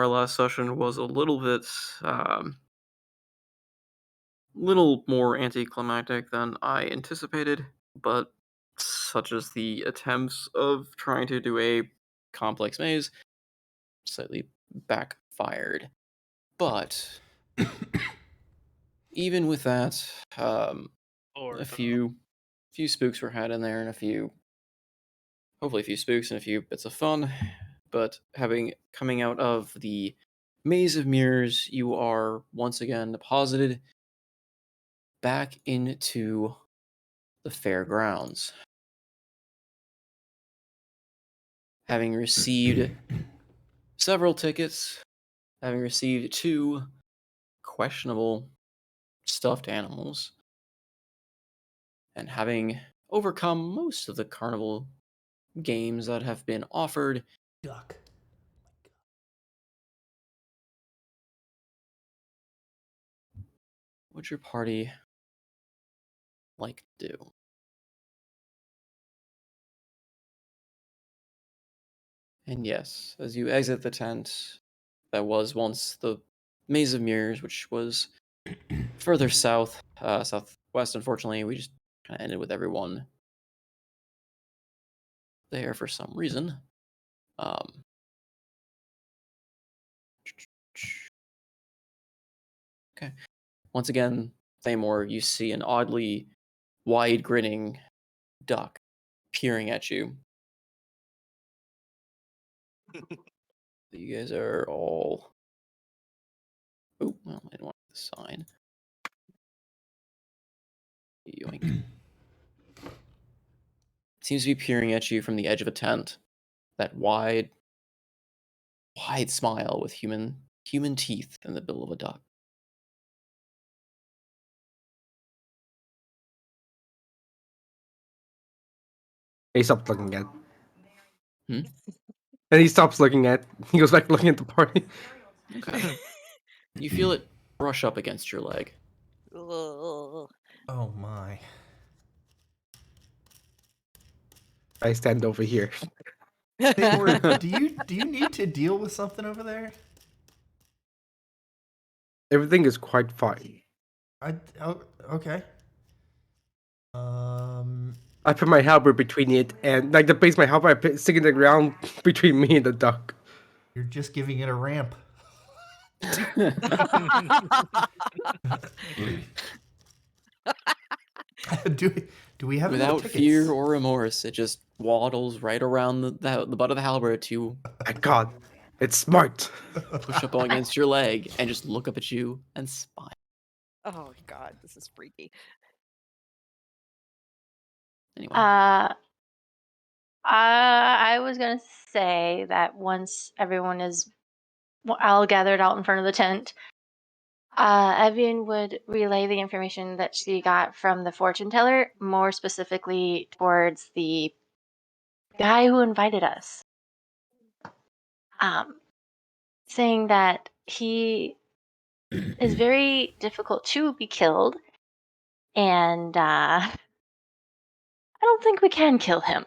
last session was a little bit, little more anticlimactic than I anticipated, but such as the attempts of trying to do a complex maze slightly backfired. But even with that, Or a few spooks were had in there, and hopefully a few spooks and a few bits of fun. But having coming out of the maze of mirrors, you are once again deposited back into the fairgrounds. Having received several tickets, having received two questionable stuffed animals, and having overcome most of the carnival games that have been offered, Duck. what'd your party like to do? And yes, as you exit the tent that was once the Maze of Mirrors, which was further south, southwest, unfortunately, we just kind of ended with everyone there for some reason. Um, okay. Once again, Thamor, you see an oddly wide grinning duck peering at you. You guys are all. Oh, well, I didn't want the sign. Yoink. Seems to be peering at you from the edge of a tent. That wide smile with human teeth in the bill of a duck. He stopped looking at. Hmm? And he stops looking at. He goes back to looking at the party. Okay. You feel it brush up against your leg. Oh my. I stand over here. Thamor, do you need to deal with something over there? Everything is quite fine. Okay. I put my halberd between it and like the base of my halberd. I put sticking the ground between me and the duck. You're just giving it a ramp. do we have enough Without tickets? fear or remorse, it just waddles right around the butt of the halberd to My God, it's smart. push up against your leg and just look up at you and smile. Oh God, this is freaky. Anyway, I was gonna say that once everyone is all gathered out in front of the tent, Evian would relay the information that she got from the fortune teller, more specifically towards the guy who invited us. Saying that he is very difficult to be killed, and I don't think we can kill him.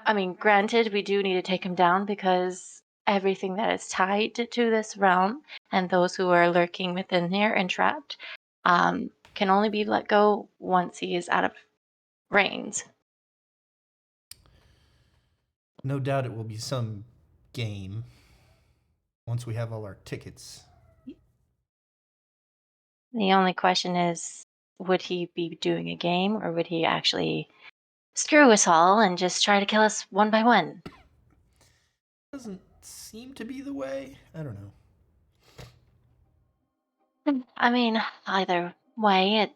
I mean, granted, we do need to take him down because everything that is tied to this realm and those who are lurking within here and trapped can only be let go once he is out of reins. No doubt it will be some game once we have all our tickets. The only question is, would he be doing a game or would he actually screw us all and just try to kill us one by one? Doesn't seem to be the way. I don't know. I mean, either way,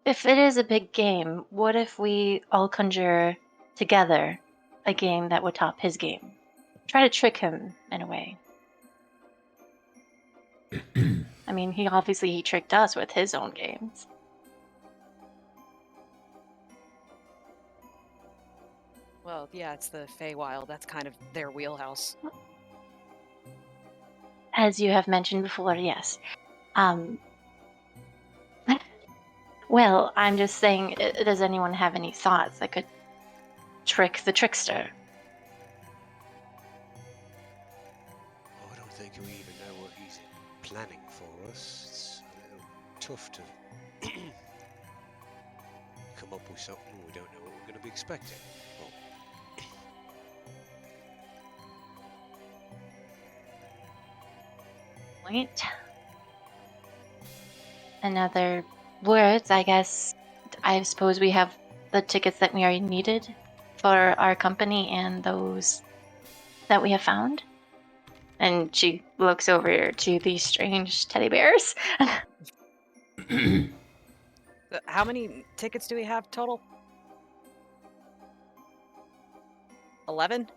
if it is a big game, what if we all conjure together a game that would top his game? Try to trick him in a way. I mean, he tricked us with his own games. Well, yeah, it's the Feywild. That's kind of their wheelhouse. As you have mentioned before, yes. Well, I'm just saying, does anyone have any thoughts that could trick the trickster? tough to come up with something we don't know what we're going to be expecting. Well, Point. Another words, I guess. I suppose we have the tickets that we already needed for our company and those that we have found. And she looks over to these strange teddy bears. How many tickets do we have total? 11?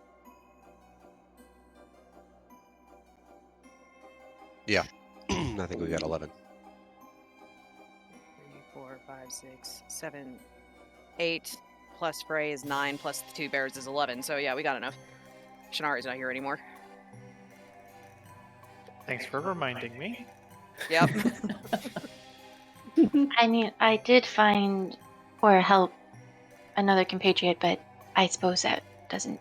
yeah, I think we got 11. 3, 4, 5, 6, 7, 8 plus Frey is 9 plus the 2 bears is 11. So yeah, we got enough. Shinari's not here anymore. Thanks for reminding me. Yep. I mean, I did find or help another compatriot, but I suppose that doesn't.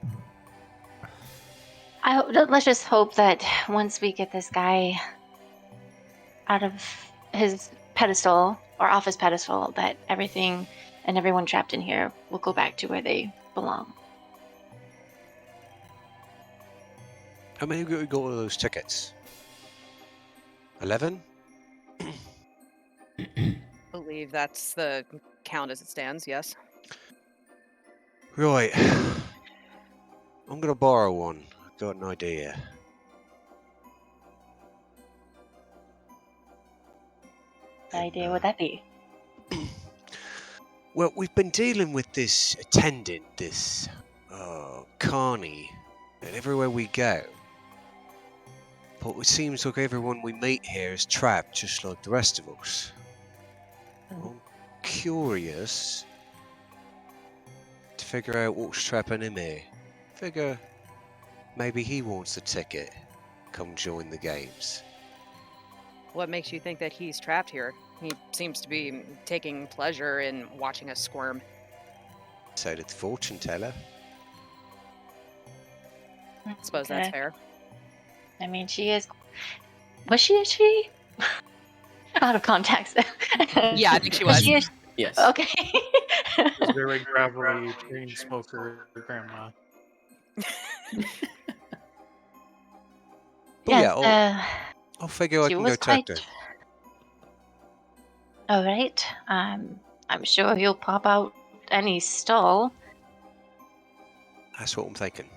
Let's just hope that once we get this guy out of his pedestal or off his pedestal, that everything and everyone trapped in here will go back to where they belong. How many we got of those tickets? 11? I believe that's the count as it stands, yes. Right. I'm going to borrow one. I've got an idea. What idea would that be? Well, we've been dealing with this attendant, this Carney, and everywhere we go. But it seems like everyone we meet here is trapped just like the rest of us. I'm curious to figure out what's trapping him here. Figure maybe he wants a ticket. Come join the games. What makes you think that he's trapped here? He seems to be taking pleasure in watching us squirm. So did the fortune teller. I suppose that's fair. I mean, she is. Was she? Out of context. Yeah, I think she was. She is. Yes. Okay. This very gravelly chain smoker grandma. But Yes, yeah, I'll figure I she can go was talk quite. to him. All right. I'm sure he'll pop out any stall. That's what I'm thinking.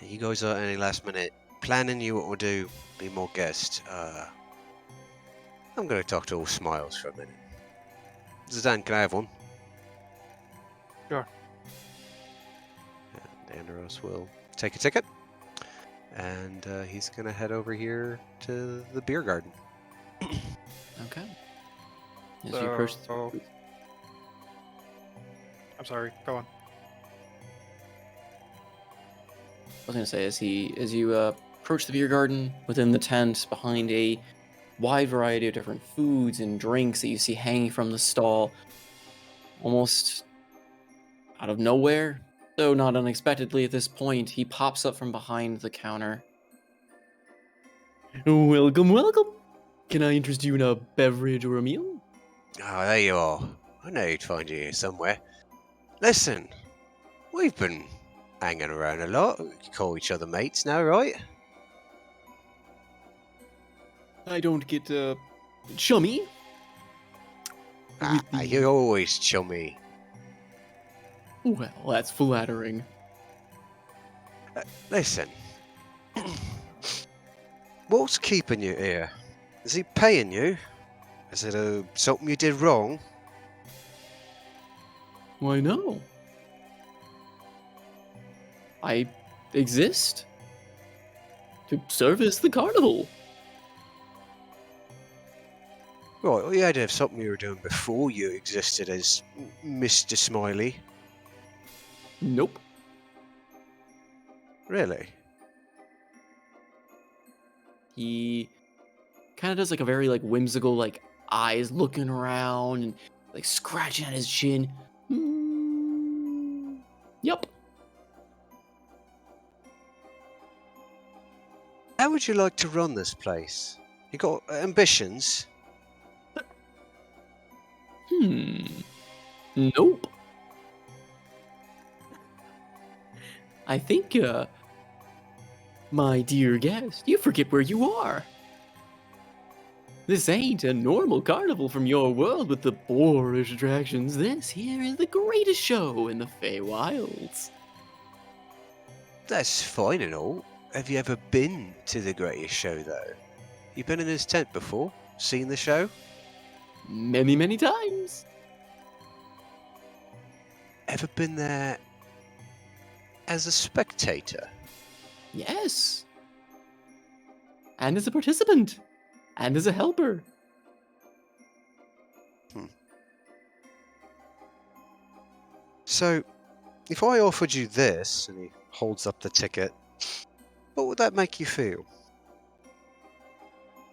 You guys are any last minute planning you what we'll do, be more guest. I'm going to talk to all Smiles for a minute. Zidane, can I have one? Sure. And Andros will take a ticket. And he's going to head over here to the beer garden. Okay. As you approach the... I'm sorry, go on. I was gonna say, as you approach the beer garden within the tent, behind a wide variety of different foods and drinks that you see hanging from the stall, almost out of nowhere, though not unexpectedly at this point, he pops up from behind the counter. Welcome, welcome. Can I interest you in a beverage or a meal? Oh, there you are. I know you'd find you here somewhere. Listen, we've been hanging around a lot. We call each other mates now, right? I don't get chummy. You're always chummy. Well, that's flattering. Listen, what's keeping you here? Is he paying you? Is it something you did wrong? Why no? I exist to service the carnival. Right, well, you had to have something you were doing before you existed as Mr. Smiley. Nope. Really? He kind of does like a very like whimsical like eyes looking around and like scratching at his chin. Yep. How would you like to run this place? You got ambitions? Nope. I think, my dear guest, you forget where you are. This ain't a normal carnival from your world with the boorish attractions. This here is the greatest show in the Feywilds. That's fine and all. Have you ever been to the greatest show, though? You been in his tent before? Seen the show? Many, many times. Ever been there as a spectator? Yes. And as a participant. And as a helper. So, if I offered you this, and he holds up the ticket, what would that make you feel?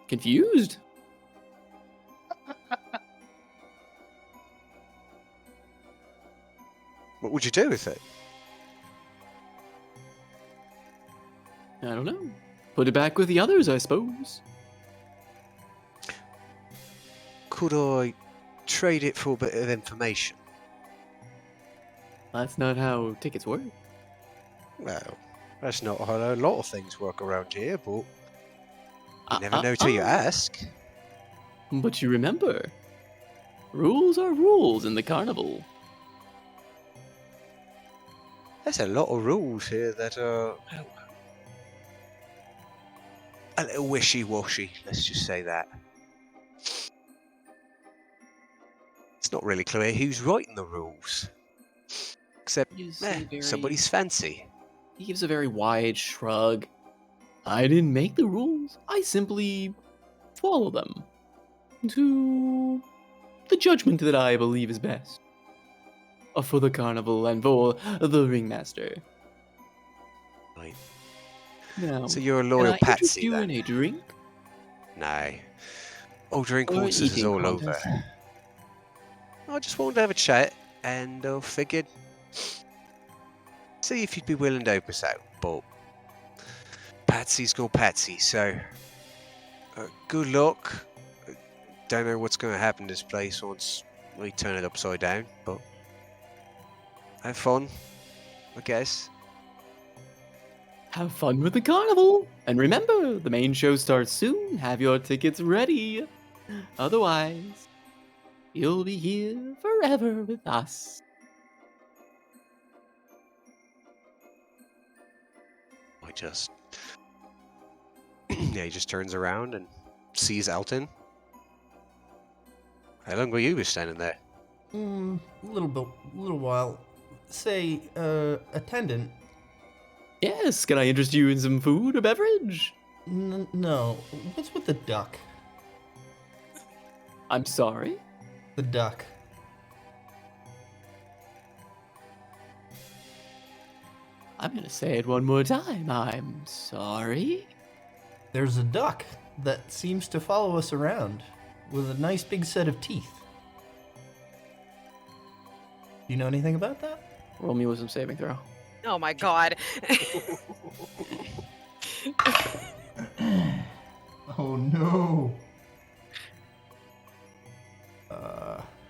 Confused. What would you do with it? I don't know. Put it back with the others, I suppose. Could I trade it for a bit of information? That's not how tickets work. Well, that's not how a lot of things work around here, but you never know till you ask. But you remember, rules are rules in the carnival. There's a lot of rules here that are a little wishy-washy, let's just say that. It's not really clear who's writing the rules. Except, somebody's fancy. He gives a very wide shrug. I didn't make the rules. I simply follow them to the judgment that I believe is best. For the carnival and for the ringmaster. Right. Now, So you're a can loyal I interest patsy, you then? in a drink? No. Oh, drink Or once this is eating all contest? over. I just wanted to have a chat, and I figured see if you'd be willing to help us out. But Patsy's go Patsy, so good luck. Don't know what's going to happen to this place once we turn it upside down, but have fun, I guess. Have fun with the carnival! And remember, the main show starts soon. Have your tickets ready. Otherwise, you'll be here forever with us. I just... yeah, he just turns around and sees Elton. How long were you standing there? A little while. Say, attendant. Yes, can I interest you in some food or beverage? No. What's with the duck? I'm sorry? The duck. I'm gonna say it one more time. I'm sorry? There's a duck that seems to follow us around with a nice big set of teeth. Do you know anything about that? Roll me wisdom saving throw. Oh my god. Oh no.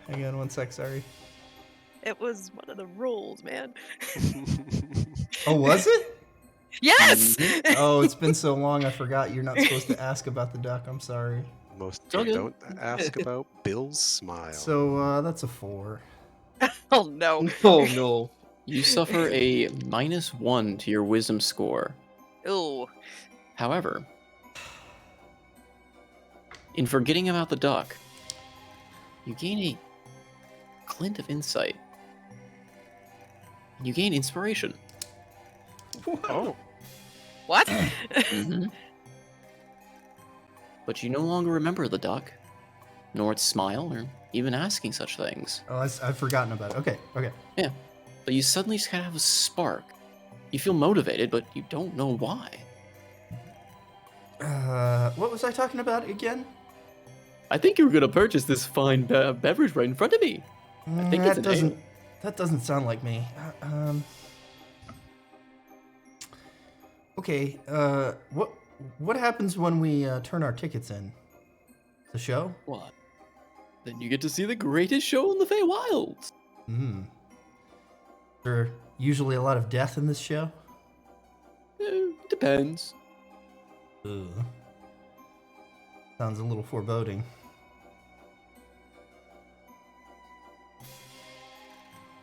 Hang on one sec, sorry. It was one of the rules, man. Oh, was it? Yes! Oh, it's been so long I forgot you're not supposed to ask about the duck. I'm sorry. Most all good. don't ask about Bill's smile. So, that's a 4. Oh no. Oh no. You suffer a -1 to your wisdom score. Ooh. However, in forgetting about the duck, you gain a glint of insight. You gain inspiration. Oh. What? Mhm. But you no longer remember the duck, nor its smile, or even asking such things. Oh, I've forgotten about it. Okay. Yeah. But you suddenly just kind of have a spark. You feel motivated, but you don't know why. What was I talking about again? I think you were going to purchase this fine beverage right in front of me. I think it's an ale. That doesn't sound like me. Okay. What happens when we turn our tickets in? The show? What? then you get to see the greatest show in the Feywilds. Hmm. There usually a lot of death in this show? Depends. Ugh. Sounds a little foreboding.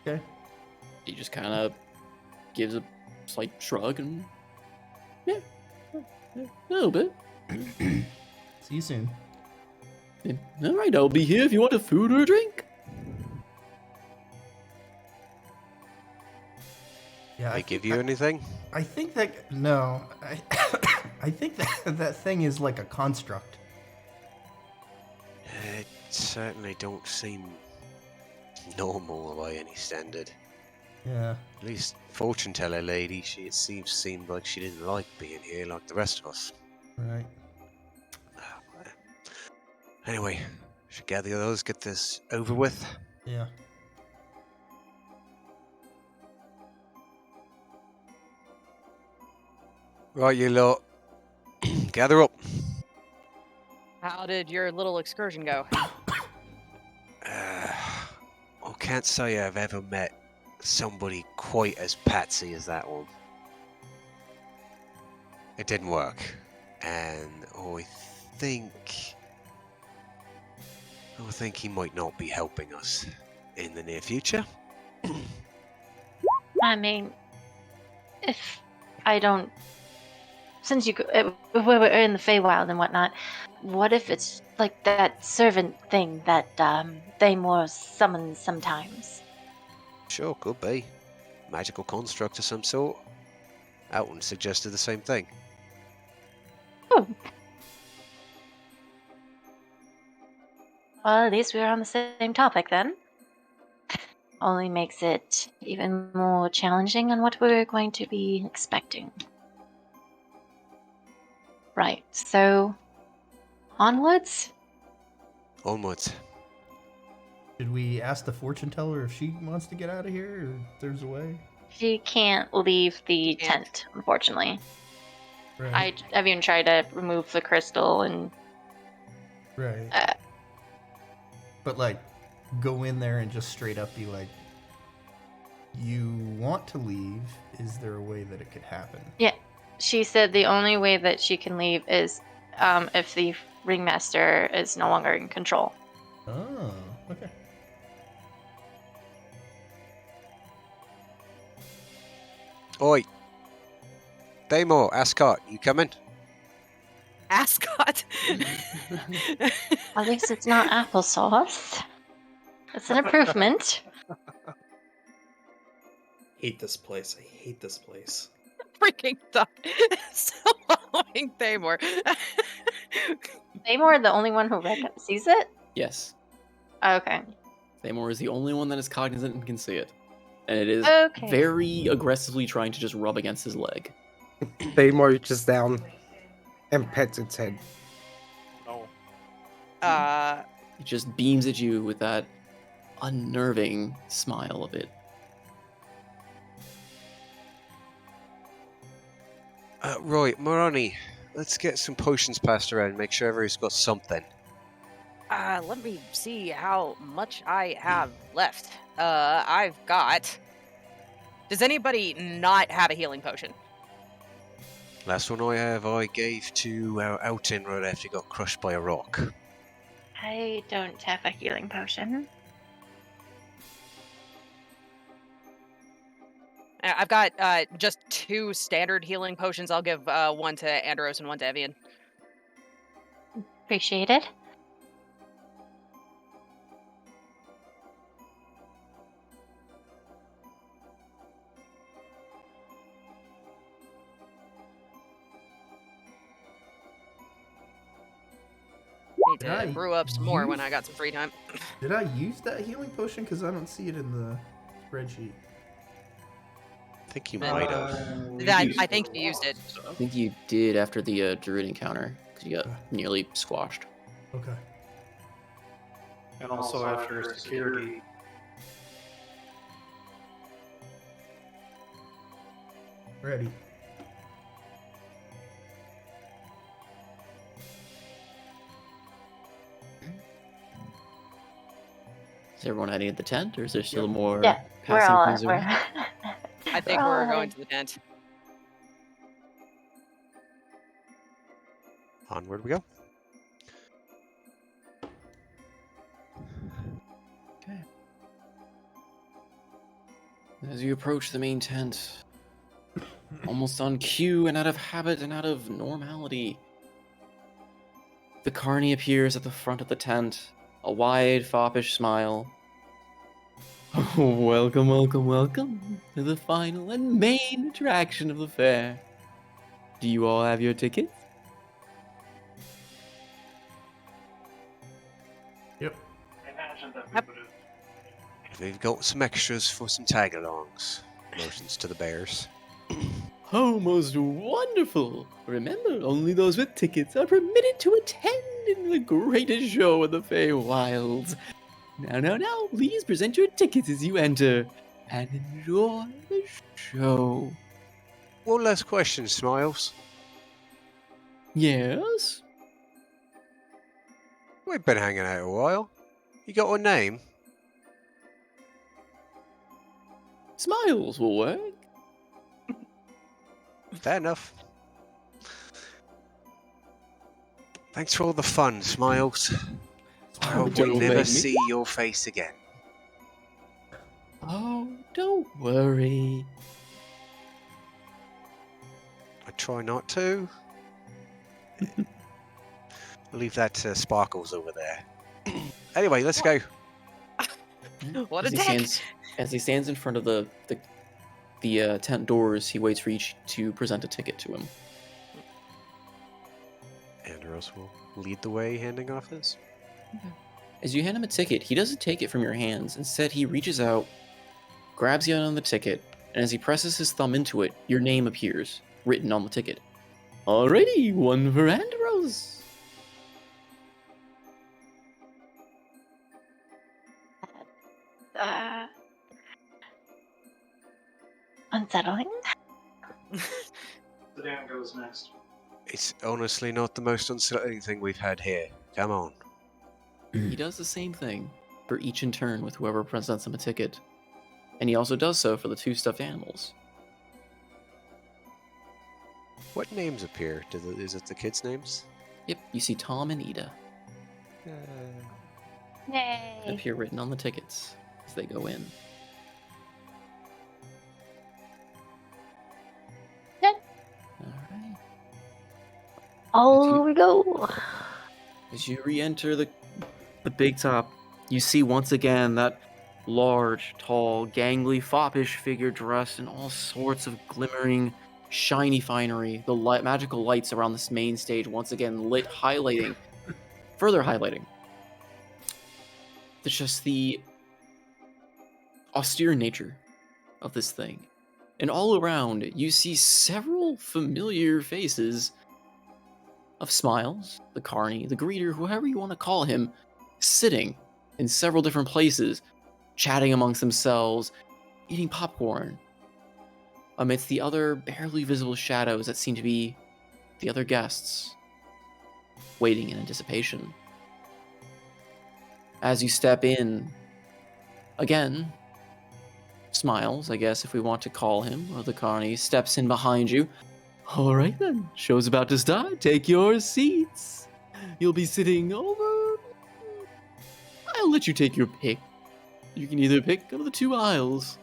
Okay. He just kind of gives a slight shrug and yeah, a little bit. See you soon. Yeah. All right, I'll be here if you want a food or a drink. Yeah, They give you anything? I think that no, I think that thing is like a construct. It certainly don't seem normal by any standard. Yeah. At least fortune teller lady, it seemed like she didn't like being here like the rest of us. Right. Anyway, should gather those, get this over with. Yeah. Right, you lot, gather up. How did your little excursion go? I can't say I've ever met somebody quite as patsy as that one. It didn't work, and I think he might not be helping us in the near future. I mean, if I don't, since if we're in the Feywild and whatnot, what if it's like that servant thing that Thamor summons sometimes? Sure, could be. Magical construct of some sort. Alton suggested the same thing. Oh. Well, at least we're on the same topic then. Only makes it even more challenging on what we're going to be expecting. Right, so onwards? Onwards. Should we ask the fortune teller if she wants to get out of here, or if there's a way? She can't leave the Can't. tent, unfortunately. Right. I've even tried to remove the crystal and Right. But like, go in there and just straight up be like, "You want to leave? Is there a way that it could happen?" yeah. She said the only way that she can leave is if the ringmaster is no longer in control. Oh, okay. Oi! Thamor, Ascot, you coming? Ascot. At least it's not applesauce. It's an improvement. Hate this place. I hate this place. Freaking duck. Still following Thamor. Thamor, the only one who sees it? Yes, Okay. Thamor is the only one that is cognizant and can see it, and it is Okay. very aggressively trying to just rub against his leg. Thamor reaches down and pets its head. No. It just beams at you with that unnerving smile of it. Right, Moroni, let's get some potions passed around, make sure everybody's got something. let me see how much I have left. I've got. Does anybody not have a healing potion? Last one I gave to Alton right after he got crushed by a rock. I don't have a healing potion. I've got just 2 standard healing potions. I'll give one to Andros and one to Evian. Appreciate it. Need to Right. brew up some more when I got some free time. Did I use that healing potion? Because I don't see it in the spreadsheet. I think you might have. That I think you used it. I think you did after the druid encounter, because you got nearly squashed. Okay. And also after security. Ready. Is everyone heading at the tent, or is there still more Yeah, we're passing all things we're, around? I think all we're headed. going to the tent. Onward we go. Okay. As you approach the main tent, almost on cue and out of habit and out of normality, the carney appears at the front of the tent, a wide, foppish smile. Welcome, welcome, welcome to the final and main attraction of the fair. Do you all have your tickets? Yep. We've got some extras for some tag-alongs. Motions to the bears. Oh, most wonderful! Remember, only those with tickets are permitted to attend in the greatest show in the Feywilds. Now, please present your tickets as you enter and enjoy the show. One last question, Smiles. Yes? We've been hanging out a while. You got a name? Smiles will work. Fair enough. Thanks for all the fun, Smiles. I hope we Don't never make me see your face again. Oh, don't worry. I try not to. Leave that to Sparkles over there. Anyway, let's go. What a As he dick! stands in front of the tent doors, he waits for each to present a ticket to him. Andros will lead the way, handing off his. As you hand him a ticket, he doesn't take it from your hands. Instead, he reaches out, grabs you on the ticket, and as he presses his thumb into it, your name appears, written on the ticket. Alrighty, one for Andros. Unsettling. Sedan goes next. It's honestly not the most unsettling thing we've had here. Come on. He does the same thing for each in turn with whoever presents him a ticket. And he also does so for the two stuffed animals. What names appear? Is it the kids' names? Yep, you see Tom and Ida Yay. appear written on the tickets as they go in. Good. Alright. Oh, we go. As you re-enter the big top, you see once again that large, tall, gangly, foppish figure dressed in all sorts of glimmering, shiny finery. The magical lights around this main stage once again lit, further highlighting the austere nature of this thing. And all around, you see several familiar faces of Smiles, the Carney, the Greeter, whoever you want to call him, sitting in several different places, chatting amongst themselves, eating popcorn, amidst the other barely visible shadows that seem to be the other guests, waiting in anticipation. As you step in, again, Smiles, I guess if we want to call him, or the Carney, steps in behind you. All right then, show's about to start. Take your seats. You'll be sitting over... I'll let you take your pick. You can either pick one of the two aisles.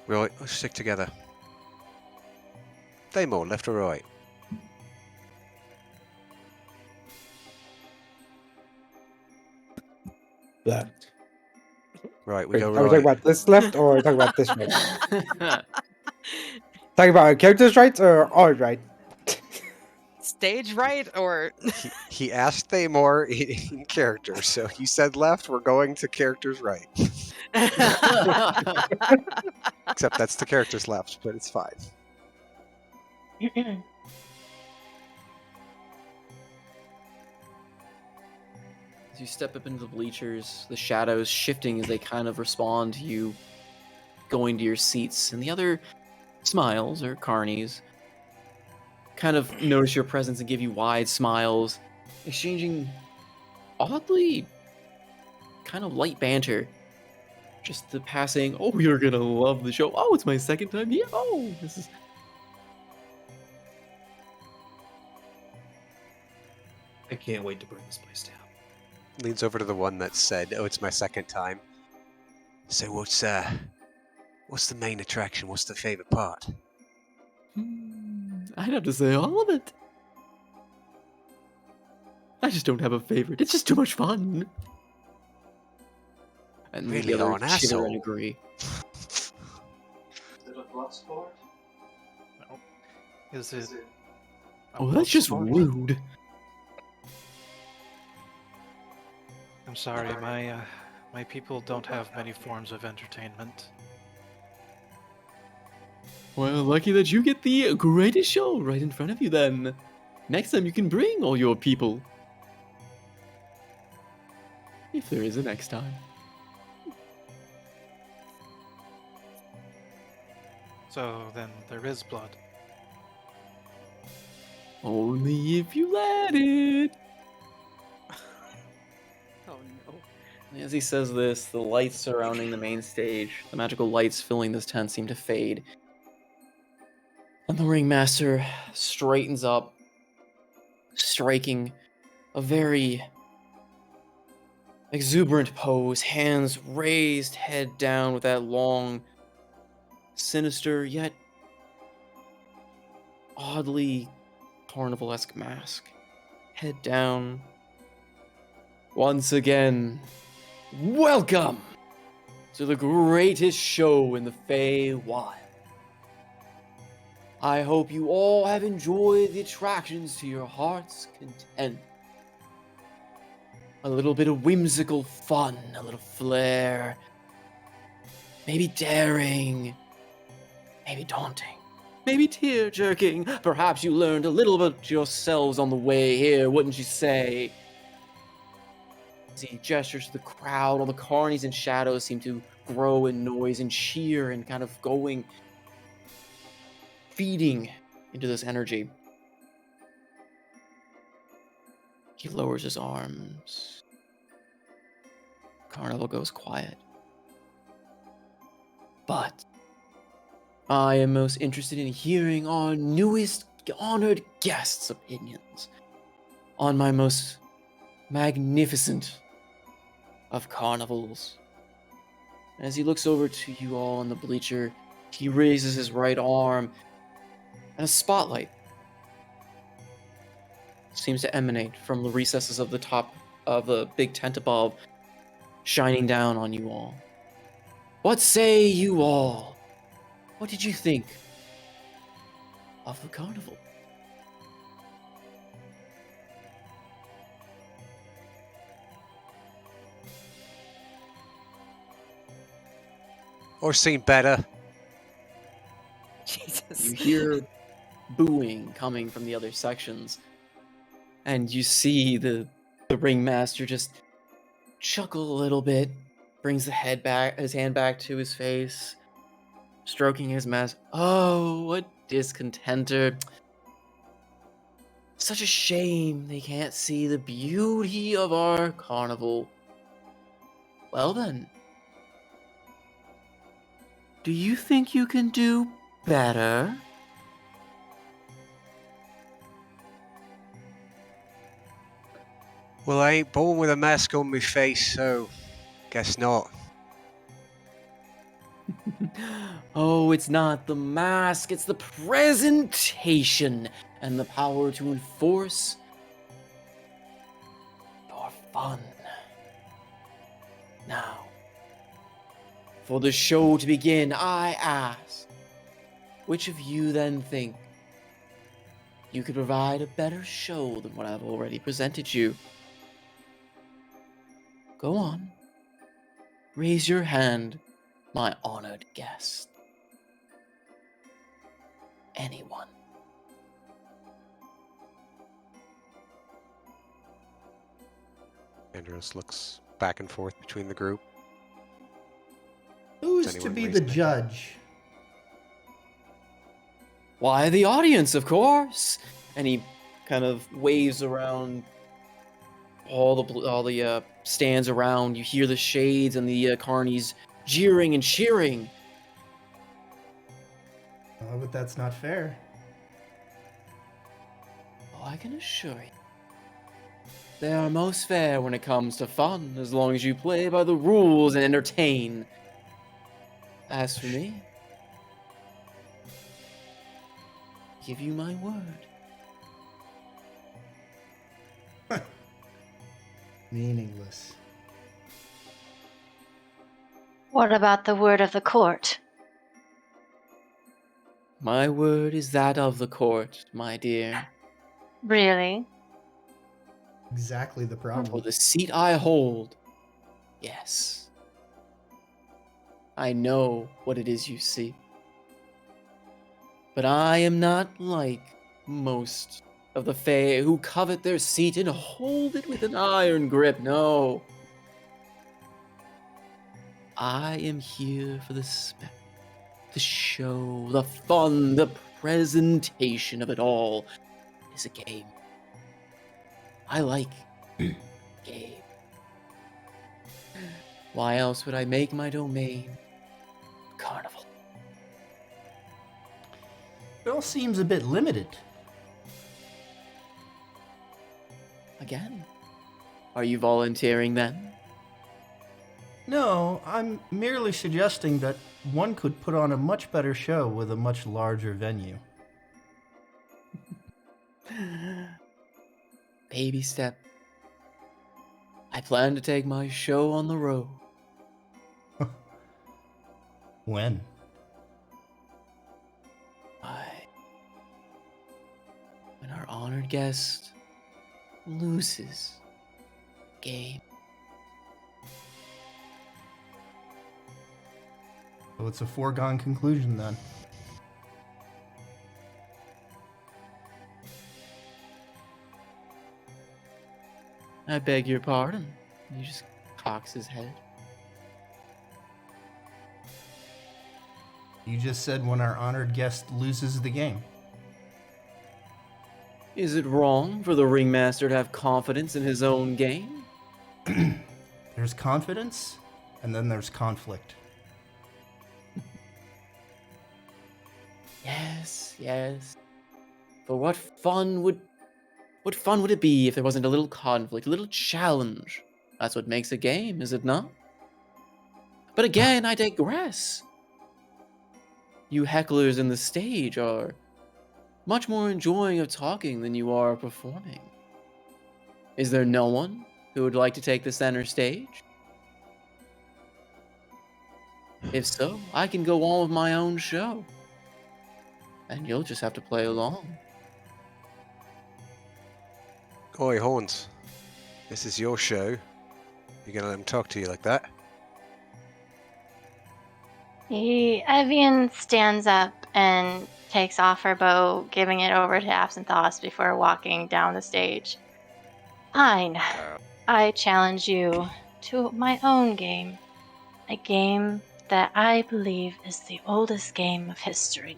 Right, let's stick together. Daymore, left or right? Left. Right, we Wait, go are we talking right. about this left or are we talking about this right? Talking about our characters' rights or our right? Stage right or He asked Daymore in character, so he said left, we're going to characters right. Except that's the characters left, but it's fine. As you step up into the bleachers, the shadows shifting as they kind of respond to you going to your seats, and the other Smiles, or Carnies, kind of notice your presence and give you wide smiles, exchanging oddly kind of light banter. Just the passing, oh, you're gonna love the show. Oh, it's my second time here. Oh, this is. I can't wait to burn this place down. Leans over to the one that said, "Oh, it's my second time." So what's the main attraction? What's the favorite part? I'd have to say all of it. I just don't have a favorite. It's just too much fun. And Really, the you're others an chitter and asshole. agree. Is it a blood sport? No. Is it? a Oh, blood that's just sport? rude. I'm sorry, my people don't have many forms of entertainment. Well, lucky that you get the greatest show right in front of you then. Next time you can bring all your people. If there is a next time. So then there is blood. Only if you let it. Oh no. As he says this, the lights surrounding the main stage, the magical lights filling this tent, seem to fade. And the ringmaster straightens up, striking a very exuberant pose, hands raised, head down with that long, sinister, yet oddly carnival-esque mask. Head down. Once again, welcome to the greatest show in the Feywild. I hope you all have enjoyed the attractions to your heart's content. A little bit of whimsical fun, a little flair, maybe daring, maybe daunting, maybe tear-jerking. Perhaps you learned a little bit yourselves on the way here, wouldn't you say? As he gestures to the crowd, all the carnies and shadows seem to grow in noise and cheer and kind of feeding into this energy. He lowers his arms. Carnival goes quiet. But I am most interested in hearing our newest honored guest's opinions on my most magnificent of carnivals. As he looks over to you all on the bleacher, he raises his right arm, and a spotlight seems to emanate from the recesses of the top of the big tent above, shining down on you all. What say you all? What did you think of the carnival? Or seen better? Jesus. You hear booing coming from the other sections, and you see the ringmaster just chuckle a little bit, brings his hand back to his face, stroking his mask. Oh, what discontenter. Such a shame they can't see the beauty of our carnival. Well then, do you think you can do better? Well, I ain't born with a mask on my face, so guess not. Oh, it's not the mask, it's the presentation and the power to enforce your fun. Now, for the show to begin, I ask, which of you then think you could provide a better show than what I've already presented you? Go on. Raise your hand, my honored guest. Anyone. Andros looks back and forth between the group. Who's Does to anyone be raise the their hand? judge? Why, the audience, of course. And he kind of waves around all the stands around. You hear the shades and the carnies jeering and cheering. Oh, but that's not fair. Oh, I can assure you, they are most fair when it comes to fun, as long as you play by the rules and entertain. As for me, give you my word. Meaningless. What about the word of the court? My word is that of the court, my dear. Really? Exactly the For problem. the seat I hold, yes. I know what it is you see. But I am not like most of the Fae who covet their seat and hold it with an iron grip. No. I am here for the spectacle, the show, the fun, the presentation of it all. It is a game. I like game. Why else would I make my domain a carnival? It all seems a bit limited. Again, are you volunteering then? No, I'm merely suggesting that one could put on a much better show with a much larger venue. Baby step. I plan to take my show on the road. When? When our honored guest loses game. So it's a foregone conclusion then. I beg your pardon. He just cocks his head. You just said when our honored guest loses the game. Is it wrong for the ringmaster to have confidence in his own game? There's confidence, and then there's conflict. Yes. But what fun would it be if there wasn't a little conflict, a little challenge? That's what makes a game, is it not? But again, I digress. You hecklers in the stage are much more enjoying of talking than you are performing. Is there no one who would like to take the center stage? If so, I can go on with my own show. And you'll just have to play along. Oi, Horns. This is your show. You're gonna let him talk to you like that? Evian stands up and takes off her bow, giving it over to Absinthoss before walking down the stage. Fine. I challenge you to my own game. A game that I believe is the oldest game of history.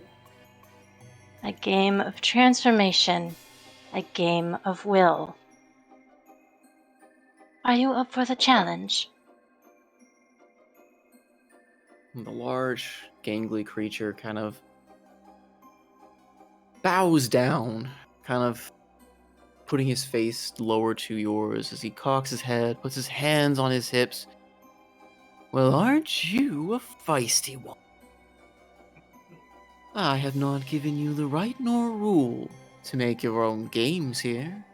A game of transformation. A game of will. Are you up for the challenge? The large, gangly creature kind of bows down, kind of putting his face lower to yours as he cocks his head, puts his hands on his hips. Well, aren't you a feisty one? I have not given you the right nor rule to make your own games here.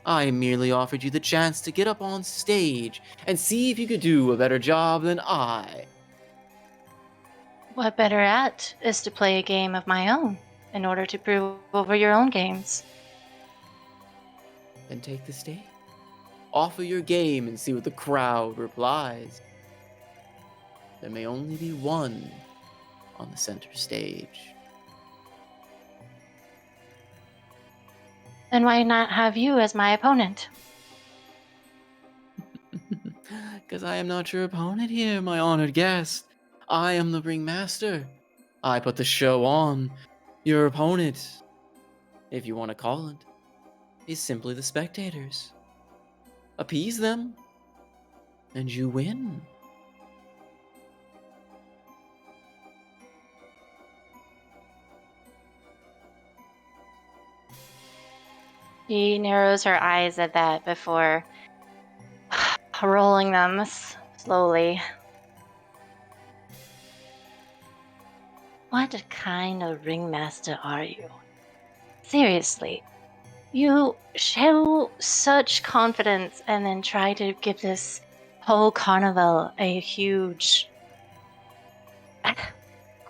I merely offered you the chance to get up on stage and see if you could do a better job than I. What better at is to play a game of my own in order to prove over your own games. Then take the stage. Offer your game and see what the crowd replies. There may only be one on the center stage. Then why not have you as my opponent? Because I am not your opponent here, my honored guest. I am the ringmaster. I put the show on. Your opponent, if you want to call it, is simply the spectators. Appease them, and you win. She narrows her eyes at that before rolling them slowly. What kind of ringmaster are you? Seriously, you show such confidence and then try to give this whole carnival a huge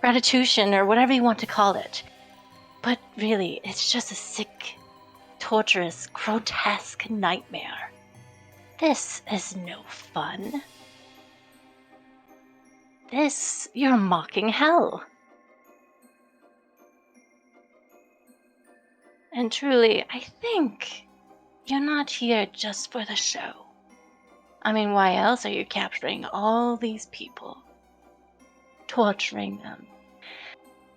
gratification or whatever you want to call it. But really, it's just a sick, torturous, grotesque nightmare. This is no fun. You're mocking hell. And truly, I think you're not here just for the show. I mean, why else are you capturing all these people? Torturing them.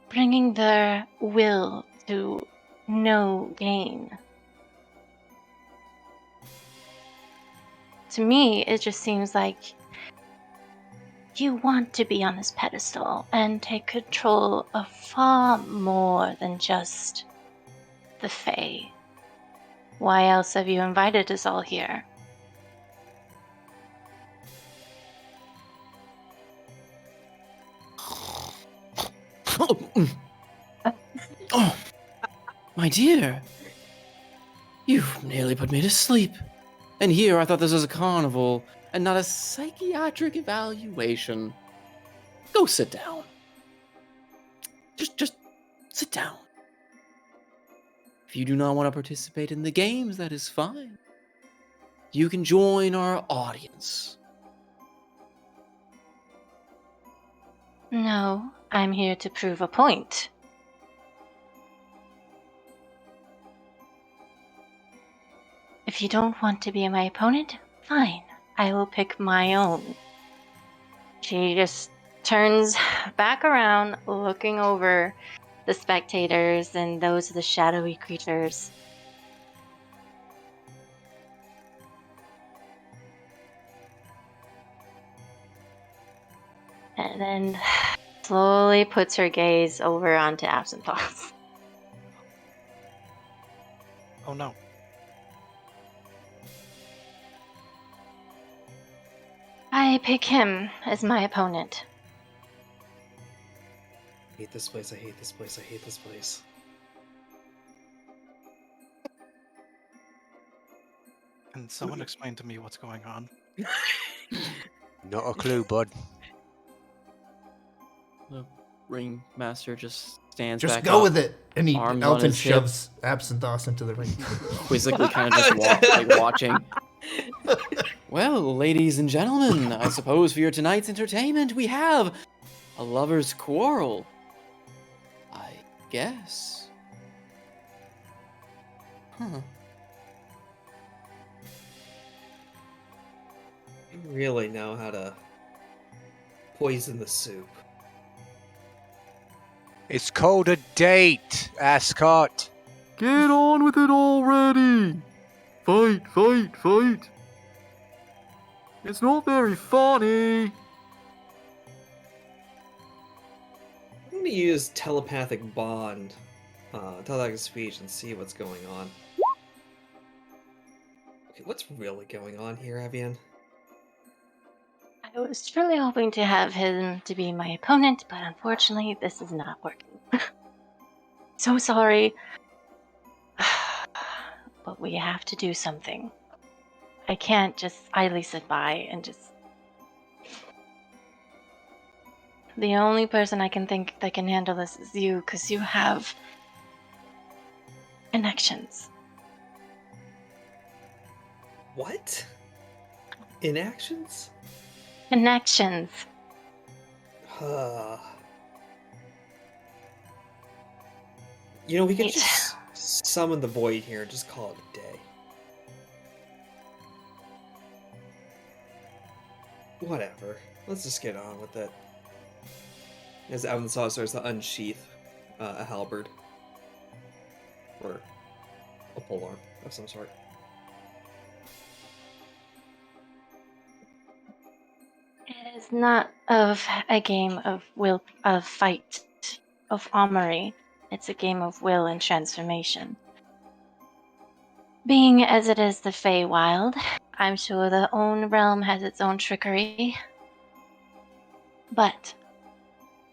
Bringing their will to no gain. To me, it just seems like you want to be on this pedestal and take control of far more than just the Fae. Why else have you invited us all here? Oh, my dear. You've nearly put me to sleep. And here I thought this was a carnival and not a psychiatric evaluation. Go sit down. Just sit down. If you do not want to participate in the games, that is fine. You can join our audience. No, I'm here to prove a point. If you don't want to be my opponent, fine. I will pick my own. She just turns back around, looking over the spectators and those of the shadowy creatures. And then slowly puts her gaze over onto Absent Thoughts. Oh no. I pick him as my opponent. I hate this place, I hate this place, I hate this place. Can someone explain to me what's going on? Not a clue, bud. The ringmaster just stands Just back go up, with it. And arms on Elton his hip. shoves Absinthoss into the ring. quizzically kind of just watching. Well, ladies and gentlemen, I suppose for your tonight's entertainment we have a lover's quarrel. I guess. Huh. You really know how to poison the soup. It's called a date, Ascot. Get on with it already! Fight, fight, fight! It's not very funny! I'm gonna use telepathic bond, telepathic speech, and see what's going on. Okay, what's really going on here, Avian? I was truly hoping to have him to be my opponent, but unfortunately, this is not working. So sorry. But we have to do something. I can't just idly sit by and just... The only person I can think that can handle this is you, because you have connections. What? Inactions? Connections. You know, we could Wait. just summon the void here and just call it a day. Whatever. Let's just get on with it. As Alvin Saw starts to unsheath a halberd. or a polearm of some sort. It is not of a game of will, of fight, of armory. It's a game of will and transformation. Being as it is the Feywild, I'm sure the own realm has its own trickery. But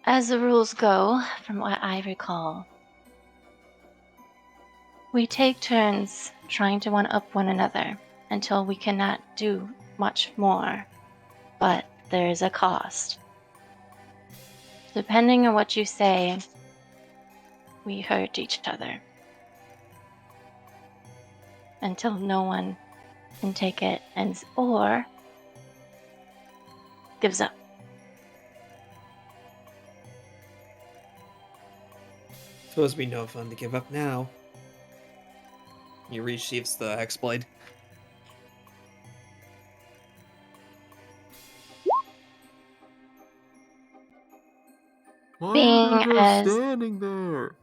as the rules go, from what I recall, we take turns trying to one-up one another until we cannot do much more. But there is a cost. Depending on what you say, we hurt each other. Until no one can take it or gives up. Supposed to be no fun to give up now. You resheaths the Hexblade. Why Being are they just as standing there?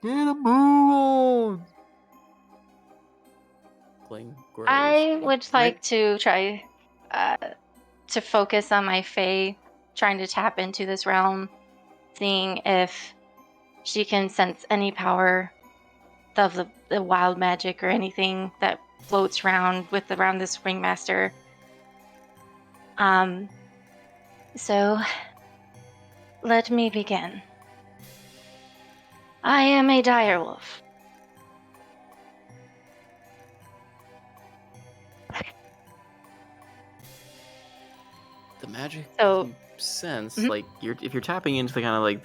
Get a move on! Playing grows. I would Right. like to try to focus on my Fae, trying to tap into this realm, seeing if she can sense any power of the wild magic or anything that floats around around this ringmaster. So let me begin. I am a direwolf. The magic So you sense, Mhm. like if you're tapping into the kind of like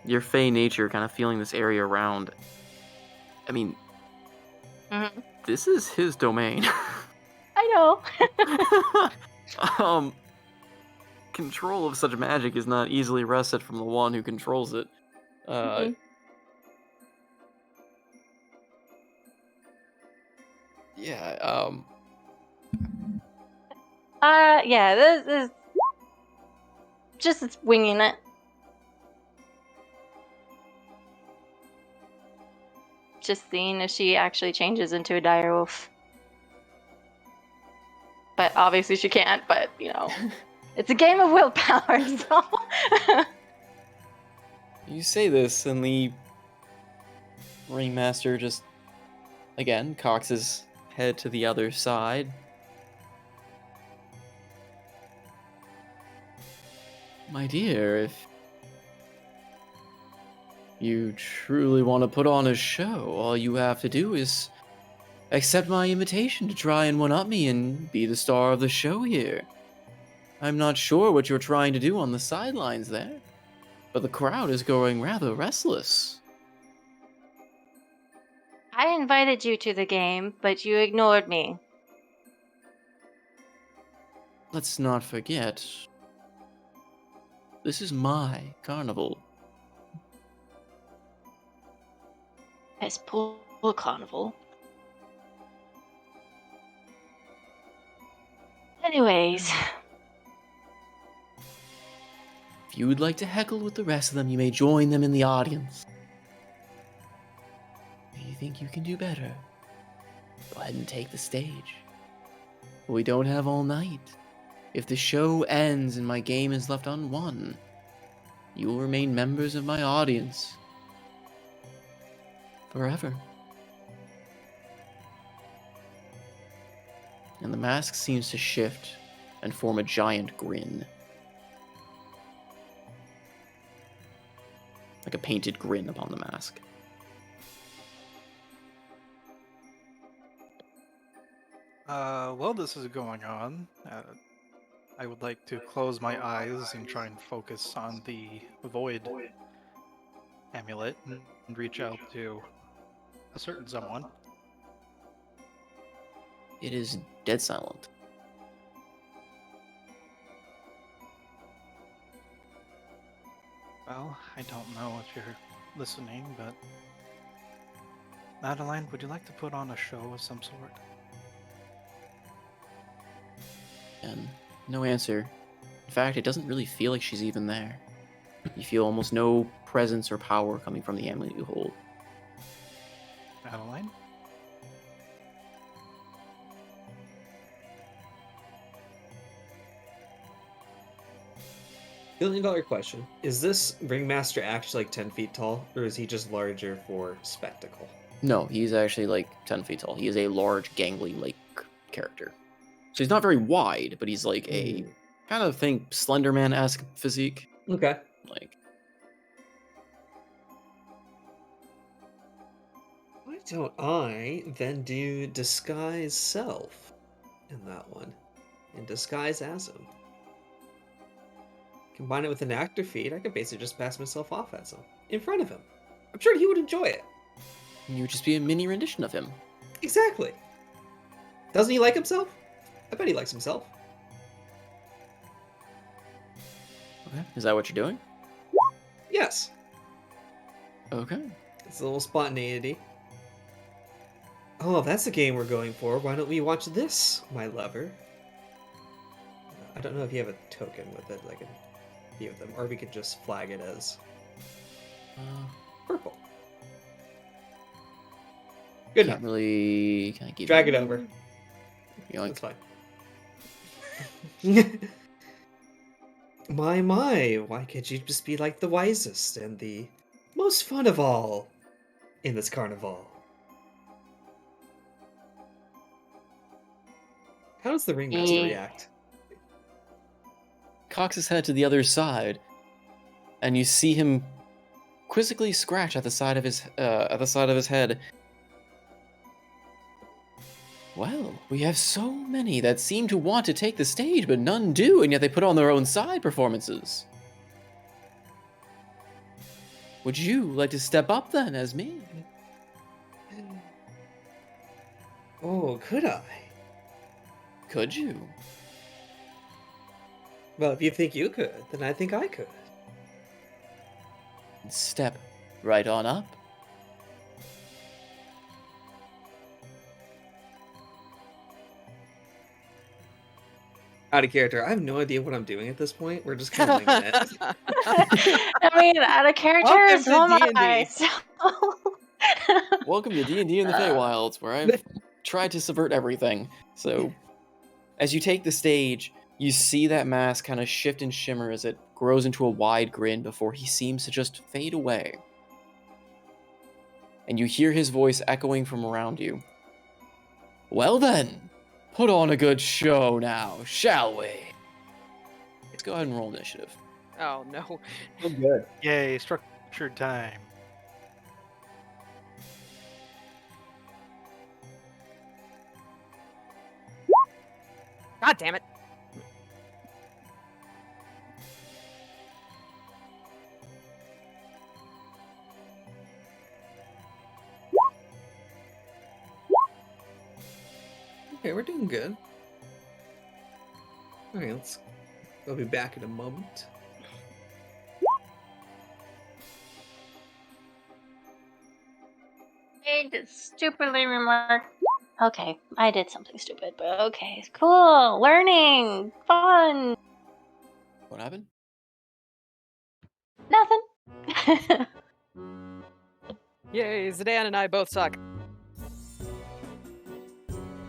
your fey nature, kind of feeling this area around. I mean, Mhm. this is his domain. I know. um, control of such magic is not easily wrested from the one who controls it. Mhm. Yeah. Yeah, this is just winging it. Just seeing if she actually changes into a direwolf. But obviously she can't, but it's a game of willpower, so You say this, and the ringmaster just again cocks his head to the other side. My dear, if you truly want to put on a show, all you have to do is accept my invitation to try and one-up me and be the star of the show here. I'm not sure what you're trying to do on the sidelines there, but the crowd is growing rather restless. I invited you to the game, but you ignored me. Let's not forget, this is my carnival. It's pool carnival. Anyways, If you would like to heckle with the rest of them, you may join them in the audience. If you think you can do better, go ahead and take the stage. But we don't have all night. If the show ends and my game is left unwon, you will remain members of my audience forever. And the mask seems to shift and form a giant grin. Like a painted grin upon the mask. While this is going on, I would like to close my eyes and try and focus on the void amulet and reach out to a certain someone. It is dead silent. Well, I don't know if you're listening, but Madeline, would you like to put on a show of some sort? And no answer. In fact, it doesn't really feel like she's even there. You feel almost no presence or power coming from the amulet you hold. Adeline? $1 million question. Is this Ringmaster actually like 10 feet tall, or is he just larger for spectacle? No, he's actually like 10 feet tall. He is a large, gangly like character. So he's not very wide, but he's like a kind of think Slenderman-esque physique. Okay. Like, Why don't I then do disguise self in that one, and disguise as him? Combine it with an actor feat, I could basically just pass myself off as him in front of him. I'm sure he would enjoy it. you would just be a mini rendition of him. Exactly. Doesn't he like himself? I bet he likes himself. Okay. Is that what you're doing? Yes. Okay. It's a little spontaneity. Oh, if that's the game we're going for, why don't we watch this, my lover? I don't know if you have a token with it, like a few of them, or we could just flag it as purple. Good Can't enough. really kind of keep Drag it over. Yoink. That's fine. My, why can't you just be like the wisest and the most fun of all in this carnival? How does the ringmaster react? Cocks his head to the other side, and you see him quizzically scratch at the side of his head. Well, we have so many that seem to want to take the stage, but none do, and yet they put on their own side performances. Would you like to step up then, as me? Oh, could I? Could you? Well, if you think you could, then I think I could. Step right on up. Out of character, I have no idea what I'm doing at this point. We're just kind of winging it. I mean, out of character, Welcome so to am D&D. I. So... Welcome to D&D in the Feywilds, where I've tried to subvert everything. So, as you take the stage, you see that mask kind of shift and shimmer as it grows into a wide grin before he seems to just fade away. And you hear his voice echoing from around you. Well then, put on a good show now, shall we? Let's go ahead and roll initiative. Oh no. Oh, good. Yay, structured time. God damn it. Okay, we're doing good. Alright, I'll be back in a moment. I did stupidly remark. Okay, I did something stupid, but okay, cool. Learning, fun. What happened? Nothing. Yay, Zidane and I both suck.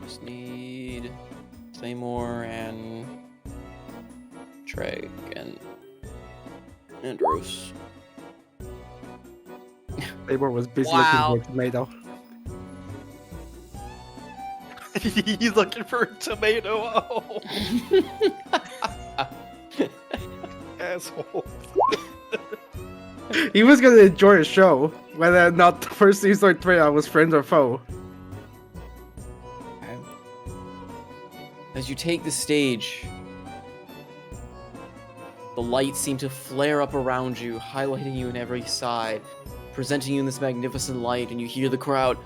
Just need Claymore and Treg and Andros. Labor was busy Wow. looking for a tomato. He's looking for a tomato. Oh, asshole. He was gonna enjoy the show, whether or not the first season or trailer was friend or foe. As you take the stage, the lights seem to flare up around you, highlighting you in every side, presenting you in this magnificent light, and you hear the crowd,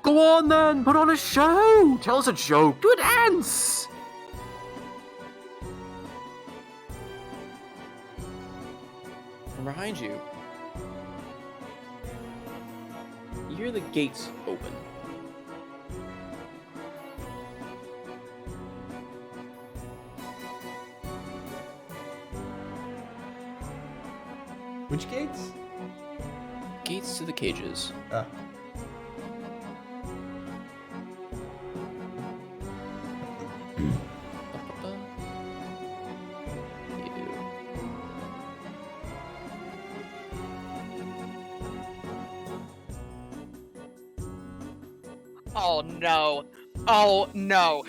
"Go on then, put on a show! Tell us a joke, do a dance!" From behind you, you hear the gates open. Which gates? gates to the cages. Ah. Oh no. Oh no.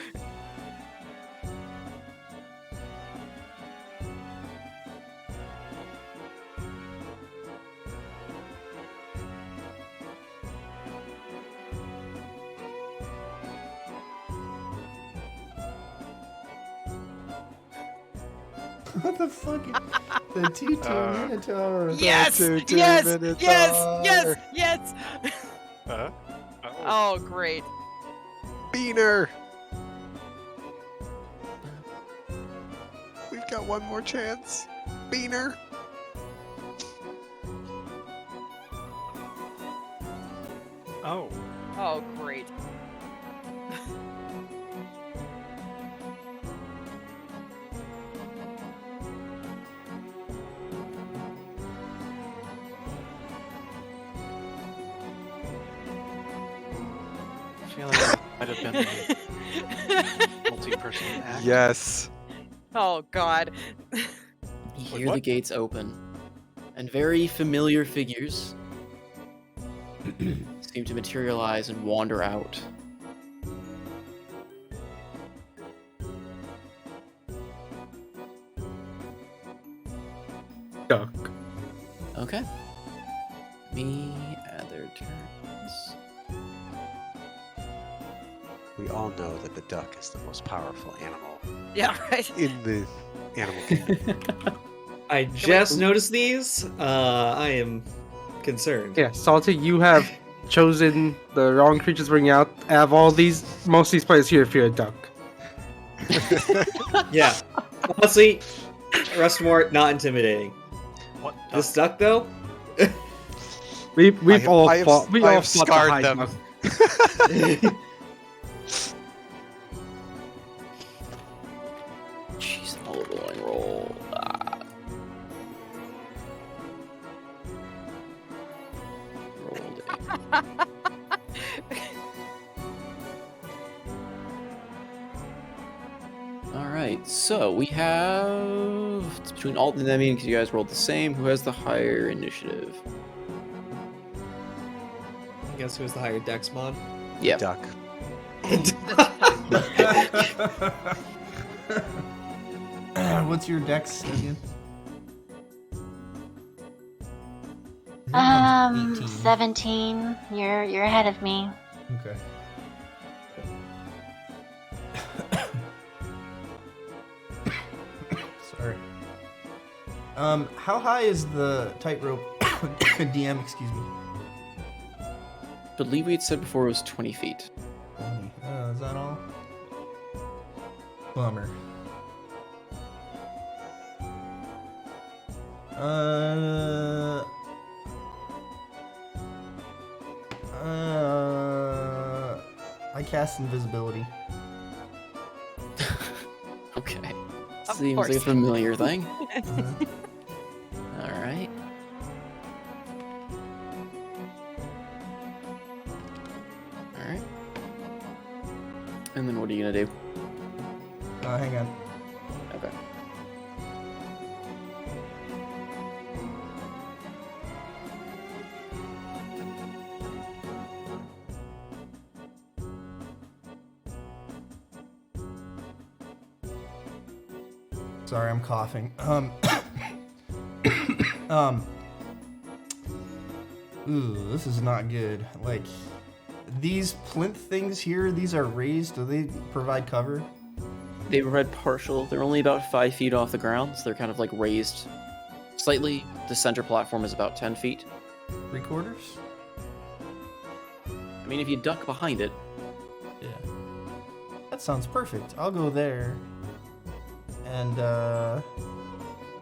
What the fuck? The TT Minotaur. Yes! Tutu Yes! Minotaur. Yes! Yes! Oh. Oh, great. Beaner! We've got one more chance. Beaner! Oh. Oh, great. I feel like it might have been multi-person act. Yes. Oh god. You Wait, hear the what? gates open, and very familiar figures seem to materialize and wander out. Duck. Okay. Me add their turns. We all know that the duck is the most powerful animal Yeah, right. in the animal kingdom. I just noticed these. I am concerned. Yeah, Salty, you have chosen the wrong creatures to bring out. Out of all these, most of these players here fear a duck. Yeah. Honestly, Rustmore, not intimidating. What? This duck, though? We've all fought. We I all have fought the scarred high them. duck. Jeez, all rolling roll. Rolled a. Alright, so we have. It's between Alt and Enemy because you guys rolled the same. Who has the higher initiative? Guess who has the higher dex mod? Yep. Duck. What's your dex again? I think mine's 18. 17. You're ahead of me. Okay. Sorry. How high is the tightrope DM? Excuse me. Believe we had said before it was 20 feet. 20. Is that all? Bummer. I cast invisibility. Okay. Of Seems like a course. familiar thing. Uh, Alright. Alright. And then what are you gonna do? hang on. Okay. Sorry, I'm coughing. Ooh, this is not good. Like, these plinth things here, these are raised. Do they provide cover? They provide partial. They're only about 5 feet off the ground, so they're kind of like raised slightly. The center platform is about 10 feet. 3/4? I mean, if you duck behind it, Yeah. That sounds perfect. I'll go there. And,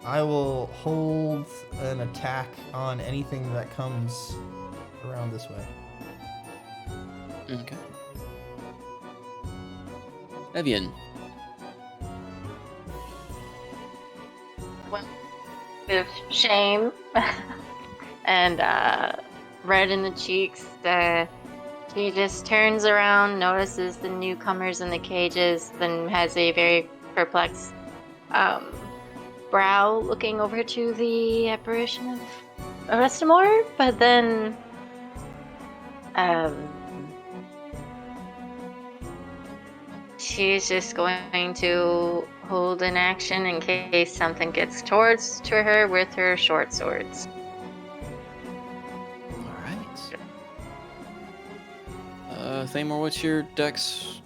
I will hold an attack on anything that comes around this way. okay. Evian. With shame and red in the cheeks. She just turns around, notices the newcomers in the cages, then has a very perplexed brow looking over to the apparition of Arestamore, but then she's just going to hold an action in case something gets towards to her with her short swords. All right. Thamor, what's your dex?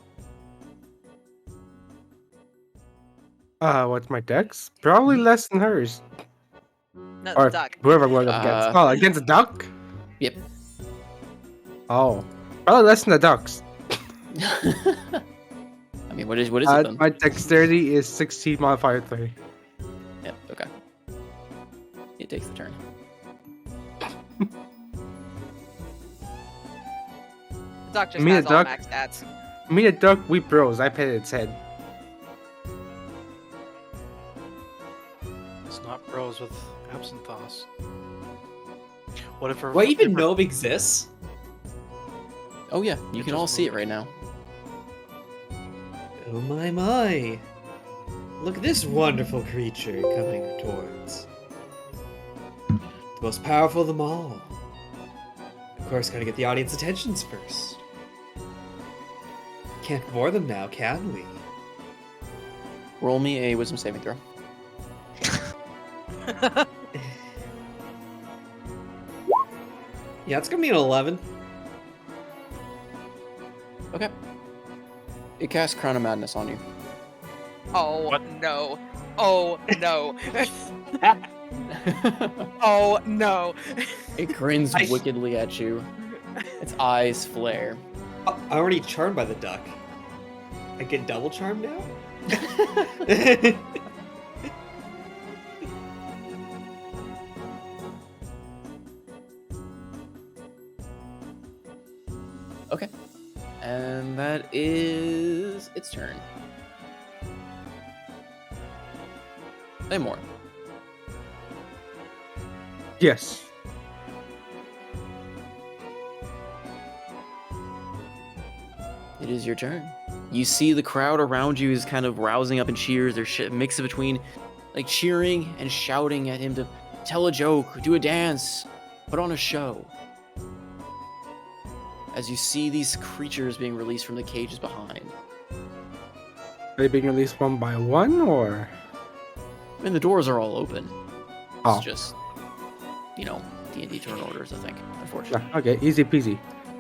What's my dex? Probably less than hers. No, Or duck. whoever I'm going up against. Oh, against a duck? Yep. Oh. Probably less than the ducks. I mean, what is it then? My dexterity is 16 modifier 3. Yep. Okay. It takes the turn. The duck just Me, has a all duck? max stats. Me, a duck, we bros. I petted its head. It's not bros with absinthe. What if? What even gnome exists? Oh yeah, you It can all just see it moved. right now. Oh my. Look at this wonderful creature coming towards. The most powerful of them all. Of course, gotta get the audience attentions first. Can't bore them now, can we? Roll me a wisdom saving throw. Yeah, it's gonna be an 11. Okay. It casts Crown of Madness on you. Oh no. Oh no. Oh no. It grins I- wickedly at you. Its eyes flare. I'm already charmed by the duck. I get double charmed now? Okay. And that is its turn. More. Yes. It is your turn. You see the crowd around you is kind of rousing up in cheers. There's a mix of between like cheering and shouting at him to tell a joke, do a dance, put on a show. As you see these creatures being released from the cages behind. Are they being released one by one, or? I mean, the doors are all open. Oh. It's just, D&D turn orders, I think, unfortunately. Yeah, okay, easy peasy.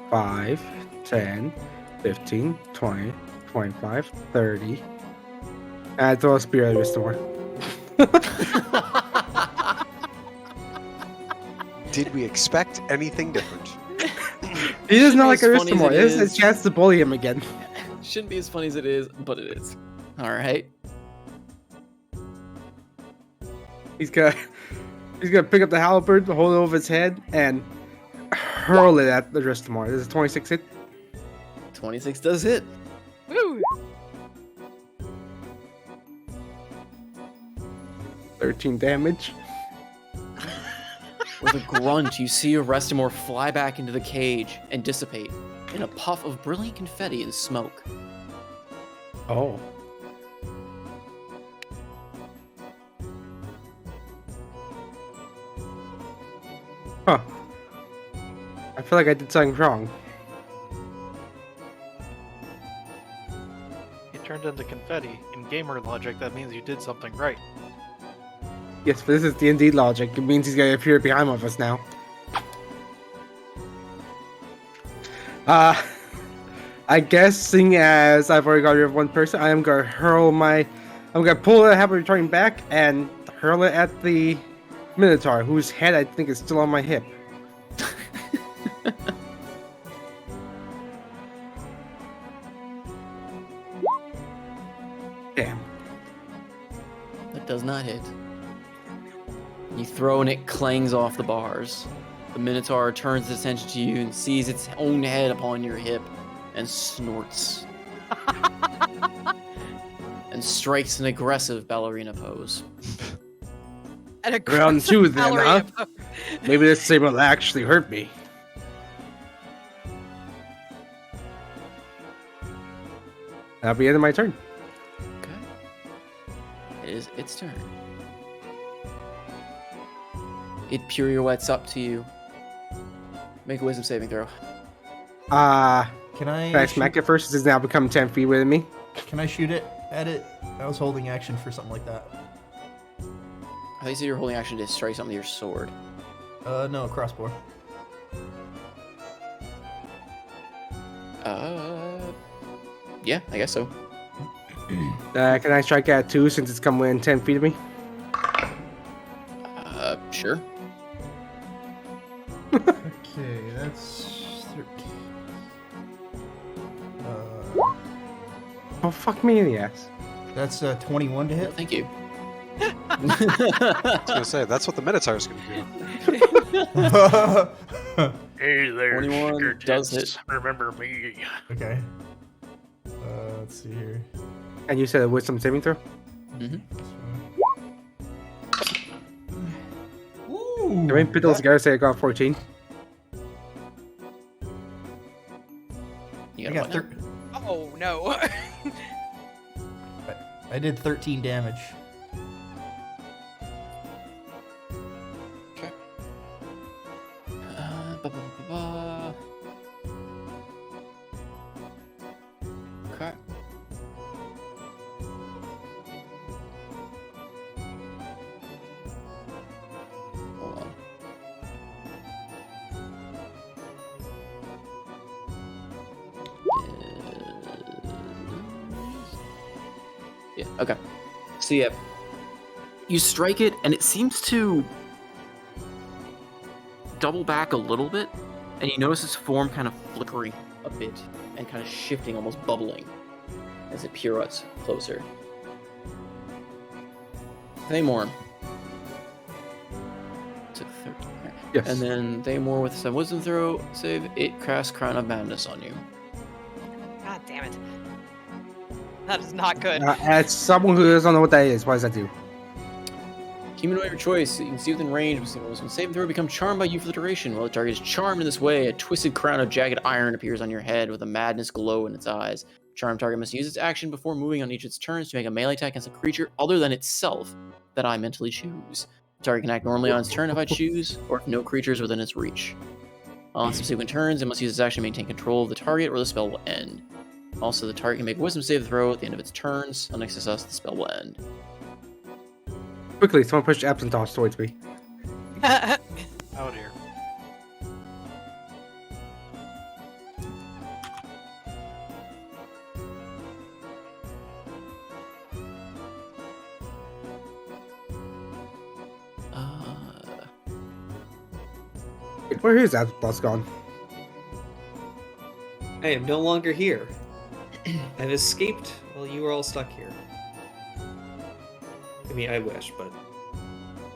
5, 10, 15, 20, 25, 30. And throw a spear at this door. Did we expect anything different? He is not like As funny as Aristamore. it It is a is. chance to bully him again. Shouldn't be as funny as it is, but it is. All right. He's gonna pick up the halberd, hold it over his head, and hurl it at the Aristamore. This is 26 hit. 26 does hit. Woo! 13 damage. With a grunt, you see Arestamore fly back into the cage and dissipate in a puff of brilliant confetti and smoke. Oh. Huh. I feel like I did something wrong. It turned into confetti. In gamer logic, that means you did something right. Yes, but this is D&D logic. It means he's gonna appear behind one of us now. I guess seeing as I've already got rid of one person, I'm gonna pull the habit returning back and hurl it at the Minotaur, whose head I think is still on my hip. Damn. That does not hit. You throw and it clangs off the bars. The Minotaur turns its attention to you and sees its own head upon your hip and snorts. And strikes an aggressive ballerina pose. An Round aggressive 2 then, huh? ballerina pose. Maybe this thing will actually hurt me. That'll be the end of my turn. Okay. It is its turn. It pirouettes up to you. Make a wisdom saving throw. Can I Can I smack it first? Does it now become 10 feet with me? Can I shoot it at it? I was holding action for something like that. I think you're holding action to strike something with your sword. No, crossbow. Yeah, I guess so. Can I strike at 2 since it's come within 10 feet of me? Sure. Okay, that's 13. Oh, fuck me in the ass. That's 21 to hit. Thank you. I was gonna say that's what the Minotaur's gonna do. Hey there, 21 sugar does tits. hit. Remember me. Okay. Let's see here. And you said a wisdom saving throw? Mm-hmm. Ooh. I mean, put those together, say I got 14. You I got got what now? Oh no. I did 13 damage. Okay. Ba, ba, ba, ba. Okay. Hold on. Yeah, okay. So yeah, you strike it and it seems to double back a little bit, and you notice its form kind of flickering a bit and kind of shifting, almost bubbling as it pirouettes closer. Thaymor took 13. Yes. And then Thaymor with some wisdom throw save, it casts Crown of Madness on you. God damn it. That is not good. As someone who doesn't know what that is, what does that do? Humanoid of your choice, you can see within range, when saving throw become charmed by you for the duration. While the target is charmed in this way, a twisted crown of jagged iron appears on your head with a madness glow in its eyes. Charmed target must use its action before moving on each of its turns to make a melee attack against a creature other than itself that I mentally choose. The target can act normally on its turn if I choose, or if no creature is within its reach. On subsequent turns, it must use its action to maintain control of the target, or the spell will end. Also, the target can make a wisdom save throw at the end of its turns. On next success, the spell will end. Quickly, someone push absent toss towards me. Oh dear. Where is absent toss gone? I am no longer here. I've escaped while you were all stuck here. I mean, I wish, but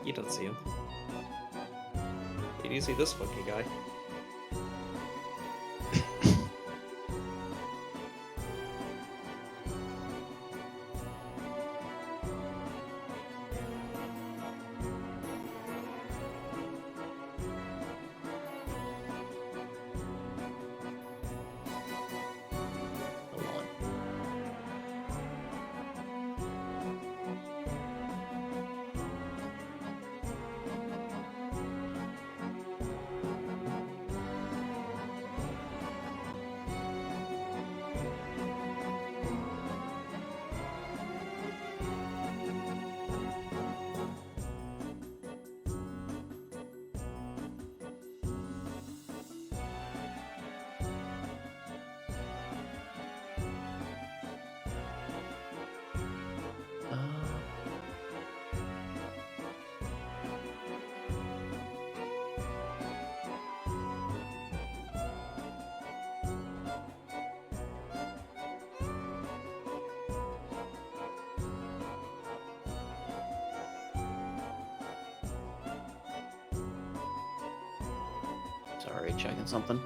you don't see him. You do see this funky guy. Hold on. Sorry, checking something.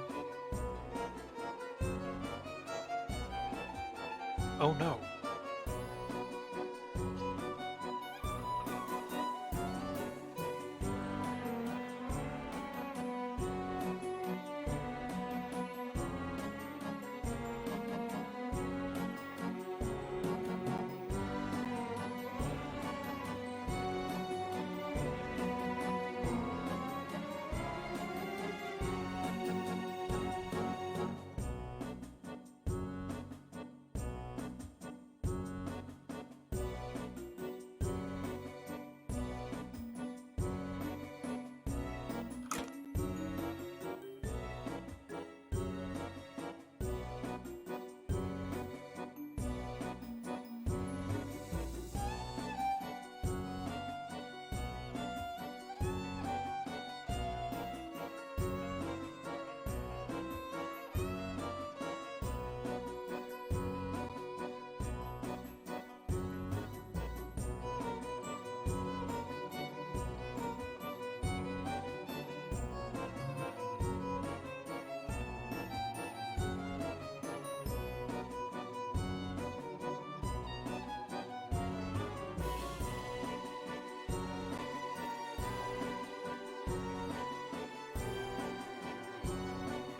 Oh no.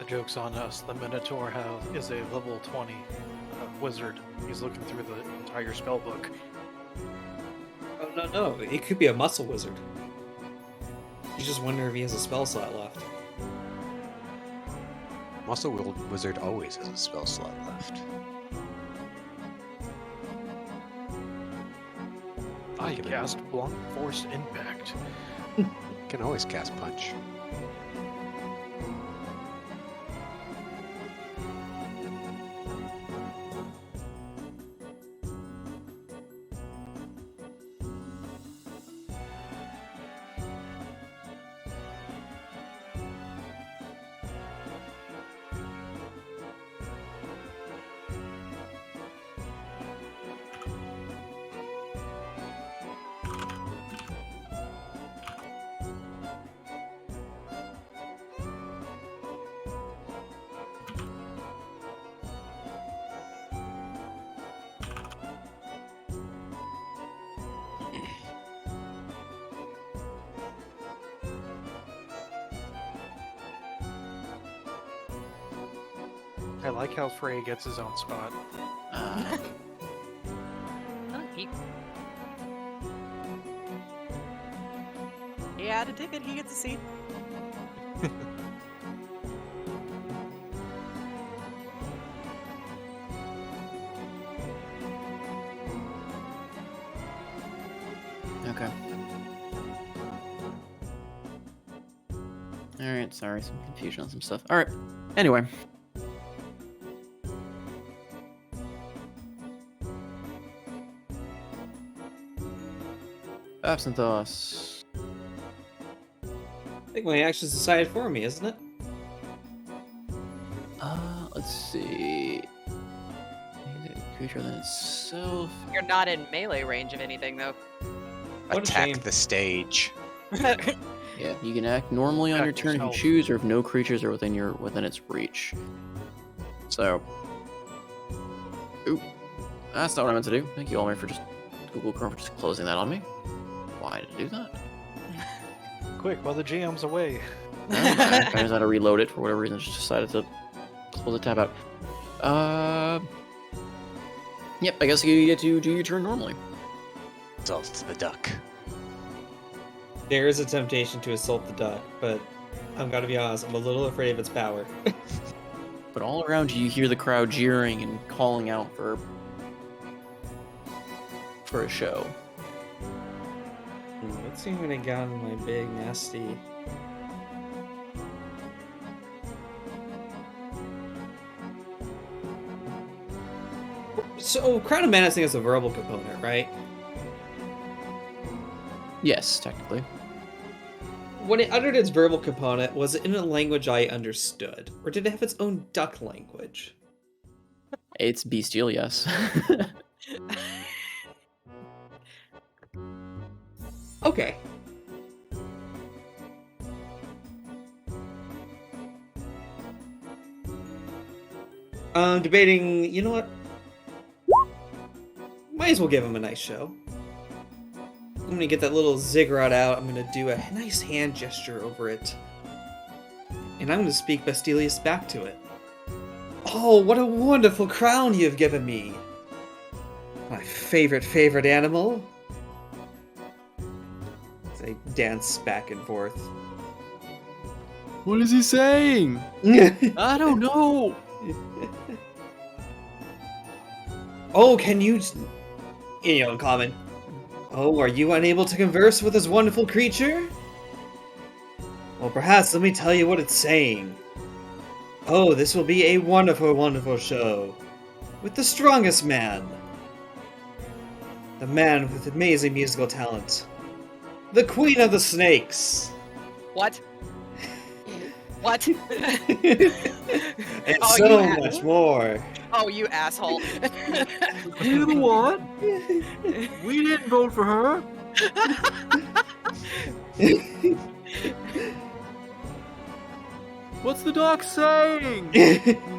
joke's on us. The Minotaur is a level 20 wizard. He's looking through the entire spell book. Oh, no. It could be a muscle wizard. He's just wondering if he has a spell slot left. Muscle Wizard always has a spell slot left. I Give it cast Blunt Force Impact. Can always cast Punch. I like how Frey gets his own spot. Uh, Oh, he had a ticket. He gets a seat. okay. Alright, sorry, some confusion on some stuff. Alright, anyway. Absinthe. I think my action's decided for me, isn't it? Let's see. Is it a creature than itself? You're not in melee range of anything, though. What a shame. Attack the stage. Yeah, you can act normally on Attack your turn if you yourself. choose, or if no creatures are within its reach. So, oop, that's not what I meant to do. Thank you, Almir, for just Google Chrome for just closing that on me. Why did I do that? Quick, while the GM's away. I just had to reload it for whatever reason. Just decided to close the tab out. Yep. I guess you get to do your turn normally. Assault the duck. There is a temptation to assault the duck, but I'm gotta be honest, I'm a little afraid of its power. But all around you, you hear the crowd jeering and calling out for a show. Let's see what I got in my big nasty. So, Crown of Menacing is a verbal component, right? Yes, technically. When it uttered its verbal component, was it in a language I understood? Or did it have its own duck language? It's bestial, yes. Okay. Debating, you know what? Might as well give him a nice show. I'm gonna get that little ziggurat out. I'm gonna do a nice hand gesture over it. And I'm gonna speak Bastilius back to it. Oh, what a wonderful crown you've given me! My favorite animal. As I dance back and forth. What is he saying? I don't know. Oh, can you... in common. Oh, are you unable to converse with this wonderful creature? Well, perhaps let me tell you what it's saying. Oh, this will be a wonderful show. With the strongest man. The man with amazing musical talent. The Queen of the Snakes. What? What? And Oh, so you much more. Oh, you asshole. You know what? We didn't vote for her. What's the doc saying?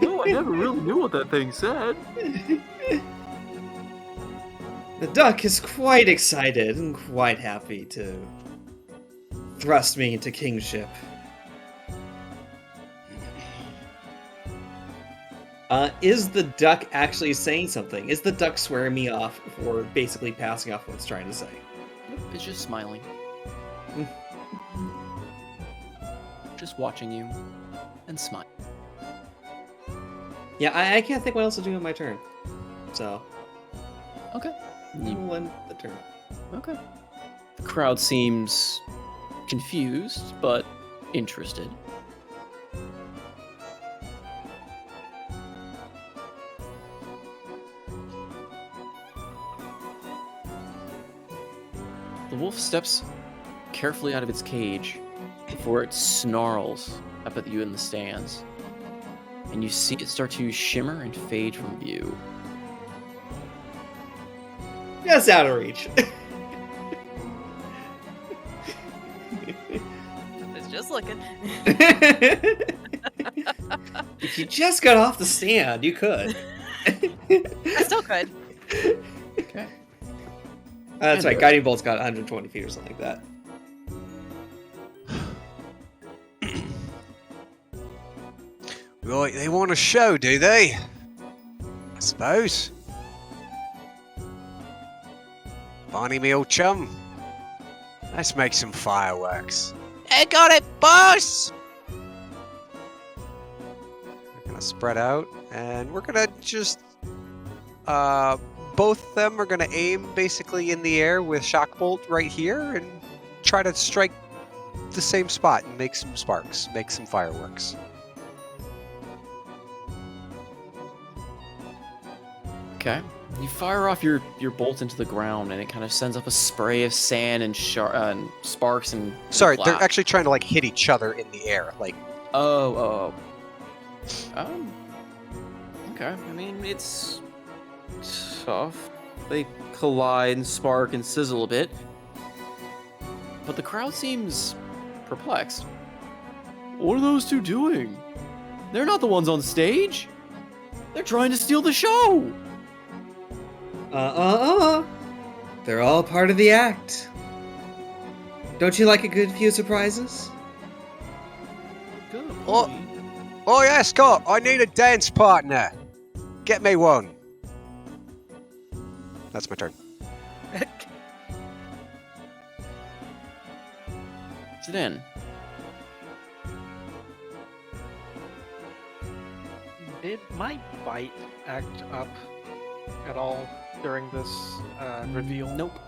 No, I never really knew what that thing said. The duck is quite excited and quite happy to thrust me into kingship. Is the duck actually saying something? Is the duck swearing me off for basically passing off what it's trying to say? Nope, it's just smiling. Just watching you and smile. Yeah, I can't think what else to do on my turn. So, Okay. you will end the turn. Okay. The crowd seems confused, but interested. The wolf steps carefully out of its cage before it snarls up at you in the stands. And you see it start to shimmer and fade from view. Just out of reach. It's just looking. If you just got off the stand, you could. I still could. Okay. That's right, Endo. Guiding Bolt's got 120 feet or something like that. Right, they want a show, do they? I suppose. Barney, me old chum. Let's make some fireworks. I got it, boss! We're gonna spread out, and we're gonna just... both of them are gonna aim basically in the air with shock bolt right here, and try to strike the same spot and make some sparks, make some fireworks. Okay. You fire off your bolt into the ground, and it kind of sends up a spray of sand and sparks and. Sorry, they're flash. actually trying to like hit each other in the air, like. Oh. Okay. I mean, it's tough. They collide and spark and sizzle a bit, but the crowd seems perplexed. What are those two doing? They're not the ones on stage. They're trying to steal the show. They're all part of the act. Don't you like a good few surprises? Good Oh. point. Oh yeah, Scott, I need a dance partner. Get me one. That's my turn. Sit in. Did my bite act up at all during this reveal? Nope.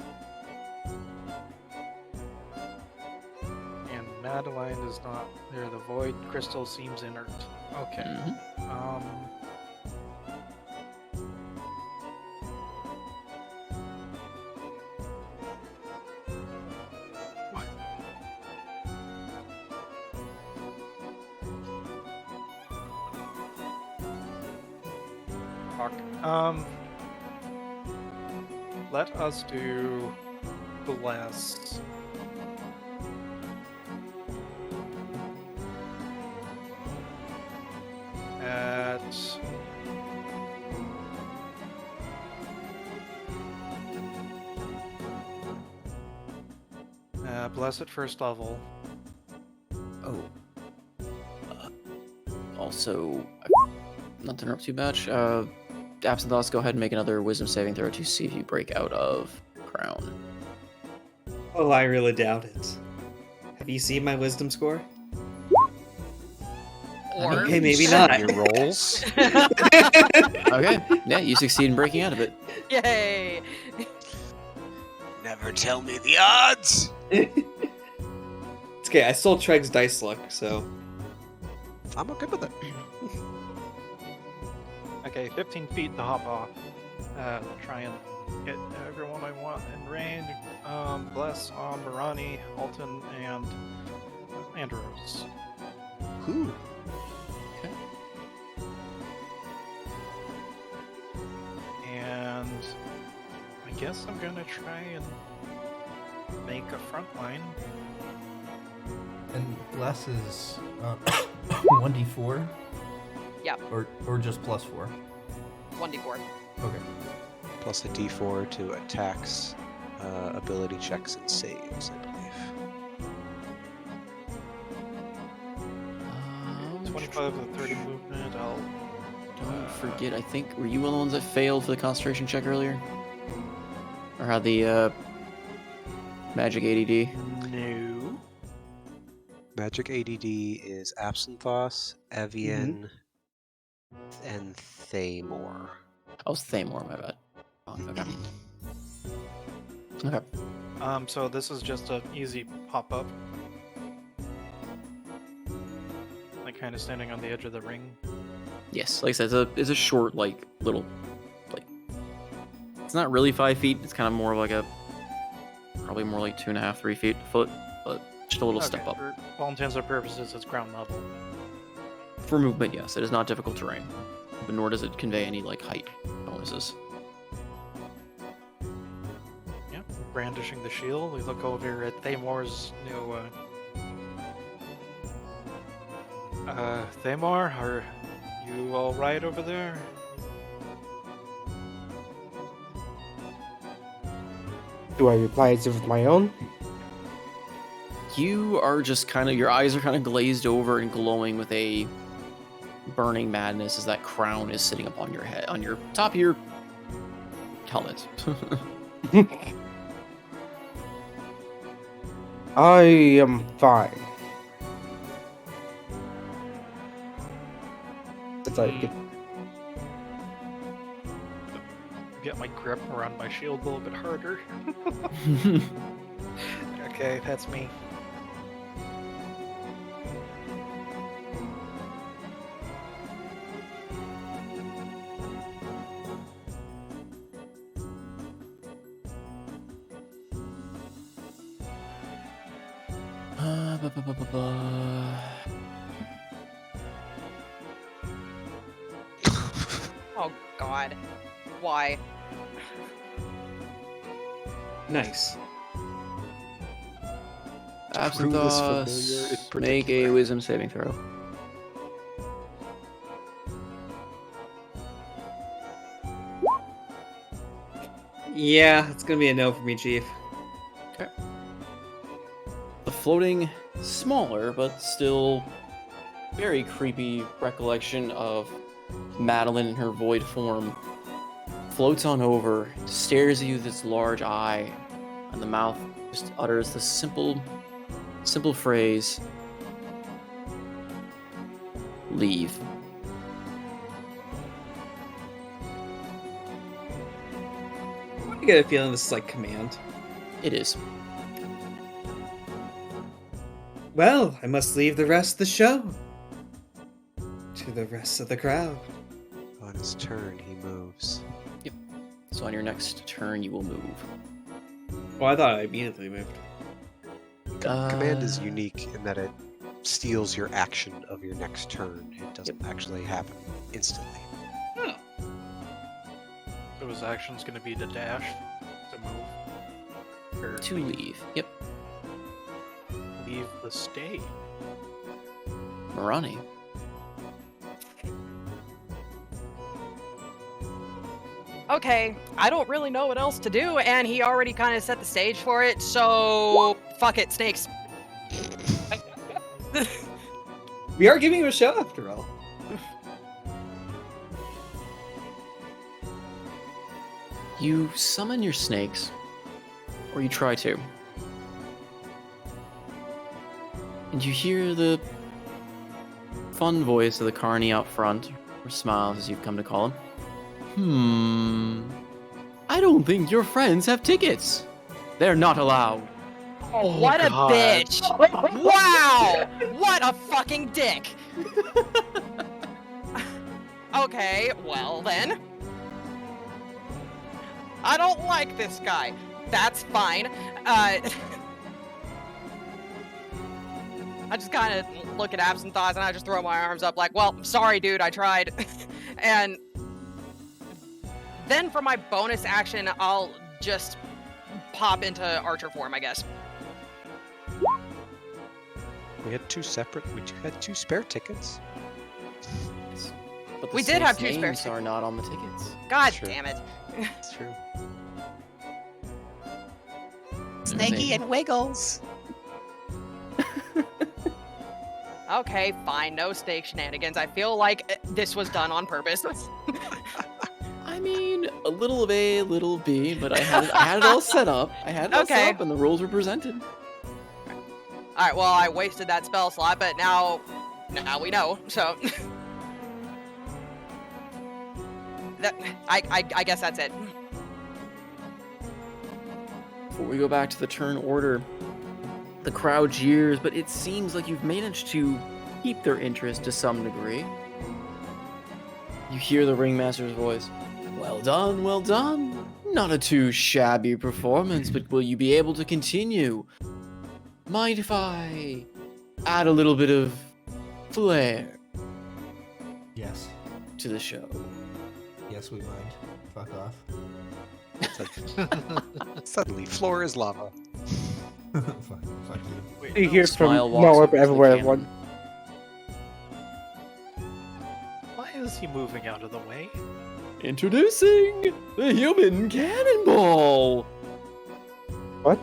And Madeline is not there. The void crystal seems inert. Okay. Mhm. What? Fuck. Let us do bless. At bless at first level. Oh. Also, not to interrupt too much. Absinthe, go ahead and make another wisdom saving throw to see if you break out of crown. Oh, I really doubt it. Have you seen my wisdom score? Or Okay, maybe not. Your rolls. Okay, yeah, you succeed in breaking out of it. Yay! Never tell me the odds. It's okay, I stole Treg's dice luck, so. I'm okay with it. Okay, 15 feet to hop off. Try and get everyone I want in range. Bless on Marani, Alton, and Andros. Ooh. And I guess I'm gonna try and make a front line. And bless is 1d4? Yeah. Or just plus 4? 1d4. Okay. Plus a d4 to attacks, ability checks, and saves, I believe. 25 to 30 movement. I'll don't forget, I think, were you one of the ones that failed for the concentration check earlier? Or had the magic ADD? No. Magic ADD is Absynthos, Evian, and Thamor. Oh, it's Thamor, my bad. Oh, okay. Okay. So this is just an easy pop-up. Like, kind of standing on the edge of the ring. Yes, like I said, it's a short, like, little, like, it's not really 5 feet. It's kind of more like probably more like 2.5, 3 feet, foot, but just a little step up. For all intents and purposes, it's ground level. For movement, yes, it is not difficult terrain, but nor does it convey any, like, height bonuses. Yep, brandishing the shield. We look over at Thamor's new, Thamor, are you alright over there? Do I reply as if with my own? You are just kind of, your eyes are kind of glazed over and glowing with a burning madness as that crown is sitting upon your head, on your top of your helmet. I am fine. It's like Get my grip around my shield a little bit harder. Okay, that's me. Ba, ba, ba, ba, ba. Oh God, why? Nice. Clueless, familiar, Absynthos, and make a particular. wisdom saving throw. Yeah, it's gonna be a no for me, Chief. Okay. The floating, smaller, but still very creepy recollection of Madeline in her void form floats on over, stares at you with its large eye, and the mouth just utters the simple phrase, leave. I get a feeling this is like command. It is. Well, I must leave the rest of the show to the rest of the crowd. On his turn, he moves. So on your next turn, you will move. Oh, I thought I immediately moved. Command is unique in that it steals your action of your next turn. It doesn't actually happen instantly. Oh, So his action's gonna be to dash, to move, or To leave. Yep. leave the stage. Marani. Okay, I don't really know what else to do, and he already kind of set the stage for it, so fuck it, snakes. we are giving him a show after all. You summon your snakes, or you try to. And you hear the fun voice of the carny out front, or smiles as you've come to call him. I don't think your friends have tickets. They're not allowed. Oh, what God. a bitch! Wow! What a fucking dick! Okay, well then. I don't like this guy. That's fine. I just kind of look at Absynthos and I just throw my arms up like, well, sorry, dude, I tried. And then for my bonus action, I'll just pop into archer form, I guess. We had two spare tickets. But the We did have snakes' two spare names are not on the tickets. God Sure. damn it. That's true. Snakey and Wiggles. Okay, fine. No snake shenanigans. I feel like this was done on purpose. I mean, a little of A, a little B, but I had it all set up. I had it all set Okay. up, and the rules were presented. All right. Well, I wasted that spell slot, but now we know. So that I guess that's it. Before we go back to the turn order, the crowd jeers, but it seems like you've managed to keep their interest to some degree. You hear the ringmaster's voice. Well done, well done. Not a too shabby performance, but will you be able to continue? Mind if I add a little bit of flair Yes. to the show? Yes, we mind. Fuck off. Suddenly, floor is lava. fuck you. Wait, You hear from Smile walks nowhere over to the everywhere. cannon. Everyone. why is he moving out of the way? Introducing the human cannonball! What?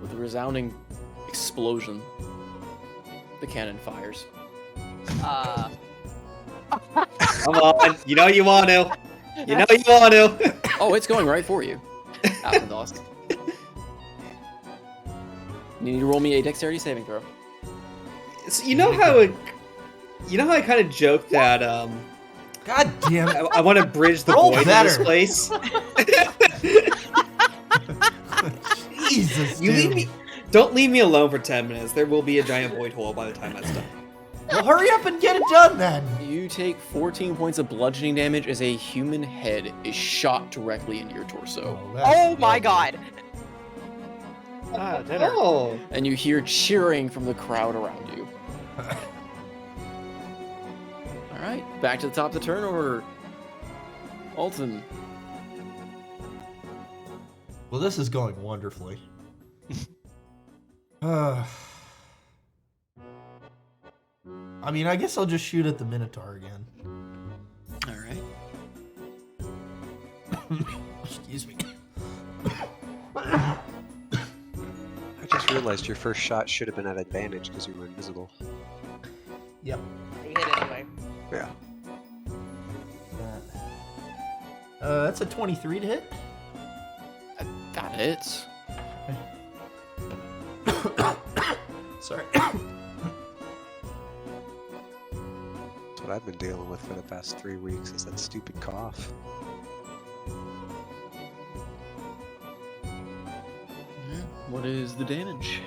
With a resounding explosion, the cannon fires. Come on, you know you want to. You know you want to. Oh, it's going right for you. Appendos. You need to roll me a dexterity saving throw. So you know how I kind of joked that God damn it. I want to bridge the Roll void in better. this place. Jesus, You dude. leave me. Don't leave me alone for 10 minutes. There will be a giant void hole by the time that's done. Well, hurry up and get it done then. You take 14 points of bludgeoning damage as a human head is shot directly into your torso. Oh my god. Ah, dinner. Oh, And you hear cheering from the crowd around you. Alright, back to the top of the turn order. Alton. Well, this is going wonderfully. I mean, I guess I'll just shoot at the Minotaur again. Alright. Excuse me. I just realized your first shot should have been at advantage because you were invisible. Yep. You hit anyway. Yeah. That's a 23 to hit. That hits. Sorry. That's what I've been dealing with for the past 3 weeks is that stupid cough. What is the damage?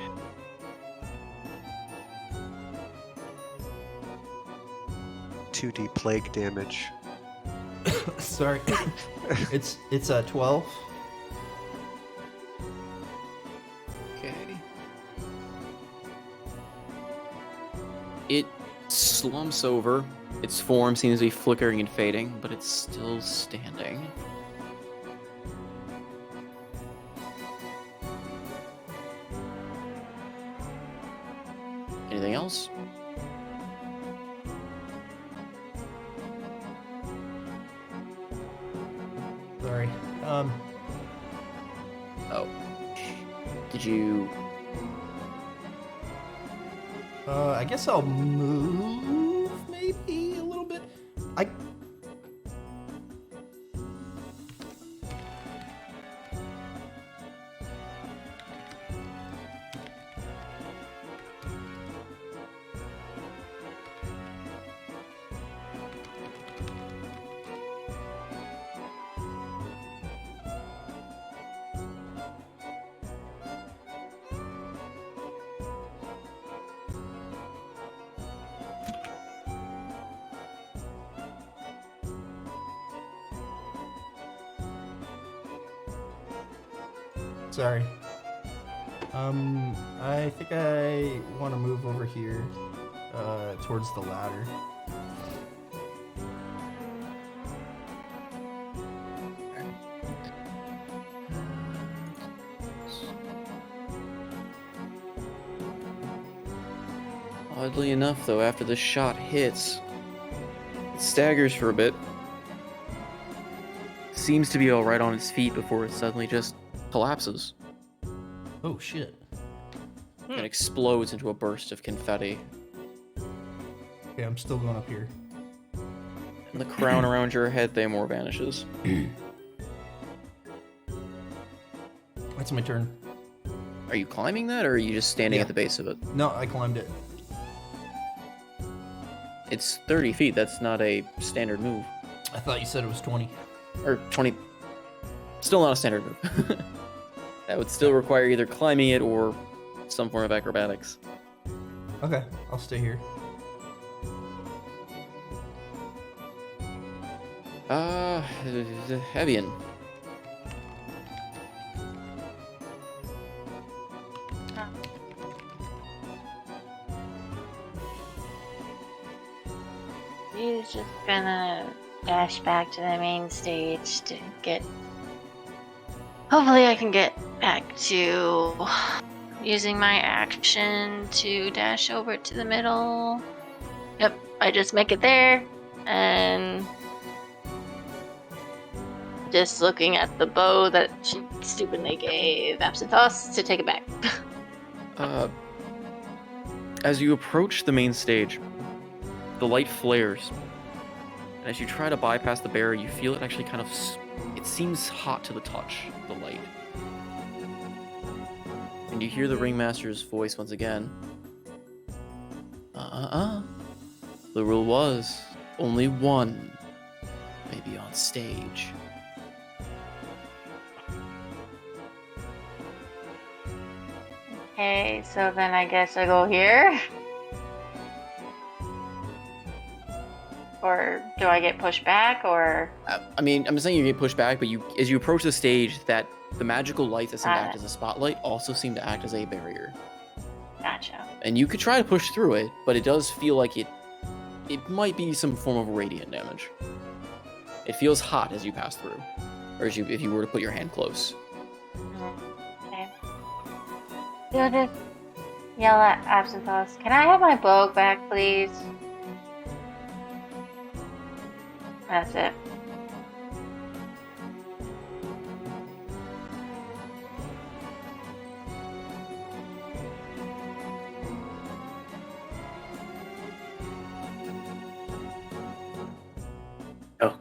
.2d plague damage. Sorry. It's a 12. Okay. It slumps over. Its form seems to be flickering and fading, but it's still standing. Anything else? Sorry. Oh. Did you... I guess I'll move maybe a little bit. Sorry. I think I want to move over here, towards the ladder. Oddly enough, though, after the shot hits, it staggers for a bit. Seems to be alright on its feet before it suddenly just collapses. Oh shit. and explodes into a burst of confetti. Okay, I'm still going up here. And the crown around your head, Thamor, vanishes. That's my turn. Are you climbing that, or are you just standing Yeah. at the base of it? No, I climbed it. It's 30 feet. That's not a standard move. I thought you said it was 20. Or 20. Still not a standard move. That would still require either climbing it or some form of acrobatics. Okay, I'll stay here. Evian. He's just gonna dash back to the main stage to get. Hopefully, I can get back to using my action to dash over to the middle. Yep, I just make it there, and just looking at the bow that she stupidly gave Absinthos to take it back. As you approach the main stage, the light flares. And as you try to bypass the barrier, you feel it actually kind of... It seems hot to the touch, the light. And you hear the ringmaster's voice once again. The rule was, only one may be on stage. Okay, so then I guess I go here. Or do I get pushed back, or... I mean, I'm saying you get pushed back, but as you approach the stage, that the magical lights that seem to act as a spotlight also seem to act as a barrier. Gotcha. And you could try to push through it, but it does feel like it might be some form of radiant damage. It feels hot as you pass through, or if you were to put your hand close. Okay. You'll just yell at Absinthos. Can I have my bow back, please? That's it. Oh.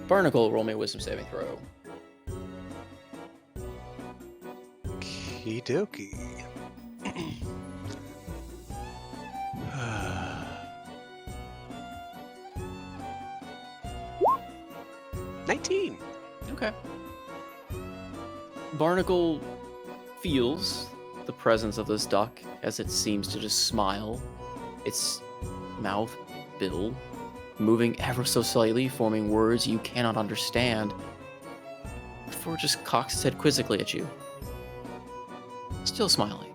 Barnacle, roll me a wisdom saving throw. Okie dokie. 19. Okay. Barnacle feels the presence of this duck as it seems to just smile. Its mouth, bill, moving ever so slightly, forming words you cannot understand, before it just cocks its head quizzically at you. Still smiling,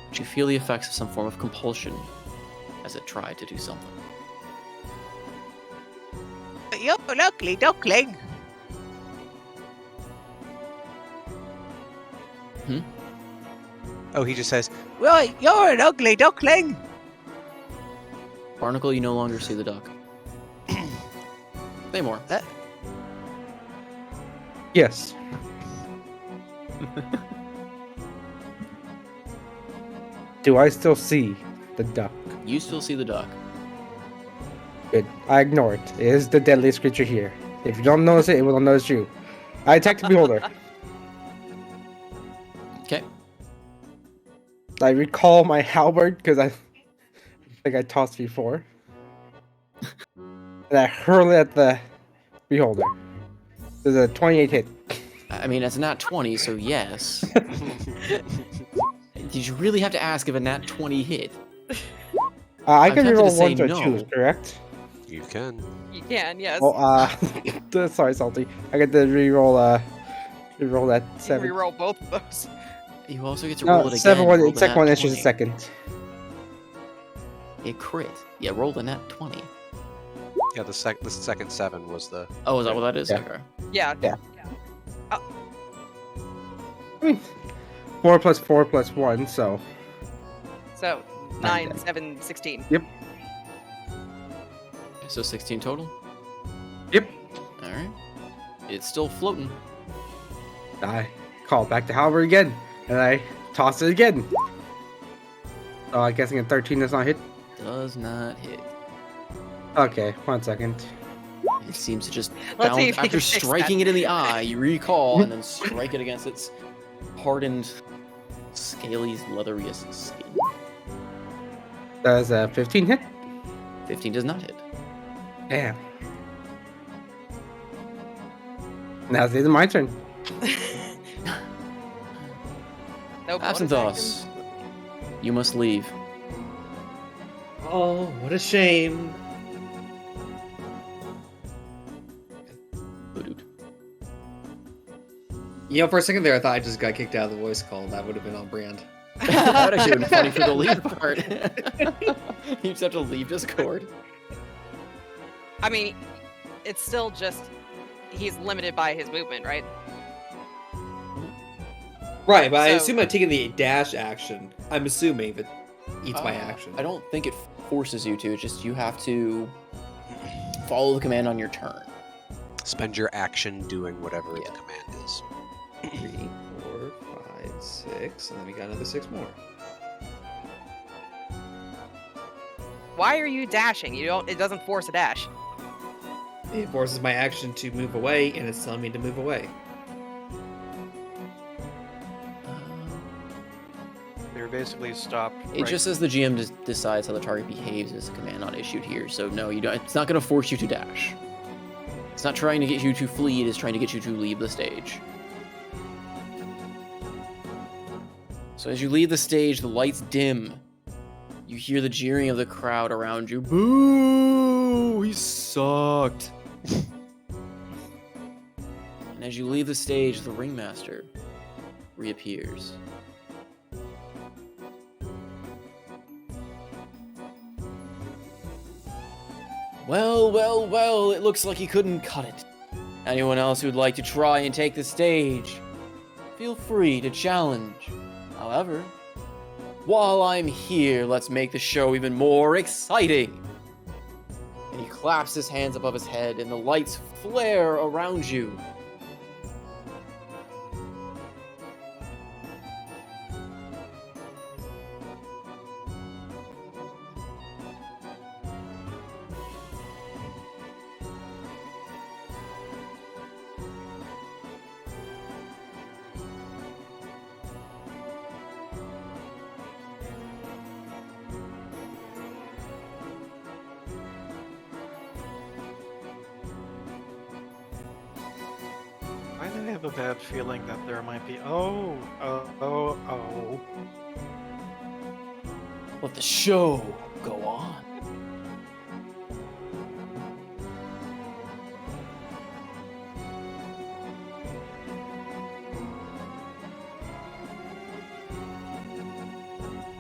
but you feel the effects of some form of compulsion as it tried to do something. You're an ugly duckling. Oh, he just says, "Right, you're an ugly duckling." Barnacle, you no longer see the duck. Thamor. Yes. Do I still see the duck? You still see the duck. Good. I ignore it. It is the deadliest creature here. If you don't notice it, it will notice you. I attack the beholder. Okay. I recall my halberd because I think I tossed before. And I hurl it at the beholder. There's a 28 hit. I mean, it's a nat 20, so yes. Did you really have to ask if a nat 20 hit? I I'm can tempted to reroll say ones or no. twos, correct? You can. You can, yes. Oh, sorry, Salty. I get to reroll that You 7. reroll both of those. You also get to roll it again. 7 one, roll and the second nat one is just 20. a second. A crit. Yeah, roll the nat 20. Yeah, the second 7 was the. Oh, is that what that is? Yeah. Okay. Yeah. Yeah. I mean, 4 plus 4 plus 1, so. So, 9, 7, 16. Yep. So 16 total? Yep. Alright. It's still floating. I call it back to Halberd again, and I toss it again. So I'm guessing a 13 does not hit. Does not hit. Okay, 1 second. It seems to just Let's see bounce if you after can fix striking that. it in the eye. You recall and then strike it against its hardened, scaly, leatheriest skin. Does a 15 hit? 15 does not hit. Damn. Now it's my turn. No bonus Absinthoss, actions? you must leave. Oh, what a shame. Ba-doot. You know, for a second there, I thought I just got kicked out of the voice call. That would have been on brand. That actually would have been funny for the leave part. You just have to leave Discord. I mean, it's still just he's limited by his movement, right? Right, but I So- assume I'm taking the dash action. I'm assuming that eats my action. I don't think it forces you to. It's just you have to follow the command on your turn. Spend your action doing whatever Yeah. the command is. 3, 4, 5, 6, and then we got another 6 more. Why are you dashing? You don't. It doesn't force a dash. It forces my action to move away, and it's telling me to move away. They're basically stopped. It just says the GM decides how the target behaves as a command not issued here. So no, you don't. It's not going to force you to dash. It's not trying to get you to flee. It is trying to get you to leave the stage. So as you leave the stage, the lights dim. You hear the jeering of the crowd around you. Boo! He sucked. And as you leave the stage, the ringmaster reappears. Well, well, well, it looks like he couldn't cut it. Anyone else who'd like to try and take the stage, feel free to challenge. However, while I'm here, let's make the show even more exciting. And he claps his hands above his head, and the lights flare around you. Why do I have a bad feeling that there might be? Oh. Let the show go on.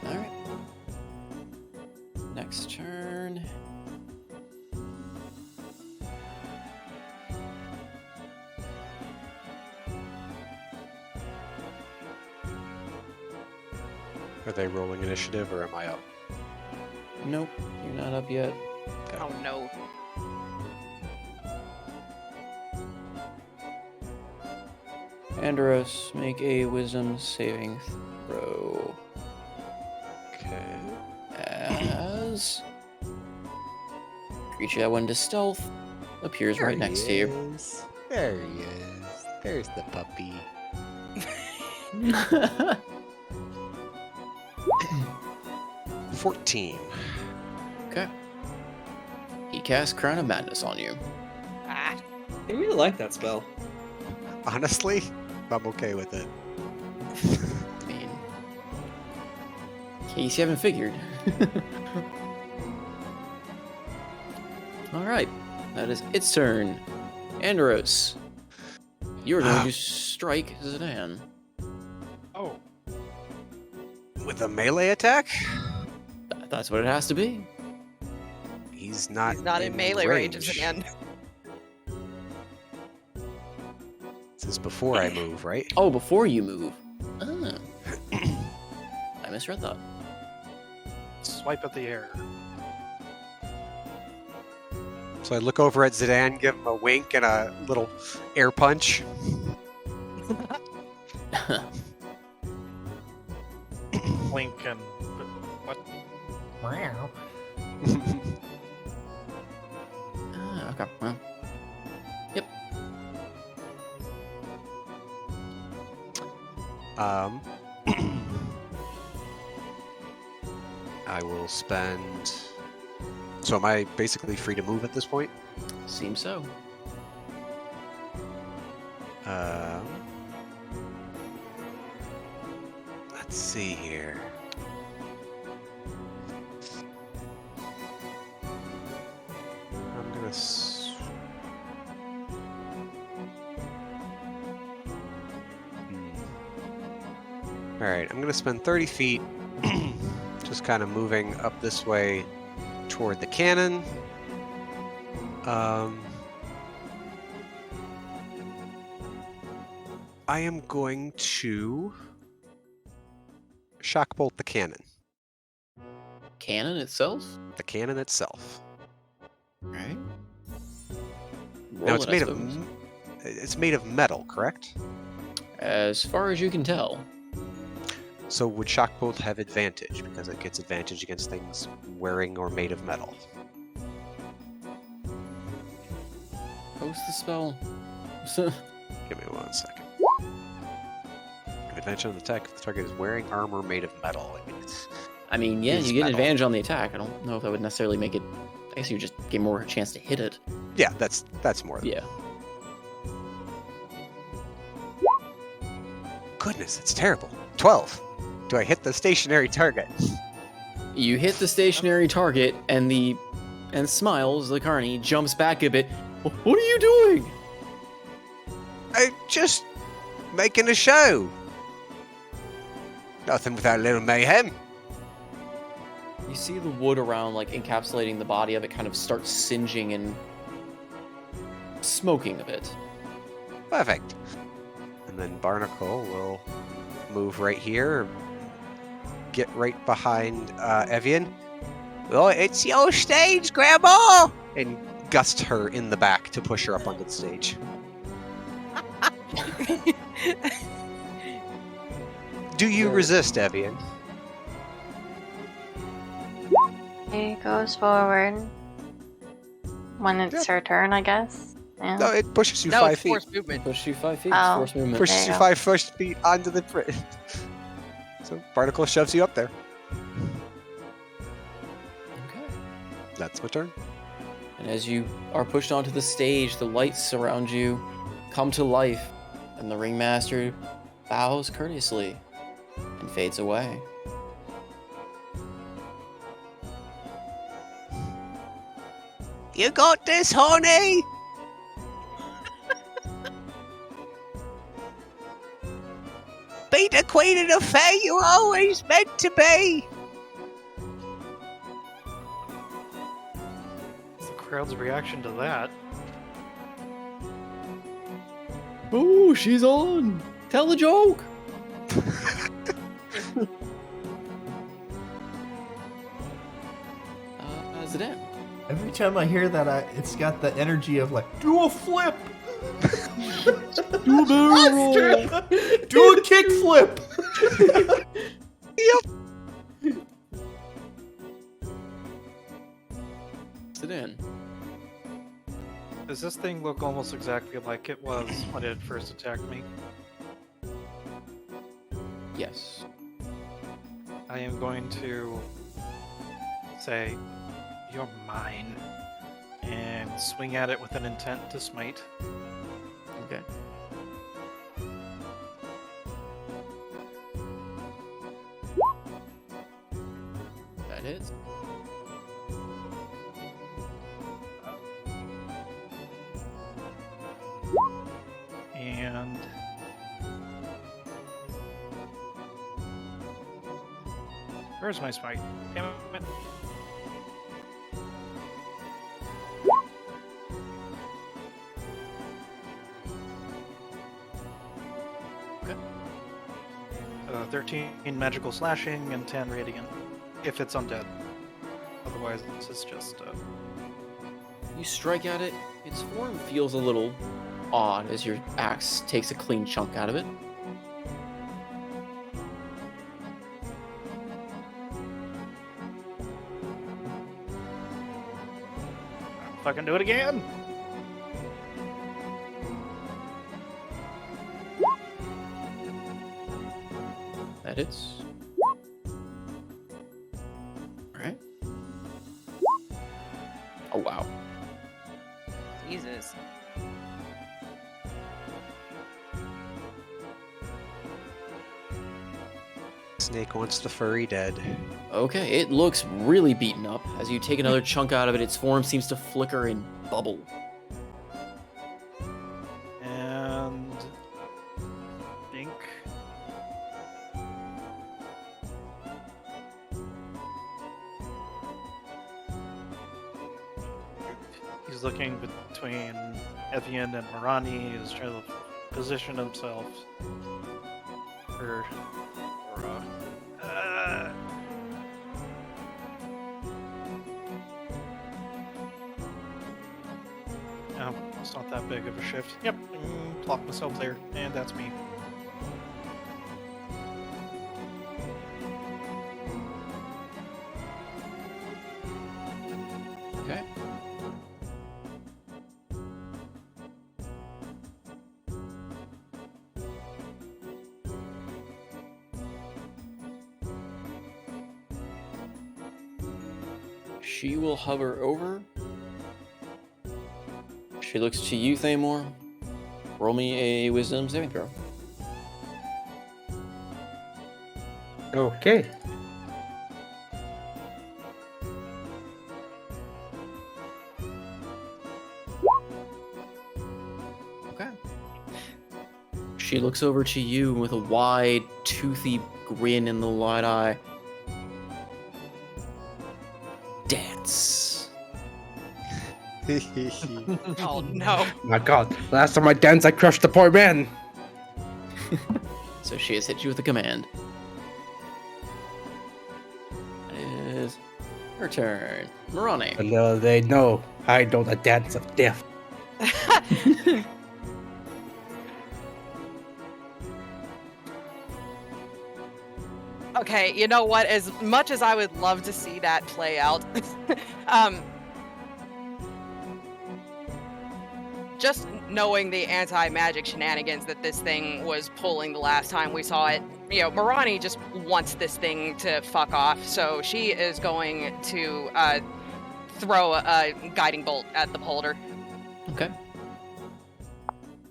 Alright. Next turn. Are they rolling initiative or am I up? Nope, you're not up yet. Oh no. Andros, make a wisdom saving throw. Okay. As creature that went into stealth appears right next to you. There he is. There's the puppy. 14. Okay. He casts Crown of Madness on you. Ah. I really like that spell. Honestly, I'm okay with it. I mean, in case you haven't figured. Alright, that is its turn. Andros, you're going to strike Zidane. Oh. With a melee attack? That's what it has to be. He's not. He's not in melee range as an end. This is before I move, right? Oh, before you move. Ah. I misread that. Swipe at the air. So I look over at Zidane, give him a wink and a little air punch. Blink and what? Okay. Well. Yep. I will spend. So am I basically free to move at this point? Seems so. Let's see here. I'm gonna. All right, I'm gonna spend 30 feet, just kind of moving up this way toward the cannon. I am going to shock bolt the cannon. Cannon itself? The cannon itself. Right. Now it's made of metal, correct? As far as you can tell. So would shock bolt have advantage because it gets advantage against things wearing or made of metal? Post the spell. Give me 1 second. Advantage on the attack if the target is wearing armor made of metal. I mean, yeah, It's you get metal. advantage on the attack. I don't know if that would necessarily make it. I guess you just get more chance to hit it. Yeah, that's more. Yeah. Goodness, it's terrible. 12. Do I hit the stationary target? You hit the stationary target, and Smiles, the Carney, jumps back a bit. What are you doing? I'm just making a show. Nothing without a little mayhem. You see the wood around, like, encapsulating the body of it kind of start singeing and smoking a bit. Perfect. And then Barnacle will move right here, get right behind Evian. Oh, it's your stage, Grandma! And gust her in the back to push her up onto the stage. Do you resist, Evian? He goes forward. When it's her turn, I guess. Yeah. No, it pushes you No, 5 it's feet. forced movement. Push you 5 feet. Oh. Force movement. Pushes There you you 5 feet onto the So Barnacle shoves you up there. Okay. That's my turn. And as you are pushed onto the stage, the lights around you come to life, and the ringmaster bows courteously and fades away. You got this, honey! Be the queen of the fair you always meant to be! What's the crowd's reaction to that? Ooh, she's on! Tell a joke! Zidane. Every time I hear that, it's got the energy of like, do a flip, Do a barrel roll! do a kick flip. Zidane. Does this thing look almost exactly like it was when it first attacked me? Yes. I am going to say, "You're mine," and swing at it with an intent to smite. Okay. That hits. And where's my smite? Damn it. Okay. 13 magical slashing and 10 radiant, if it's undead. Otherwise, this is just You strike at it. Its form feels a little odd as your axe takes a clean chunk out of it. Fucking do it again. That hits. Alright. Oh, wow. Jesus. Snake wants the furry dead. Okay, it looks really beaten up. As you take another chunk out of it, its form seems to flicker and bubble. And I think he's looking between Evian and Marani. He's trying to position himself for oh, it's not that big of a shift. Yep, plop myself there, and that's me. Okay. She will hover over. She looks to you, Thamor. Roll me a wisdom saving throw. Okay. Okay. She looks over to you with a wide, toothy grin in the wide eye. Dance. Oh no. My God, last time I danced, I crushed the poor man. So she has hit you with a command. It is her turn. Marani. And little they know, I know the dance of death. Okay, you know what? As much as I would love to see that play out, just knowing the anti-magic shenanigans that this thing was pulling the last time we saw it, you know, Marani just wants this thing to fuck off, so she is going to throw a guiding bolt at the beholder. Okay.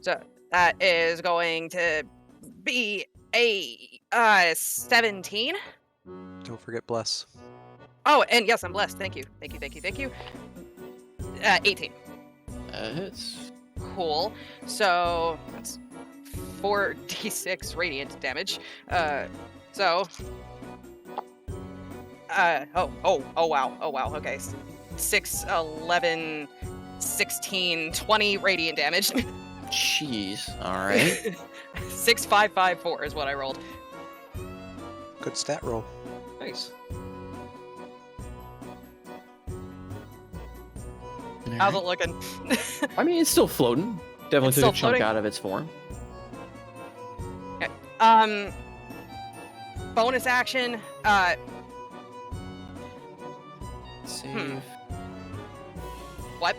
So that is going to be a 17. Don't forget bless. Oh, and yes, I'm blessed. Thank you. Thank you, thank you, thank you. 18. Hits. Cool. So that's 4d6 radiant damage. So. Oh wow. Oh wow. Okay. 6, 11, 16, 20 radiant damage. Jeez. All right. 6, 5, 5, 4 is what I rolled. Good stat roll. Nice. How's it looking? I mean, it's still floating. Definitely It's took a still chunk floating? out of its form. Okay. Bonus action. Save. What?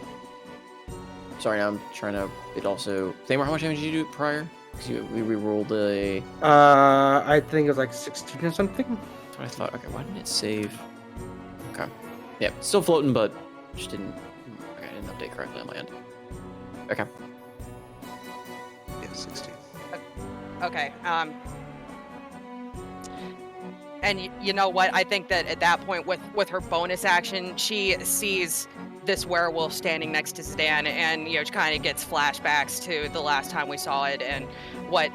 Sorry, I'm trying to. It also. Thamor, how much damage did you do prior? Because we re-rolled a. I think it was like 16 or something. That's what I thought. Okay, why didn't it save? Okay. Yeah, still floating, but just didn't. Okay, I didn't update correctly on my end. Okay. Yeah, 16. Okay. And you know what? I think that at that point, with her bonus action, she sees this werewolf standing next to Zidane, and she kind of gets flashbacks to the last time we saw it and what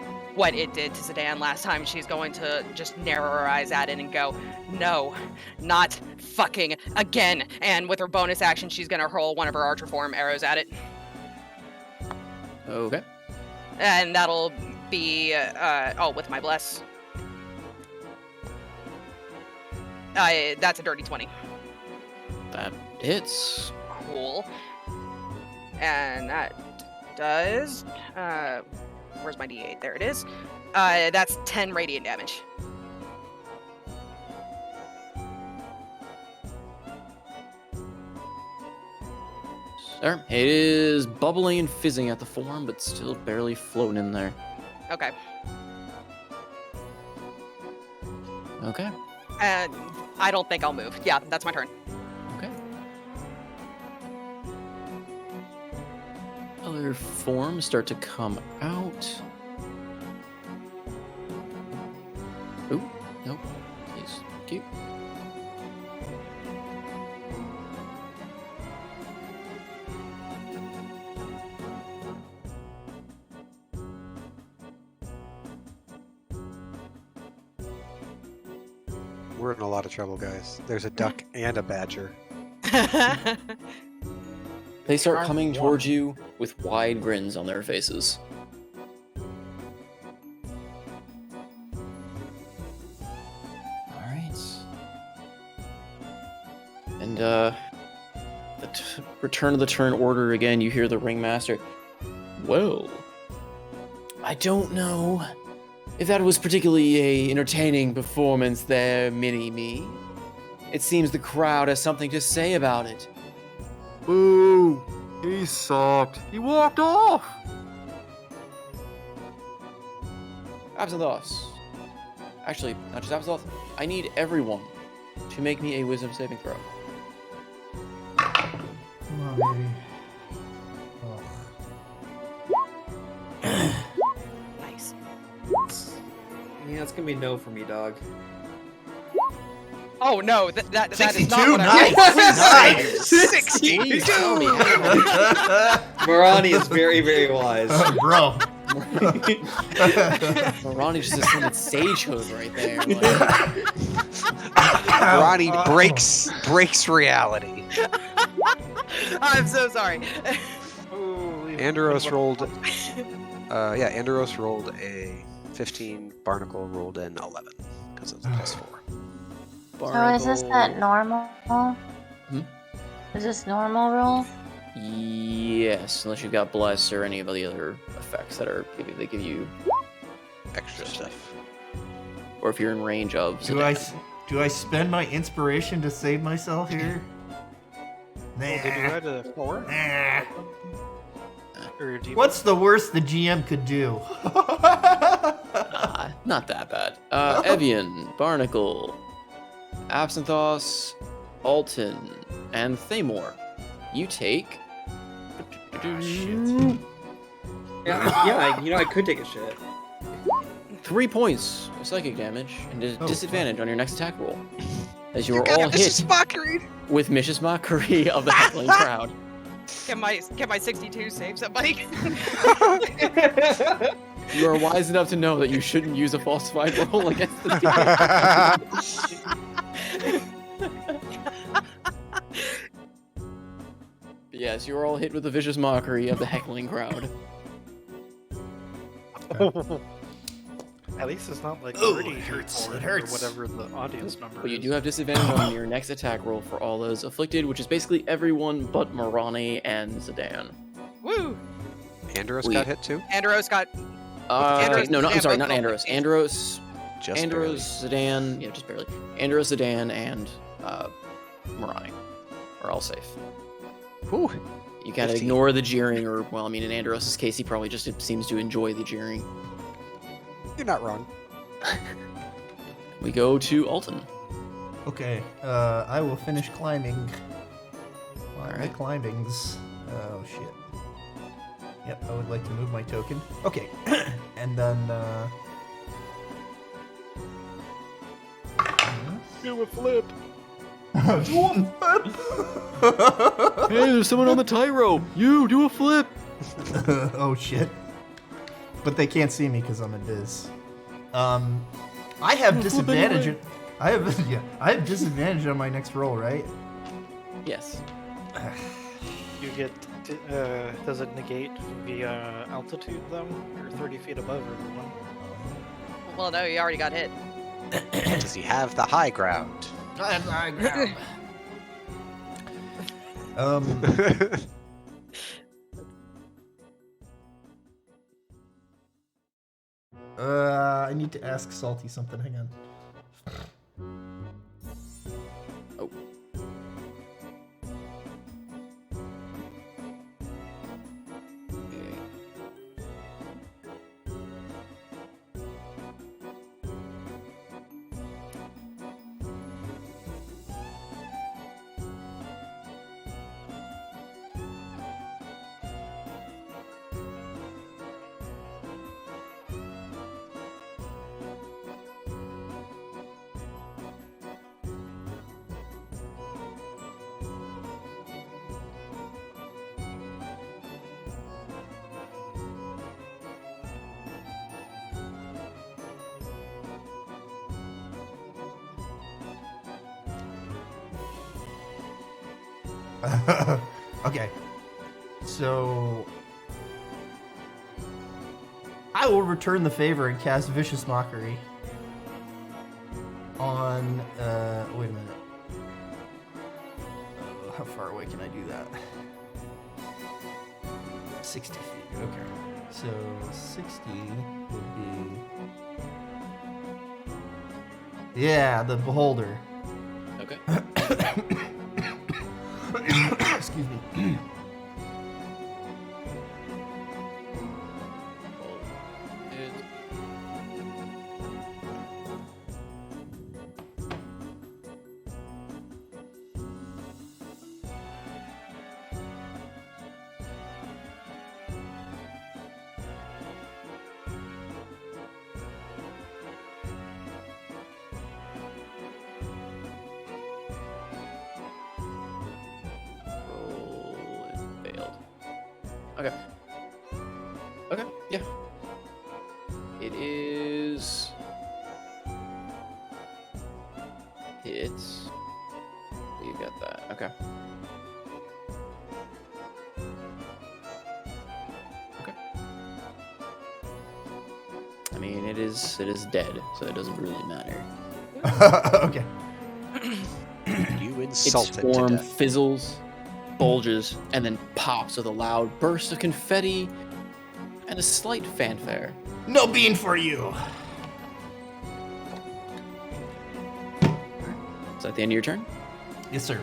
it did to Zidane last time. She's going to just narrow her eyes at it and go, "No, not fucking again!" And with her bonus action, she's gonna hurl one of her archer form arrows at it, Okay. and that'll be with my bless. That's a dirty 20. That hits. Cool. And that does... where's my D8? There it is. That's 10 radiant damage. There. It is bubbling and fizzing at the form, but still barely floating in there. Okay. Okay. And I don't think I'll move. Yeah, that's my turn. Okay. Other forms start to come out. Ooh, nope. Please. Thank you. We're in a lot of trouble, guys. There's a duck and a badger. They start Charm coming one. towards you with wide grins on their faces. Alright. And, return of the turn order again, you hear the ringmaster. Well, I don't know if that was particularly a entertaining performance there, Mini-Me. It seems the crowd has something to say about it. Boo! He sucked. He walked off. Absinthoth. Actually, not just Absinthoth. I need everyone to make me a wisdom saving throw. Come on, baby. Oh. Nice. Yeah, it's gonna be no for me, dog. Oh no, that is 62, not what nice. I Nice. 60! Tell me how. Morani is very, very wise. Bro. Ronnie just assumed sage hose right there. Ronnie breaks reality. I'm so sorry. Andros rolled. Andros rolled a 15. Barnacle rolled an 11 because it's a +4. So is this that normal? Is this normal roll? Yes, unless you've got bless or any of the other effects that are they give you, Extra stuff. or if you're in range of. Do I spend my inspiration to save myself here? Nah. Oh, did you add a 4? Nah. Or do you... What's the worst the GM could do? Not that bad. Evian, Barnacle, Absinthoth, Alton, and Thamor. You take. Yeah, I could take a shit. 3 points of psychic damage and a Oh, disadvantage on your next attack roll, as you are got all vicious hit mockery. with vicious mockery of the heckling crowd. Can my 62 save somebody? You are wise enough to know that you shouldn't use a falsified roll against the team. Yes, you are all hit with the vicious mockery of the heckling crowd. At least it's not like Ooh, pretty it hurts. hardcore It hurts. or whatever the audience number But you is. do have disadvantage on your next attack roll for all those afflicted, which is basically everyone but Morani and Zidane. Woo! Andros We- got hit too? Andros got... No, I'm sorry, both not rolled Andros. 15. Andros, Just Zidane, yeah, just barely. Andros, Zidane, and Morani are all safe. Whew. You kind of 15. ignore the jeering, or, well, I mean, in Andros' case, he probably just seems to enjoy the jeering. You're not wrong. We go to Alton. Okay, I will finish climbing. My Alright. climbings. Oh shit. Yep, I would like to move my token. Okay, and then Do a flip! Hey, there's someone on the tightrope! You, do a flip! Oh shit. But they can't see me because I'm in Viz. I have disadvantage. I have disadvantage on my next roll, right? Yes. You get... does it negate via altitude, though? You're 30 feet above everyone. Well, no, you already got hit. Does he have the high ground? I have the high ground. I need to ask Salty something. Hang on. Oh. Okay. Okay. So I will return the favor and cast Vicious Mockery on wait a minute. How far away can I do that? 60 feet. Okay. So 60 would be, yeah, the beholder. Okay. Excuse me. Roll it failed. Okay. Okay, yeah. It is hits. You got that. Okay. Okay. I mean, it is dead, so it doesn't really matter. Okay. You Its insulted to form death. fizzles, bulges, and then pops with a loud burst of confetti and a slight fanfare. No bean for you. Is that the end of your turn? Yes, sir.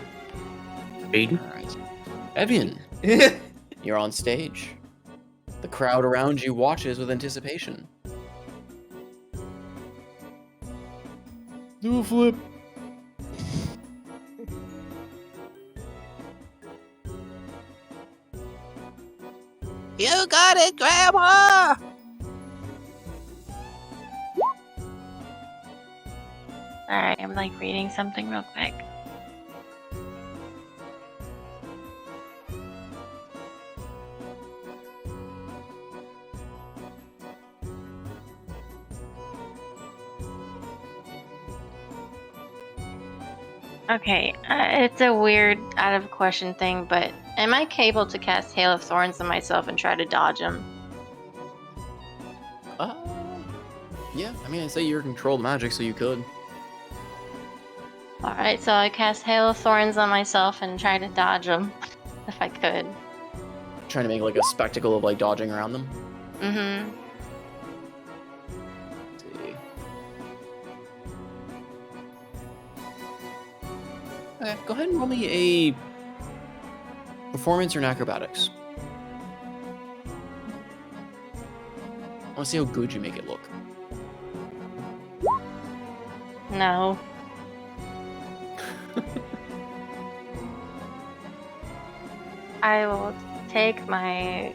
Aiden? Alright. Evian, you're on stage. The crowd around you watches with anticipation. Do a flip. You got it, Grandma! Alright, I'm like reading something real quick. Okay, it's a weird, out of question thing, but am I able to cast Hail of Thorns on myself and try to dodge them? Yeah, I mean, I say you're controlled magic, so you could. Alright, so I cast Hail of Thorns on myself and try to dodge them, if I could. Trying to make like a spectacle of like dodging around them. Mm-hmm. Let's see. Okay, go ahead and roll me a performance or an acrobatics. I want to see how good you make it look. No. I will take my,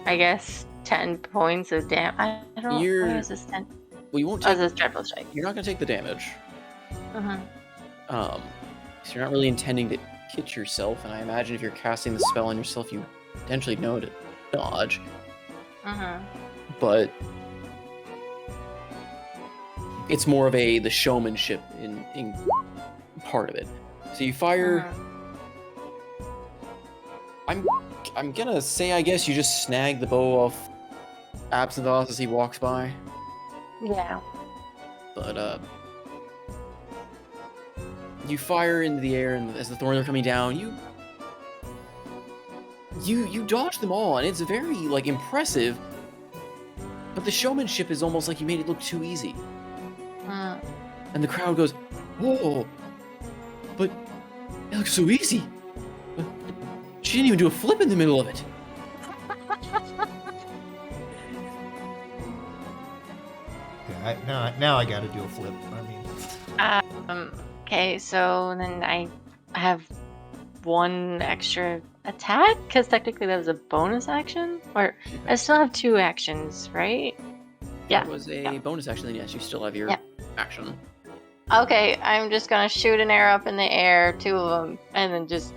I guess, 10 points of damage. I don't know. You're- What is this 10? Well, you won't Oh, take. this is Dreadful Strike. You're not gonna take the damage. Mm-hmm. So you're not really intending to hit yourself, and I imagine if you're casting the spell on yourself, you potentially know to dodge. Mm-hmm. But it's more of the showmanship in part of it. So you fire. I'm gonna say, I guess you just snag the bow off Absinthoth as he walks by. Yeah. But you fire into the air, and as the thorns are coming down, you dodge them all, and it's very like impressive. But the showmanship is almost like you made it look too easy. Mm. And the crowd goes, whoa, but it looks so easy. She didn't even do a flip in the middle of it. Yeah, now I gotta do a flip. I mean, Okay, so then I have one extra attack because technically that was a bonus action, or I still have 2 actions, right? Yeah. That was a bonus action, then yes, you still have your Yeah. action. Okay, I'm just gonna shoot an arrow up in the air, 2 of them, and then just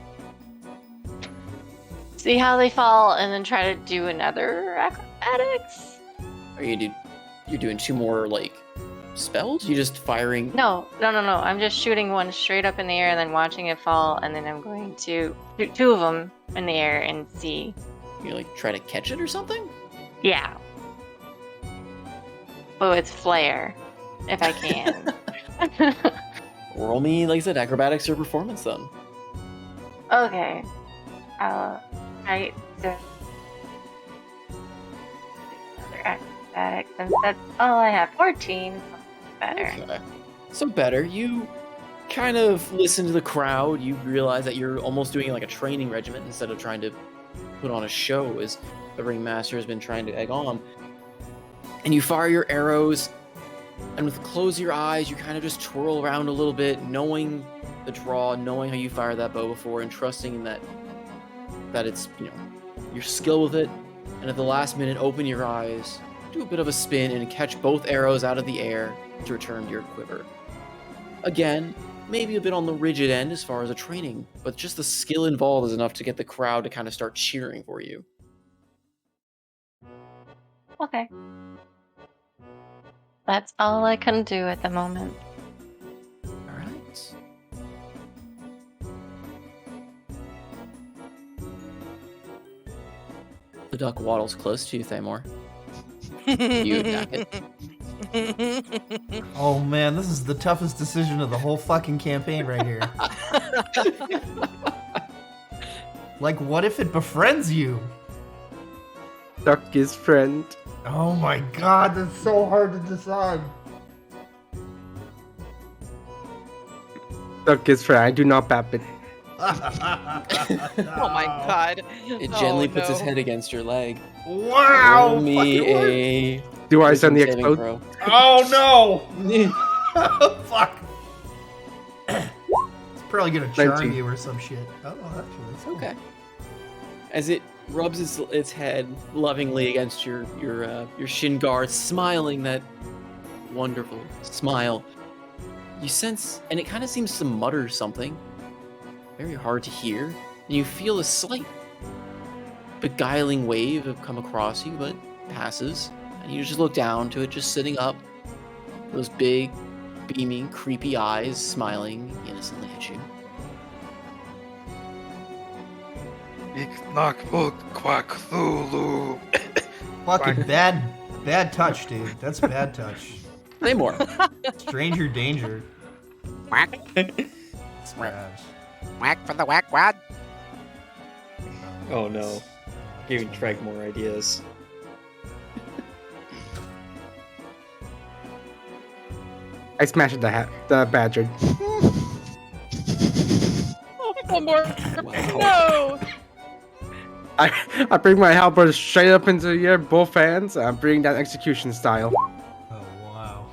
see how they fall, and then try to do another acrobatics. Are you're doing 2 more like spells? You just firing? No. I'm just shooting one straight up in the air and then watching it fall, and then I'm going to shoot 2 of them in the air and see. You like try to catch it or something? Yeah. But with flair, if I can. Roll me, like I said, acrobatics or performance then. Okay. Right. So another acrobatics, and that's all I have. 14. Better. Okay. So better. You kind of listen to the crowd. You realize that you're almost doing like a training regiment instead of trying to put on a show, as the ringmaster has been trying to egg on. And you fire your arrows, and with the close of your eyes, you kind of just twirl around a little bit, knowing the draw, knowing how you fired that bow before, and trusting in that it's, your skill with it. And at the last minute, open your eyes, do a bit of a spin, and catch both arrows out of the air to return to your quiver. Again, maybe a bit on the rigid end as far as a training, but just the skill involved is enough to get the crowd to kind of start cheering for you. Okay. That's all I can do at the moment. All right. The duck waddles close to you, Thamor. You attack it. oh man, this is the toughest decision of the whole fucking campaign right here. Like, what if it befriends you? Duck is friend. Oh my god, that's so hard to decide. Duck is friend. I do not bap it. Oh my god. It gently puts his no. head against your leg. Wow! Roll me fucking work. a Do I wisdom send the saving explode? throw. Oh no! Fuck. It's probably gonna charm 19. you or some shit. Oh, actually, that's cool. Okay. As it rubs its head lovingly against your shin guard, smiling that wonderful smile, you sense, and it kind of seems to mutter something very hard to hear, and you feel a slight beguiling wave have come across you, but passes, and you just look down to it just sitting up, those big, beaming, creepy eyes smiling innocently at you. Fucking bad touch, dude. That's bad touch. Say more. Stranger danger. Whack. It's bad. Whack for the whack wad. Oh no. Giving Treg more ideas. I smashed the badger. Oh, one more. Wow. No. I bring my halberd straight up into the air, both hands. I'm bringing that execution style. Oh wow.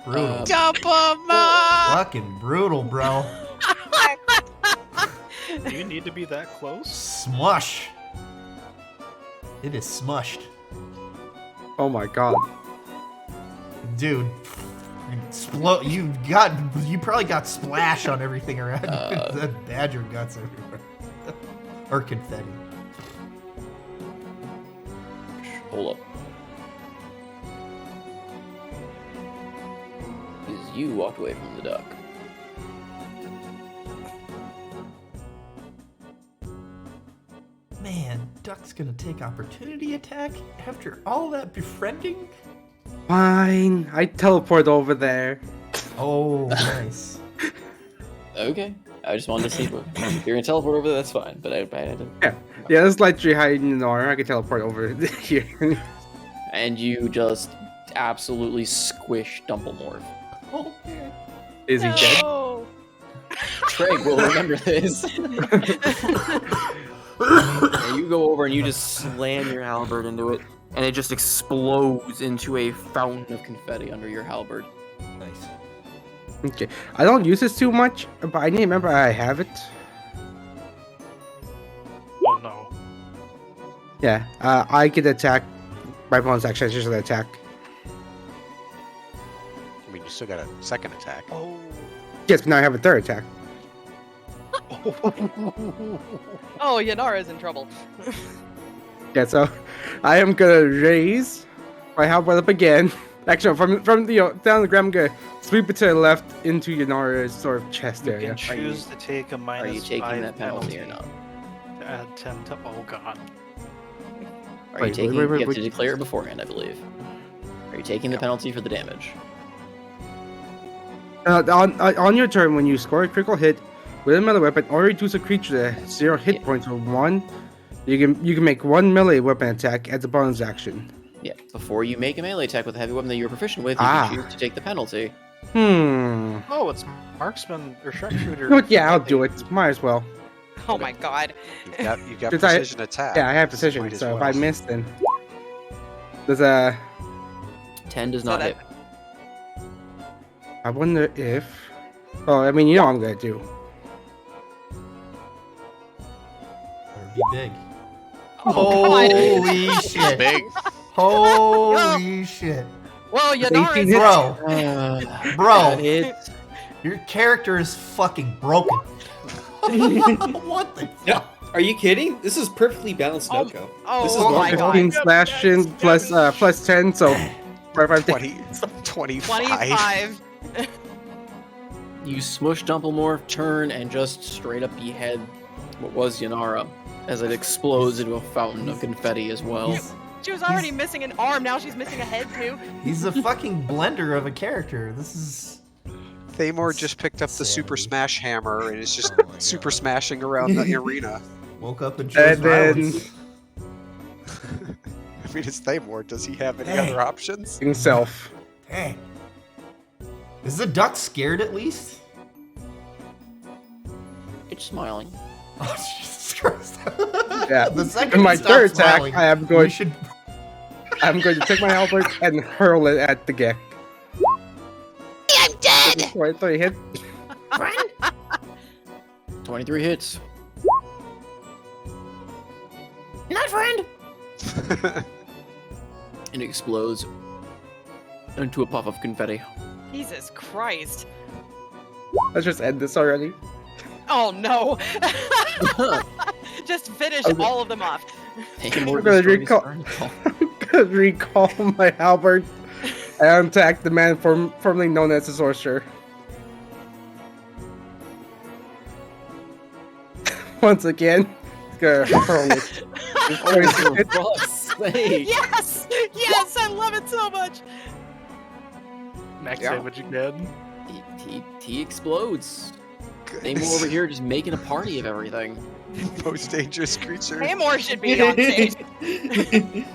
Brutal. Jump 'em up. Fucking brutal, bro. Do you need to be that close? Smush. It is smushed. Oh my god. Dude. You probably got splash on everything around you. That badger guts everywhere. Or confetti. Hold up. Because you walked away from the duck. Man, Duck's gonna take opportunity attack after all that befriending? Fine. I teleport over there. Oh, nice. Okay. I just wanted to see. If you're gonna teleport over there, that's fine. But I had to. Yeah, there's like tree hiding in the armor. I can teleport over here. And and you just absolutely squish Dumblemorph. Oh, man. Is he dead? No. Treg will remember this. And you go over and you just slam your halberd into it, and it just explodes into a fountain of confetti under your halberd. Nice. Okay. I don't use this too much, but I need to remember I have it. Oh no. Yeah, I get attacked. My bonus action is just an attack. I mean, you still got a second attack. Oh. Yes, but now I have a third attack. Oh, Yanara's in trouble. Yeah, so I am gonna raise my halberd up again. Actually, from down the ground, I'm gonna sweep it to the left into Yanara's sort of chest You area. can choose to take a Are you minus taking 5 that penalty or not? To add 10 to. Oh god. Are you Wait, taking? wait, You have wait. to declare it beforehand, I believe. Are you taking the penalty for the damage? On your turn, when you score a critical hit with a melee weapon or reduce a creature that has 0 hit Yeah. points or 1, you can make 1 melee weapon attack as a bonus action. Yeah. Before you make a melee attack with a heavy weapon that you're proficient with, you Ah. can choose to take the penalty. Oh, it's marksman or sharpshooter. Yeah, I'll do it. Might as well. Oh my god. You've got Since I- precision attack. Yeah, I have so precision, might as so if well. I miss, then there's a. 10 does So not that- hit. I wonder if. Oh, I mean, you know what I'm gonna do. Better be big. Oh, God. Holy shit. Big. Holy shit. Well, 18 Yanara's hits. Bro, That bro, hits. your character is fucking broken. What the No, are you kidding? This is perfectly balanced Oh, Noko. oh This is my normal. God. 15 slashing plus 10, so 5 25. 25. You smush Dumblemorph, turn, and just straight up behead what was Yanara as it explodes into a fountain of confetti as well. She was already missing an arm, now she's missing a head too. He's a fucking blender of a character. This is. Thamor just picked up the Super Insanity. Smash Hammer and is just Oh my super God. smashing around the arena. Woke up and chose And then- violence. I mean, it's Thamor. Does he have any Hey. other options? himself. Dang. Is the duck scared at least? It's smiling. Oh, Jesus Christ. Yeah. The second In my it stops third attack, smiling, I am we going. should. I'm going to take my halberd and hurl it at the Gek. I'm dead! 23 hit. 23 hits. Not friend! And it explodes into a puff of confetti. Jesus Christ. Let's just end this already. Oh no! Just finish Okay. all of them off. Taking more I'm gonna destroy recall- starting I'm gonna recall my halberd and attack the man formerly known as the sorcerer. Once again, gonna hurl it. Oh, for fuck's sake. Yes! Yes! I love it so much! Max Yeah. damage again. He explodes. Thamor over here just making a party of everything. Most dangerous creature. Namor should be on stage.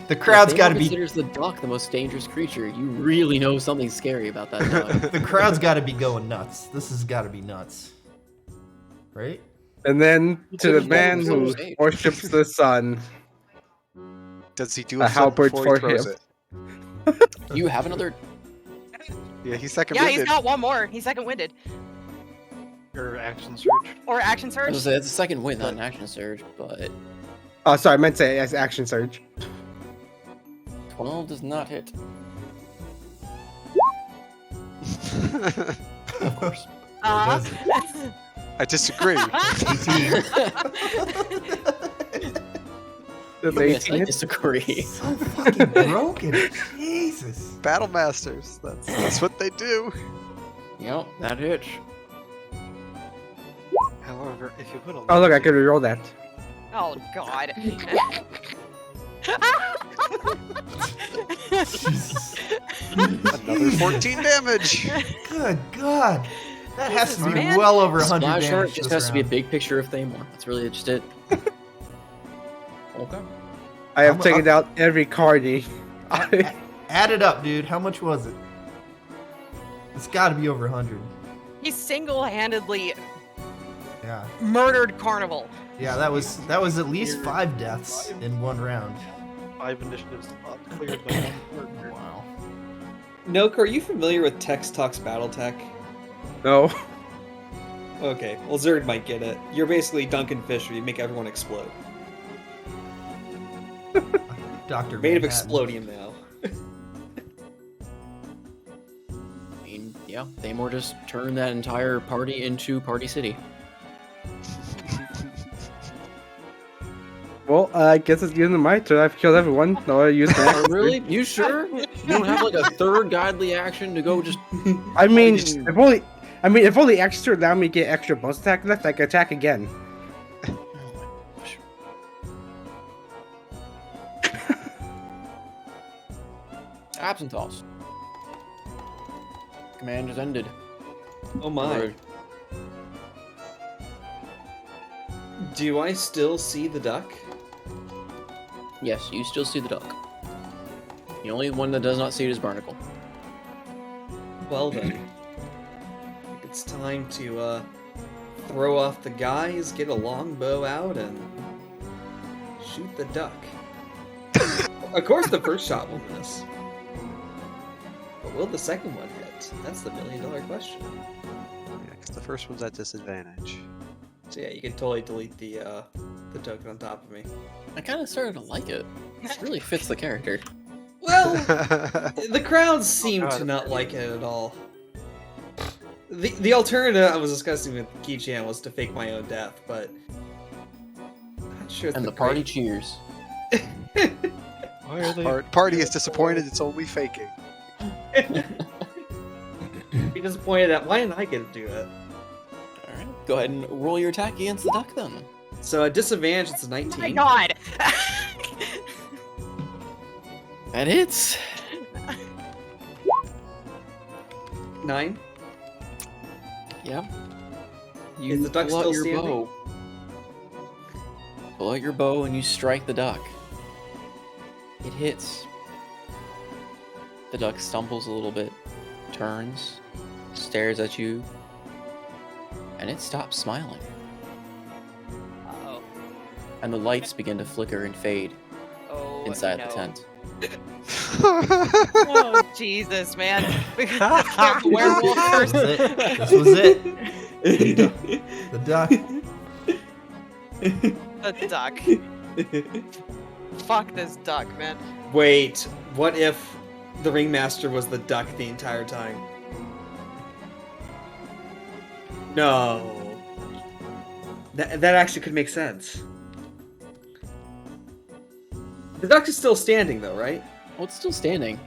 The crowd's Thamor got to be. considers the duck the most dangerous creature. You really know something scary about that duck. The crowd's got to be going nuts. This has got to be nuts, right? And then to the It's man so who safe. worships the sun. Does he do A a flip halberd before for he throws him. it? You have another. Yeah, he's second Yeah, he's winded. got one more. He's second winded. Or action surge. Or action I was surge. gonna say that's a second win, not an action surge, but Oh, sorry, I meant to say as action surge. 12 does not hit. Of course. Uh-huh. I disagree. 18. Does Yes, 18 I hit? disagree. So fucking broken. Jesus. Battle Masters. That's what they do. Yep, that hits. However, if you put a Oh, look, I can reroll that. Oh god. Jesus. Another 14 damage. Good God. That has to be Man. well over 100 Splash damage. art just this has to be a round. big picture of Thamor. That's really just it. Okay. I have I'm- taken out every carny Add it up, dude. How much was it? It's got to be over 100. He single-handedly Yeah. murdered Carnival. Yeah, that was at least 5 deaths in one round. 5 initiatives cleared by 1 partner. Wow. Nook, are you familiar with Tex Talks Battletech? No. Okay, well Zerd might get it. You're basically Duncan Fisher, you make everyone explode. Dr. Made of Manhattan. explodium now. I mean, yeah, Thamor just turned that entire party into Party City. Well, I guess it's getting my turn. I've killed everyone. No, I used my Oh, axe. really? You sure? You don't have like a third godly action to go just... I mean, didn't- if only extra allow me to get extra bonus attack left, I can attack again. Absentos. Command is ended. Oh my. Do I still see the duck? Yes, you still see the duck. The only one that does not see it is Barnacle. Well then. I think it's time to throw off the guys, get a longbow out, and shoot the duck. Of course the first shot will miss. But will the second one hit? That's the $1,000,000 question. Yeah, 'cause the first one's at disadvantage. So yeah, you can totally delete the token on top of me. I kind of started to like it. It really fits the character. Well, the crowds seem God. to not like it at all. The alternative I was discussing with Ki-chan was to fake my own death, but I'm not sure. It's And the party cheers. Why are they? Party is disappointed it's only faking. Be disappointed that why didn't I get to do it? Alright, go ahead and roll your attack against the duck then. So at disadvantage, it's a Oh 19. my god! That hits. 9. Yep. Is the duck pull out still your standing? bow. Pull out your bow and you strike the duck. It hits. The duck stumbles a little bit, turns, stares at you, and it stops smiling. Uh-oh. And the lights begin to flicker and fade Oh, inside no. the tent. Oh, Jesus, man. We got the werewolf This first. was it. This was it. The duck. The duck. Fuck this duck, man. Wait, what if the ringmaster was the duck the entire time? No. That actually could make sense. The duck is still standing though, right? Well, it's still standing.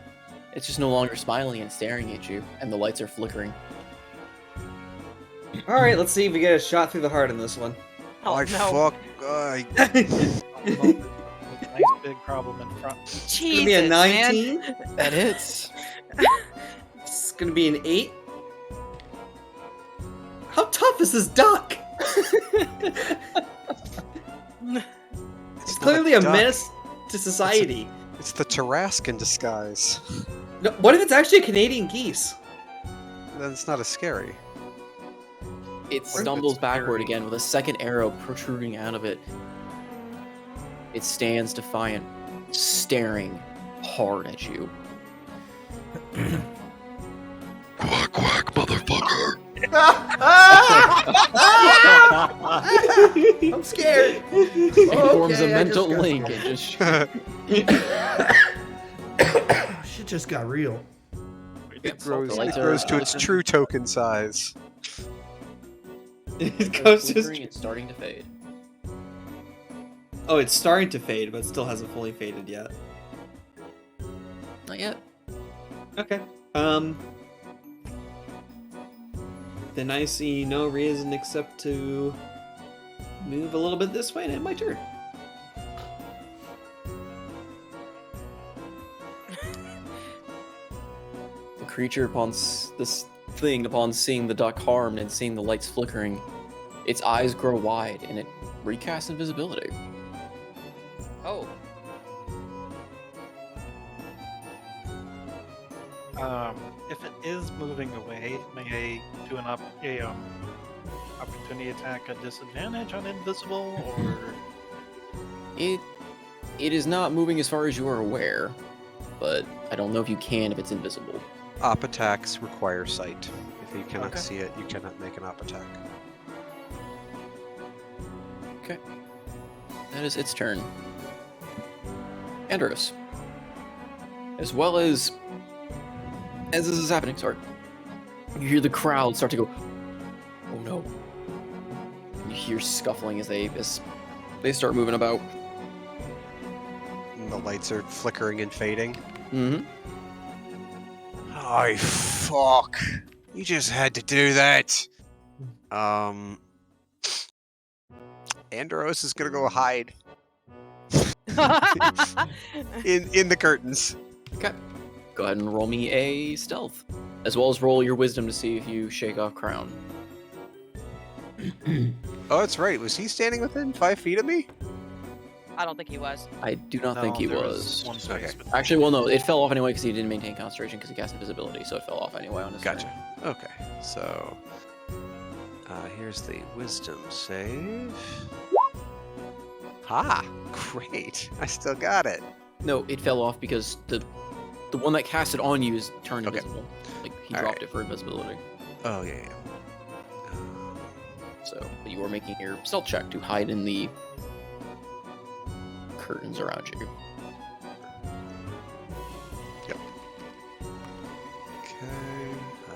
It's just no longer smiling and staring at you, and the lights are flickering. Alright, let's see if we get a shot through the heart in this one. Oh, I no. fuck. Nice big problem in front. It's gonna be a Jesus, man. 19. That hits. It's gonna be an 8. How tough is this duck? It's clearly a duck. menace to society. It's the Tarrasque in disguise. No, what if it's actually Canadian geese? Then it's not as scary. It stumbles backward again with a second arrow protruding out of it. It stands defiant, staring hard at you. Quack, quack, motherfucker. I'm scared. It forms a Okay, I mental just got link. It just Shit just got real. It the grows, lights it are grows to its flickering. true token size. It goes to flickering, it's starting to fade. Oh, it's starting to fade, but still hasn't fully faded yet. Not yet. Okay. Then I see no reason except to move a little bit this way and end my turn. The creature, upon this thing, upon seeing the duck harmed and seeing the lights flickering, its eyes grow wide and it recasts invisibility. Oh. If it is moving away, may I do an opportunity attack at disadvantage on invisible, or It is not moving as far as you are aware, but I don't know if you can if it's invisible. Op attacks require sight. If you cannot Okay. see it, you cannot make an op attack. Okay. That is its turn. Andros. As well as this is happening, sorry, you hear the crowd start to go, oh no. You hear scuffling as they start moving about. And the lights are flickering and fading. Mm-hmm. Oh, fuck. You just had to do that. Andros is gonna go hide in the curtains. Okay. Go ahead and roll me a stealth, as well as roll your wisdom to see if you shake off Crown. Oh, that's right. Was he standing within 5 feet of me? I don't think he was. I do not think he there was. one space Okay. between. Actually, well, no, it fell off anyway because he didn't maintain concentration because he cast invisibility, so it fell off anyway on his Gotcha. turn. Okay, so here's the wisdom save. Ha! Great. I still got it. No, it fell off because the one that cast it on you is turned Okay. invisible. Like he All dropped right. it for invisibility. Oh yeah. So but you are making your stealth check to hide in the curtains around you. Okay.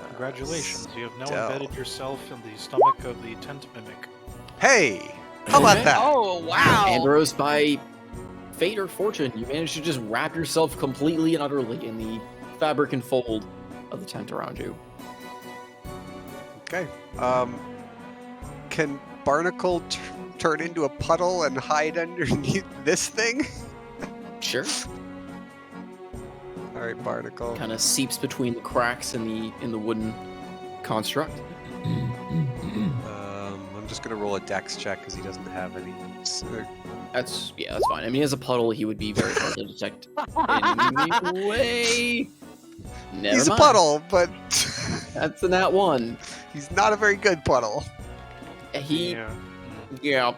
Congratulations, you have now stealth. embedded yourself in the stomach of the tent mimic. Hey! How about Okay. that? Oh wow! Andros, by fate or fortune, you managed to just wrap yourself completely and utterly in the fabric and fold of the tent around you. Okay. Can Barnacle turn into a puddle and hide underneath this thing? Sure. All right, Barnacle. Kind of seeps between the cracks in the wooden construct. I'm just gonna roll a dex check because he doesn't have any. That's fine. I mean, as a puddle, he would be very hard to detect anyway. Never He's mind. a puddle, but That's in that one. he's not a very good puddle. He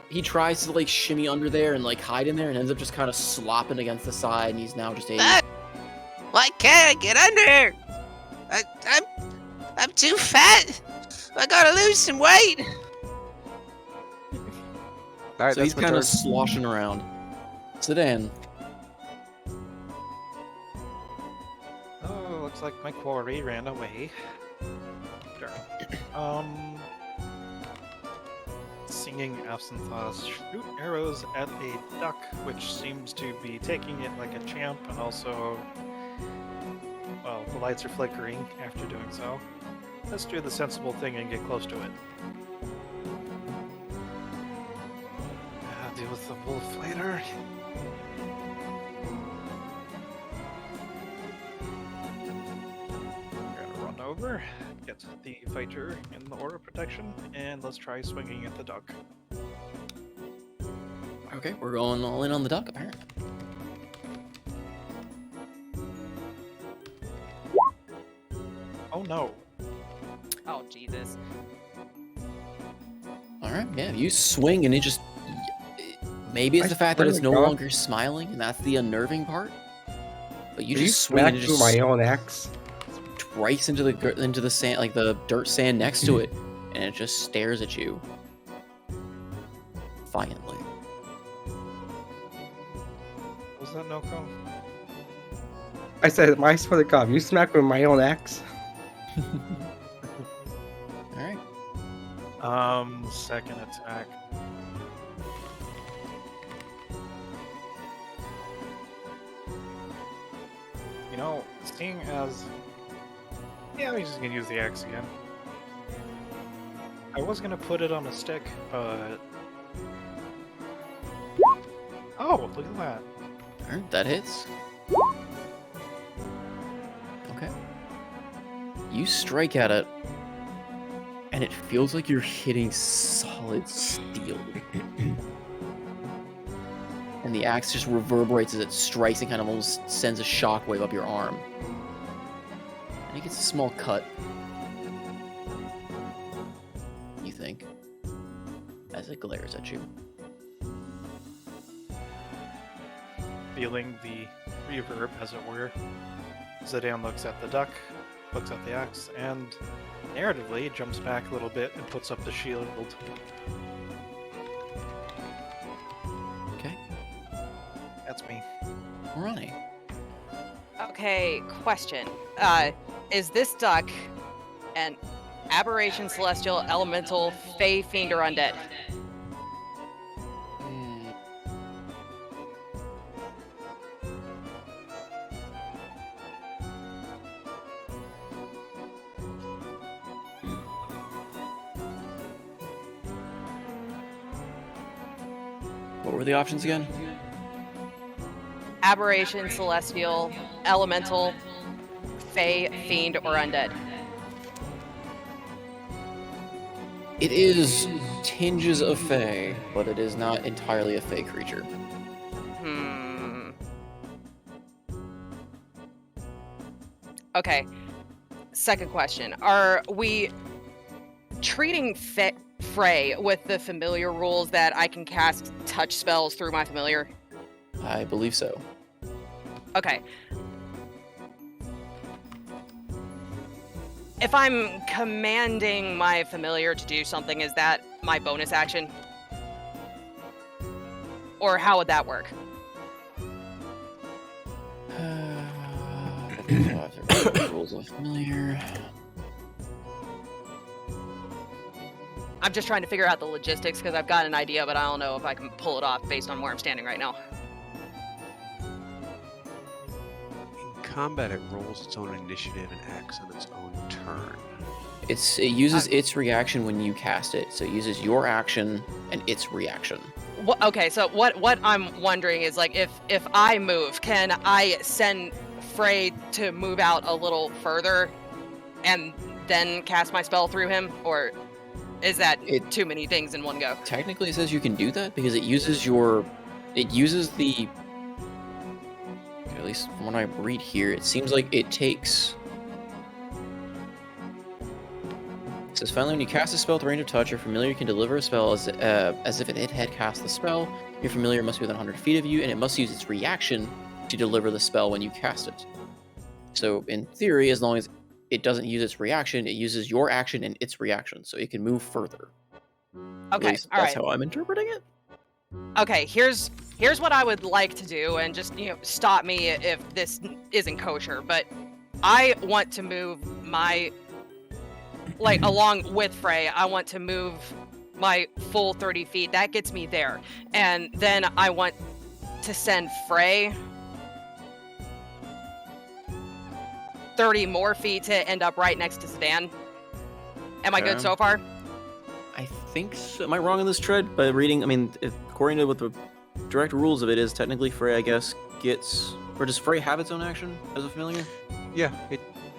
he tries to like shimmy under there and like hide in there and ends up just kind of slopping against the side, and he's now just a Why can't I get under? I'm too fat. I gotta lose some weight. All right, so he's that's my kind turn. of sloshing around. Sedan. Oh, looks like my quarry ran away. Sure. Singing Absinthe shoot arrows at a duck, which seems to be taking it like a champ, and also, well, the lights are flickering after doing so. Let's do the sensible thing and get close to it. Deal with the wolf later. We're gonna run over, get the fighter in the aura protection, and let's try swinging at the duck. Okay, we're going all in on the duck apparently. Oh no. Oh Jesus! All right, yeah, you swing and it just maybe it's the fact that it's no longer smiling and that's the unnerving part. But you just swing and it just my own axe. strikes into the sand, like the dirt sand next to it, and it just stares at you defiantly. Was that no call? I said, I swear to God, you smack me with my own axe. All right. Second attack. You know, seeing as... Yeah, I'm just gonna use the axe again. I was gonna put it on a stick, but... Oh, look at that. All right, that hits. Okay. You strike at it, and it feels like you're hitting solid steel. And the axe just reverberates as it strikes and kind of almost sends a shockwave up your arm. gets a small cut. You think? As it glares at you. Feeling the reverb, as it were, Zidane looks at the duck, looks at the axe, and narratively jumps back a little bit and puts up the shield. Okay. That's me. Alright. Okay, question. Is this duck an aberration, celestial, elemental, fey, fiend, or undead? What were the options again? Aberration, celestial, elemental, fey, fiend, or undead? It is tinges of fey, but it is not entirely a fey creature. Okay. Second question. Are we treating Frey with the familiar rules that I can cast touch spells through my familiar? I believe so. Okay. If I'm commanding my familiar to do something, is that my bonus action? Or how would that work? Rules of familiar. I'm just trying to figure out the logistics because I've got an idea, but I don't know if I can pull it off based on where I'm standing right now. In combat, it rolls its own initiative and acts on its own turn. It uses its reaction when you cast it, so it uses your action and its reaction. Okay, so what I'm wondering is, like, if I move, can I send Frey to move out a little further and then cast my spell through him, or is that too many things in one go? Technically, it says you can do that because it uses the. At least from what I read here, it seems like it takes. It says finally, when you cast a spell with range of touch, your familiar can deliver a spell as if it had cast the spell. Your familiar must be within 100 feet of you, and it must use its reaction to deliver the spell when you cast it. So, in theory, as long as it doesn't use its reaction, it uses your action and its reaction, so it can move further. Okay, At least that's how I'm interpreting it. Okay, here's what I would like to do, and just, stop me if this isn't kosher, but I want to move my, along with Frey, I want to move my full 30 feet. That gets me there. And then I want to send Frey 30 more feet to end up right next to Zidane. Am I good so far? I think so. Am I wrong on this tread? By reading, I mean, according to what the direct rules of it is, technically Frey, I guess, gets... Or does Frey have its own action as a familiar? Yeah,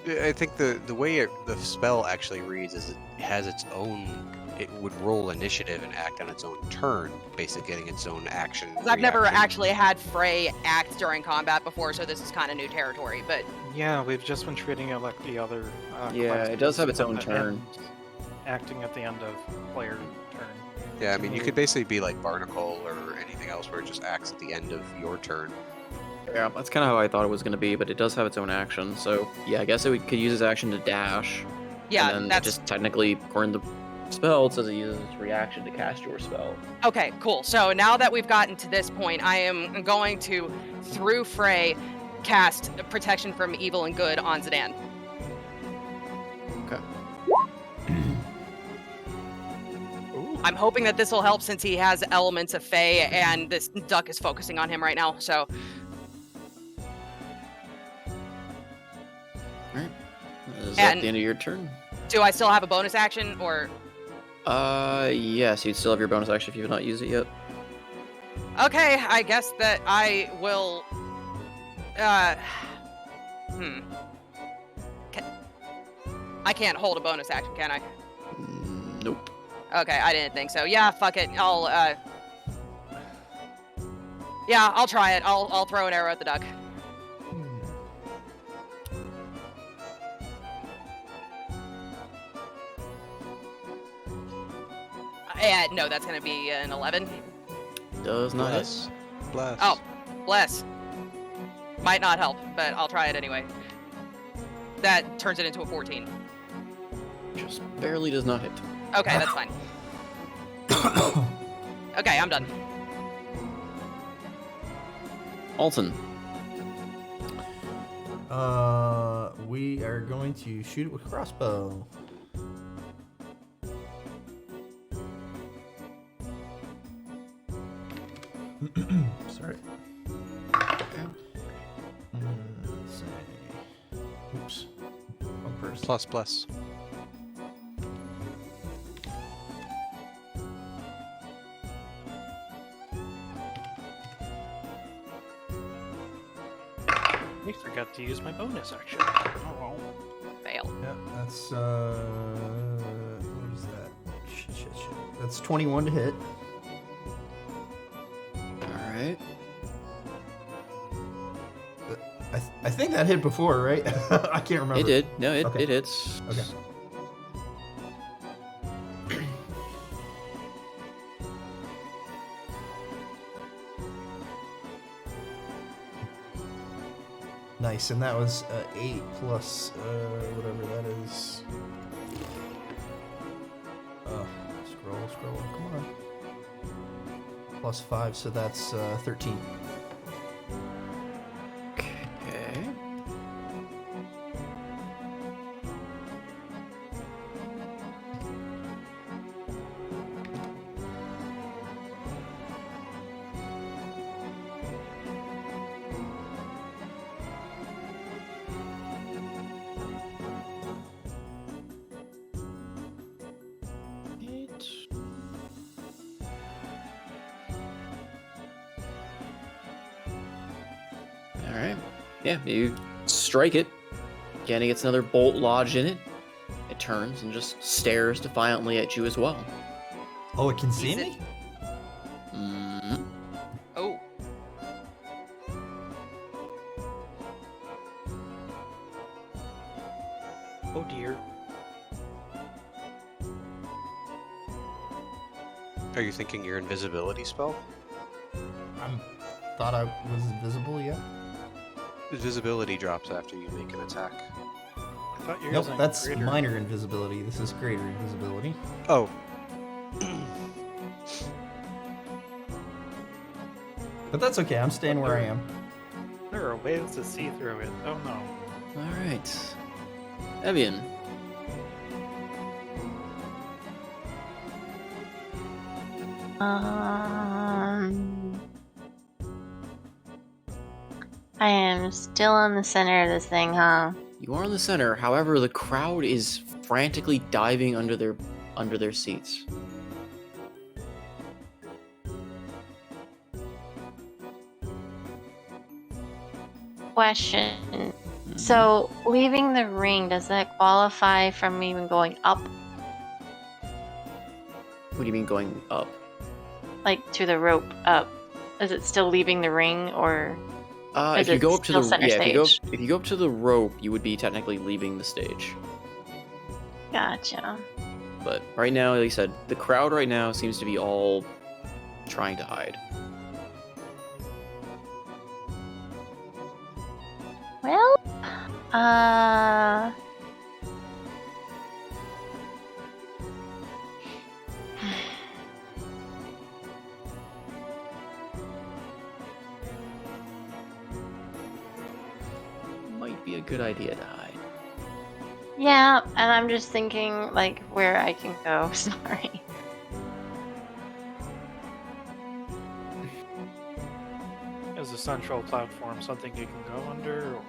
I think the way the spell actually reads is it has its own... It would roll initiative and act on its own turn, basically getting its own action. I've never actually had Frey act during combat before, so this is kind of new territory, but... Yeah, we've just been treating it like the other yeah, it does have its own turn. Acting at the end of player turn. Yeah, I mean, you could basically be like Barnacle or anything else where it just acts at the end of your turn. Yeah, that's kind of how I thought it was going to be, but it does have its own action, so yeah, I guess it could use its action to dash. Yeah, and then that's... just technically, according to the spell, it says it uses its reaction to cast your spell. Okay, cool. So now that we've gotten to this point, I am going to, through Frey, cast Protection from Evil and Good on Zidane. Okay. I'm hoping that this will help since he has elements of Fey and this duck is focusing on him right now, so... Alright. Is that the end of your turn? Do I still have a bonus action, or...? Yes, you'd still have your bonus action if you've not used it yet. Okay, I guess that I will... I can't hold a bonus action, can I? Nope. Okay, I didn't think so. Yeah, fuck it. Yeah, I'll try it. I'll throw an arrow at the duck. No, that's gonna be an 11. Does not hit. Bless. Bless. Oh, bless. Might not help, but I'll try it anyway. That turns it into a 14. Just barely does not hit. Okay, that's fine. Okay, I'm done. Alton. We are going to shoot it with crossbow. Sorry. Let's see. Oops. One person. Plus, plus. I forgot to use my bonus action. Oh, Fail. Yeah, that's what is that? Shit. That's 21 to hit. All right. I think that hit before, right? I can't remember. It did. No, it Okay. hits. Okay. Nice, and that was 8 plus whatever that is. Scroll, come on. Plus 5, so that's 13. Okay. All right. Yeah, you strike it. Again, it gets another bolt lodged in it. It turns and just stares defiantly at you as well. Oh, it can see Is me? it- Mm. Oh. oh dear. Are you thinking your invisibility spell? Thought I was invisible yet. Invisibility drops after you make an attack. I thought you were Nope, using that's greater. minor invisibility. This is greater invisibility. Oh. But that's okay. I'm staying where I am. There are ways to see through it. Oh no. All right. Evian. I am still in the center of this thing, huh? You are in the center. However, the crowd is frantically diving under their seats. Question. Mhm. So, leaving the ring, does that qualify from even going up, What do you mean going up? like to the rope up? Is it still leaving the ring, or If is you it go up to still the center stage? if you go up to the rope, you would be technically leaving the stage. Gotcha. But right now, like I said, the crowd right now seems to be all trying to hide. Well, Might be a good idea to hide. yeah, and I'm just thinking, like, where I can go. Sorry. Is the central platform something you can go under? Or...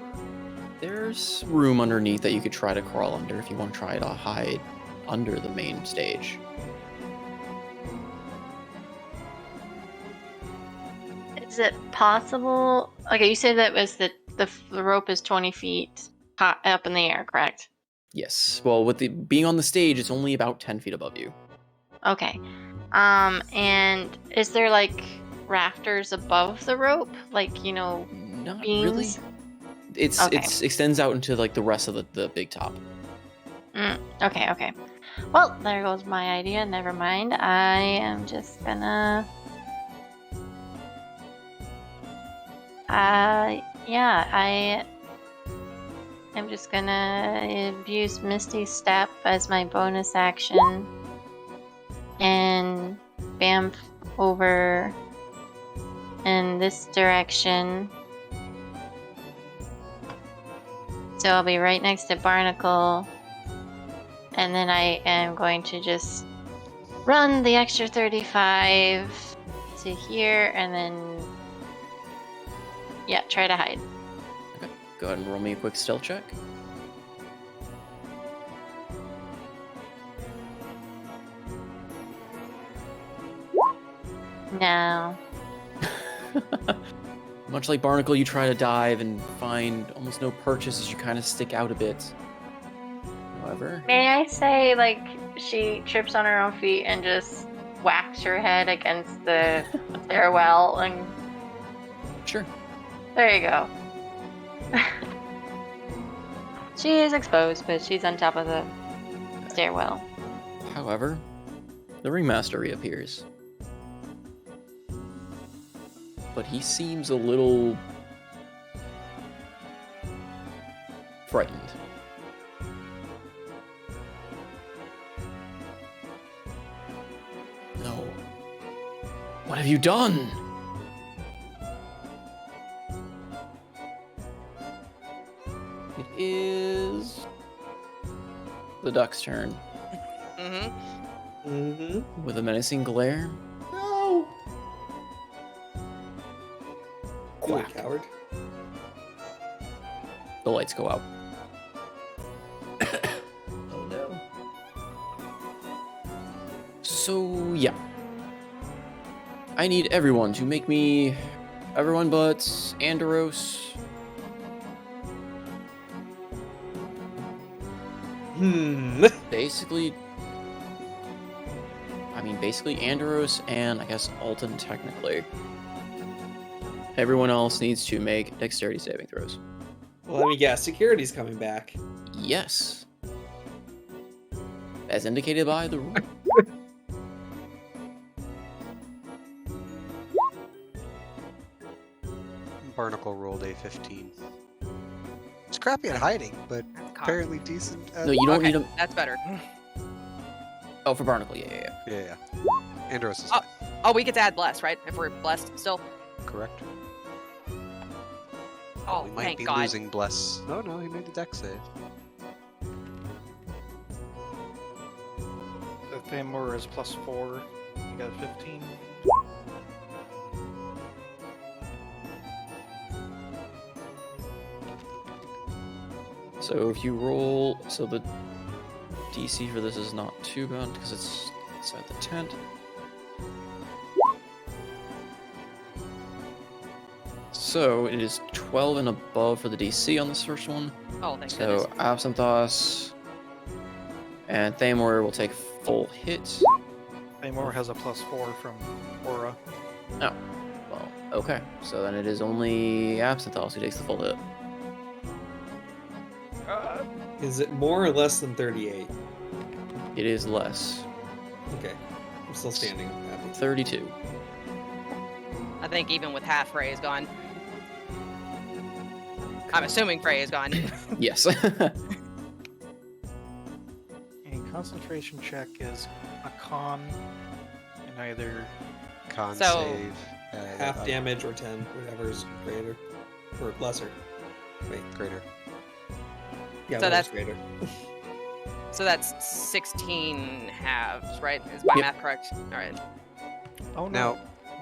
There's room underneath that you could try to crawl under if you want to try to hide under the main stage. Is it possible? Okay, you said that was the rope is 20 feet up in the air, correct? Yes. Well, with the being on the stage, it's only about 10 feet above you. Okay. And is there like rafters above the rope, like Not beams? really. It's Okay. extends out into like the rest of the big top. Okay. Well, there goes my idea. Never mind. I am just gonna. Yeah, I am just gonna use Misty Step as my bonus action and bamf over in this direction. So I'll be right next to Barnacle, and then I am going to just run the extra 35 to here, and then yeah, try to hide. Okay, go ahead and roll me a quick stealth check. No. Much like Barnacle, you try to dive and find almost no purchase as you kind of stick out a bit. However, May I say, like, she trips on her own feet and just whacks her head against the stairwell, and sure. there you go. She is exposed, but she's on top of the stairwell. However, the ringmaster reappears. But he seems a little frightened. No. What have you done? It is the duck's turn. Mm-hmm. Mm-hmm. With a menacing glare. No. You Quack. coward. The lights go out. Oh no. So, yeah. I need everyone to make me... Everyone but Andros. Basically... I mean, basically Andros and, I guess, Alton, technically. Everyone else needs to make dexterity saving throws. Well, let me guess. Security's coming back. Yes. As indicated by the rule. Barnacle rolled a 15. It's crappy at hiding, but apparently decent at... No, you don't Okay, need them. that's better. Oh, for Barnacle, yeah. Yeah. Andros is Oh. Oh, we get to add bless, right? If we're blessed still. correct. Oh, We might thank be God. losing bless. Oh no, he made the dex save. The Thamur is +4. You got 15. So if you roll, so the DC for this is not too bad because it's inside the tent. So it is 12 and above for the DC on this first one. Oh, thank So goodness. Absynthos and Thamur will take full hit. Thamur has a +4 from Aura. Oh, well, okay. So then it is only Absynthos who takes the full hit. Is it more or less than 38? It is less. Okay. I'm still standing. Happy. 32. I think even with half Frey is gone. I'm assuming Frey is gone. Yes. And concentration check is a con in either Con So- save. Half damage or 10, whatever's greater. Or lesser. Wait, Greater. yeah, So whatever's that's- greater. So that's 16 halves, right? Is my Yep. math correct? All right. Oh no. Now,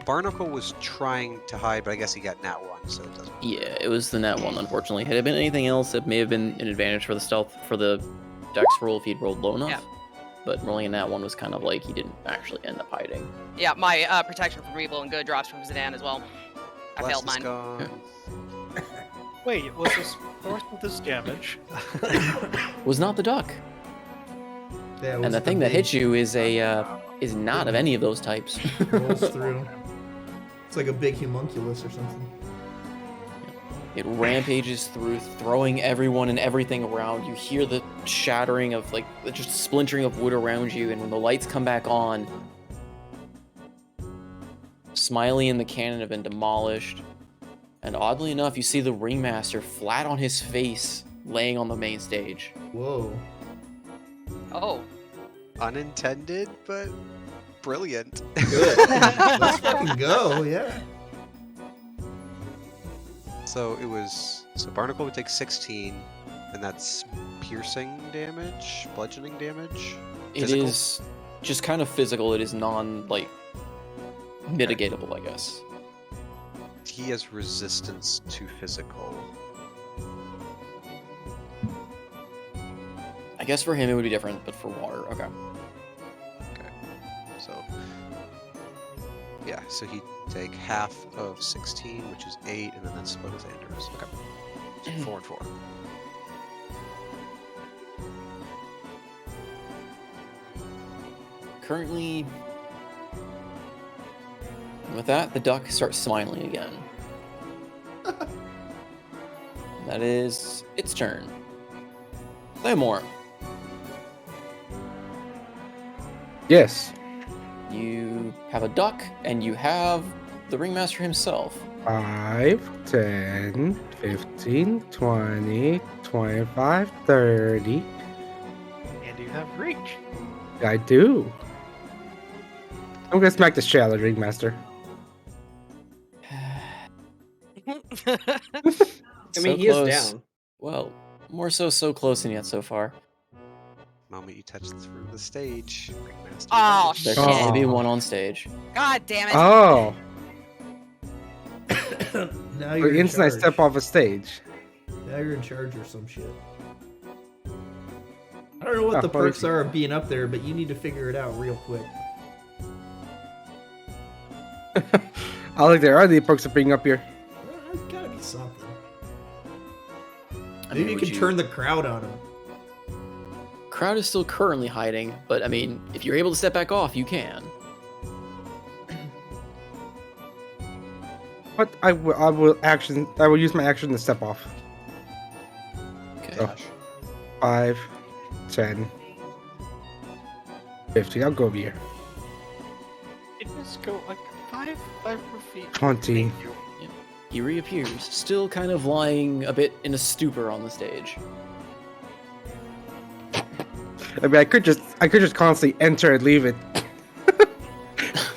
Barnacle was trying to hide, but I guess he got nat 1, so it doesn't... Yeah, it was the nat one, unfortunately. Had it been anything else, it may have been an advantage for the stealth for the dex roll if he'd rolled low enough. Yeah. But rolling a nat one was kind of like he didn't actually end up hiding. Yeah, my protection from evil and good drops from Zidane as well. I Bless failed is mine. gone. Wait, was this force with this damage? Was not the duck. Yeah, And the thing that hits you is is not of any of those types. rolls through. It's like a big homunculus or something. It rampages through, throwing everyone and everything around. You hear the shattering of, like, just splintering of wood around you, and when the lights come back on, Smiley and the cannon have been demolished. And oddly enough, you see the ringmaster flat on his face, laying on the main stage. Whoa. Oh. Unintended, but brilliant. Good. Let's fucking go, yeah. So Barnacle would take 16, and that's piercing damage, bludgeoning damage. It is just kind of physical. It is mitigatable, I guess. He has resistance to physical. I guess for him it would be different, but for water, okay. Okay. So yeah, so he'd take half of 16, which is 8, and then that's split with Anders. Okay. So 4 and 4. Currently, with that, the duck starts smiling again. That is its turn. Claymore, Yes. you have a duck, and you have the ringmaster himself. 5, 10, 15, 20, 25, 30. And you have reach. I do. I'm gonna smack the shit out of the ringmaster. I mean, he is down. Well, more so close and yet so far. Moment you touch through the stage, Ringmaster. Oh, vanishes. There shit. can only be one on stage. God damn it. Oh, Now the you're in instant I charge. step off a stage. Now you're in charge or some shit. I don't know what the what perks is he? are of being up there, but you need to figure it out real quick. I don't think there are any perks of being up here. There's gotta be something. I Maybe mean, you would can turn the crowd on him. Crowd is still currently hiding, but I mean, if you're able to step back off, you can. But I will use my action to step off. Okay. Oh. 5, 10, 15. I'll go over here. It just go like 5 feet. 20. He reappears, still kind of lying a bit in a stupor on the stage. I mean, I could just constantly enter and leave it.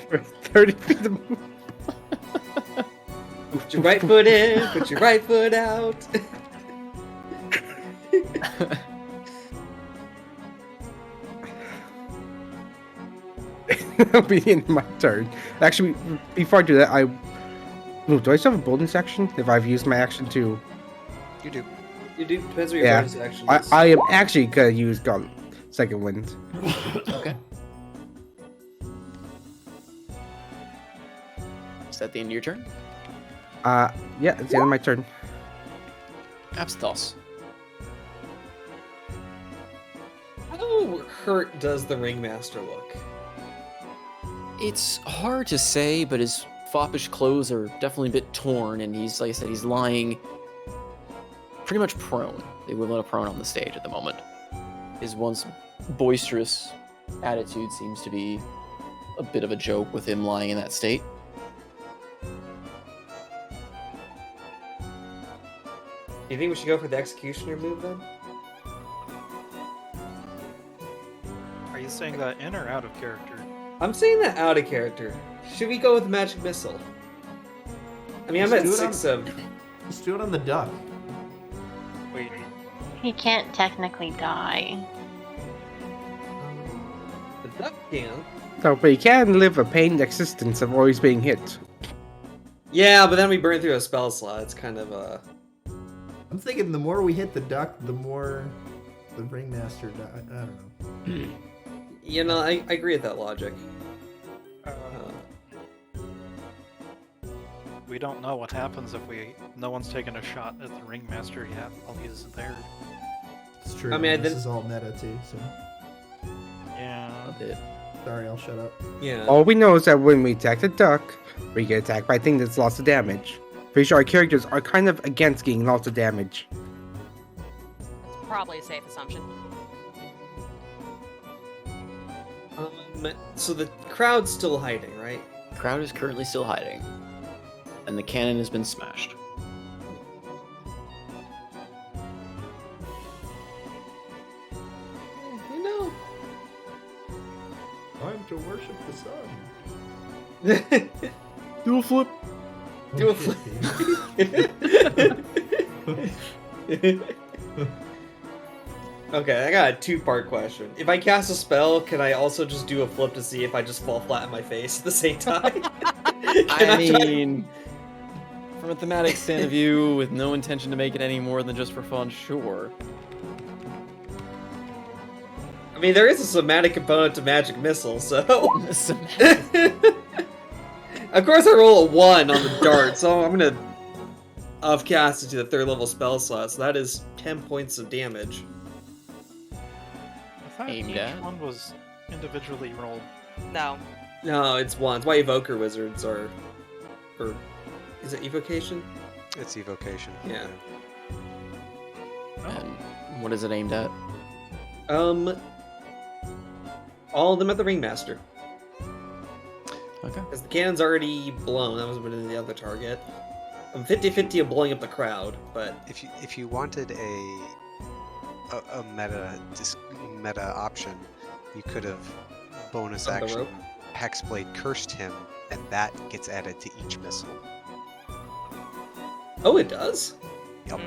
For 30 feet to move. Put your right foot in, put your right foot out. That'll be in my turn. Actually, before I do that, Ooh, do I still have a bonus action? If I've used my action to... You do. You do, depends what your Yeah. bonus action is. I am actually gonna use Second Wind. Okay. Is that the end of your turn? Yeah, it's the end of my turn. Absthos. How hurt does the ringmaster look? It's hard to say, but his foppish clothes are definitely a bit torn, and he's, like I said, he's lying pretty much prone. The equivalent of prone on the stage at the moment. His once boisterous attitude seems to be a bit of a joke with him lying in that state. Do you think we should go for the executioner move then? Are you saying that in or out of character? I'm saying that out of character. Should we go with magic missile? I mean, I'm at Let's do it 6 of... Just do it on the duck. Wait, He can't technically die. The duck can. So, but you can live a pained existence of always being hit. Yeah, but then we burn through a spell slot. It's kind of I'm thinking the more we hit the duck, the more the ringmaster die. I don't know. You know, I agree with that logic. we don't know what happens if no one's taken a shot at the ringmaster yet while he's there. It's true. I mean, this is all meta too, so. Yeah. A bit. Sorry, I'll shut up. Yeah. All we know is that when we attack the duck, we get attacked by a thing that's lots of damage. pretty sure our characters are kind of against getting lots of damage. That's probably a safe assumption. So the crowd's still hiding, right? Crowd is currently still hiding, and the cannon has been smashed. You know. Time to worship the sun. Do a flip. Do a flip. Okay, I got a two-part question. If I cast a spell, can I also just do a flip to see if I just fall flat on my face at the same time? I mean, from a thematic stand of view, with no intention to make it any more than just for fun, sure. I mean, there is a somatic component to magic missile, so... Of course I roll a 1 on the dart, so I'm gonna off-cast it to the 3rd level spell slot, so that is 10 points of damage. I thought Aimed each at. one was individually rolled. No. No, it's 1. It's why Evoker Wizards are... Or... Is it Evocation? It's evocation. Yeah. And what is it aimed at? All of them at the Ringmaster. Okay. Because the cannon's already blown, that was the other target. I'm 50-50 of blowing up the crowd, but... If you wanted a meta option, you could have bonus On the action rope? Hexblade cursed him, and that gets added to each missile. Oh, it does? Yep.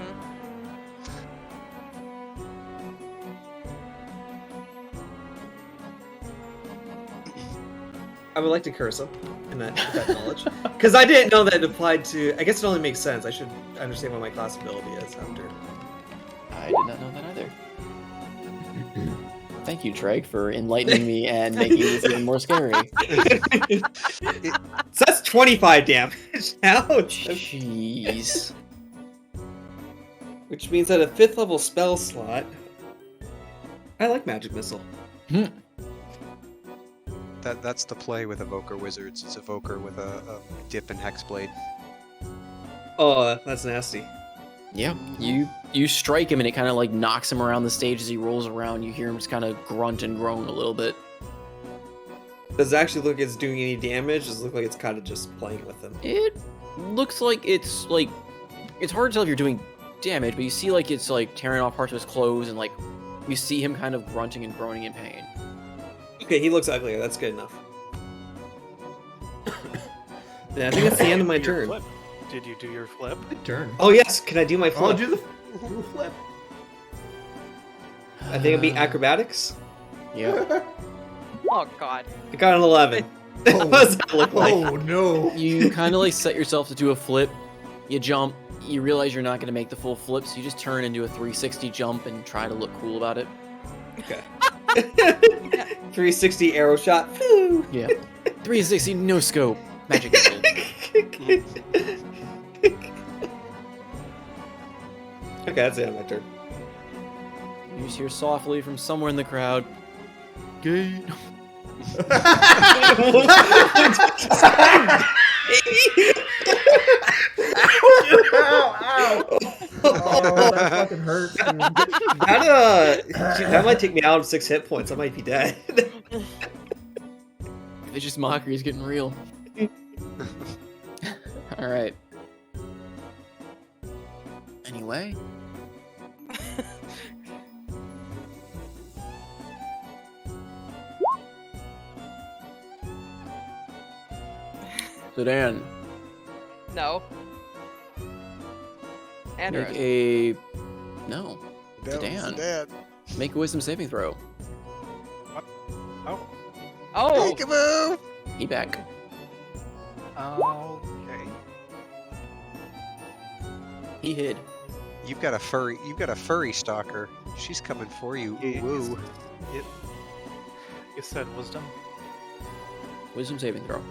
I would like to curse him in that, with that knowledge. Because I didn't know that it applied to... I guess it only makes sense. I should understand what my class ability is after. I did not know that either. Thank you, Treg, for enlightening me and making this even more scary. So that's 25 damage now. Jeez. Which means that a 5th level spell slot... I like Magic Missile. That's the play with Evoker Wizards. It's Evoker with a dip and Hexblade. Oh, that's nasty. Yeah, you strike him and it kind of like knocks him around the stage as he rolls around. You hear him just kind of grunt and groan a little bit. Does it actually look like it's doing any damage? Does it look like it's kind of just playing with him? It looks like it's hard to tell if you're doing damage, but you see like it's like tearing off parts of his clothes and like you see him kind of grunting and groaning in pain. Okay, he looks uglier. That's good enough. Then I think that's the end of my turn. Flip. Did you do your flip? Good turn. Oh yes, can I do my Oh, flip? do the flip. I think it'd be acrobatics. Yeah. Oh god. I got an 11. What does that look like? Oh no. You kind of like set yourself to do a flip. You jump. You realize you're not going to make the full flip, so you just turn and do a 360 jump and try to look cool about it. Okay. 360 arrow shot. Whew. Yeah. 360 no scope. Magic missile. Okay, that's the end of my turn. You just hear softly from somewhere in the crowd. Gate. Oh, that fucking hurts, dude. That might take me out of 6 hit points. I might be dead. Vicious mockery is getting real. Alright. Anyway. So Dan, No. Andrew. make a... No. That was Dan. Dad. Make a wisdom saving throw. Oh! Peekaboo! He back. Okay. He hid. You've got a furry stalker. She's coming for you. It Woo. You said wisdom. Wisdom saving throw.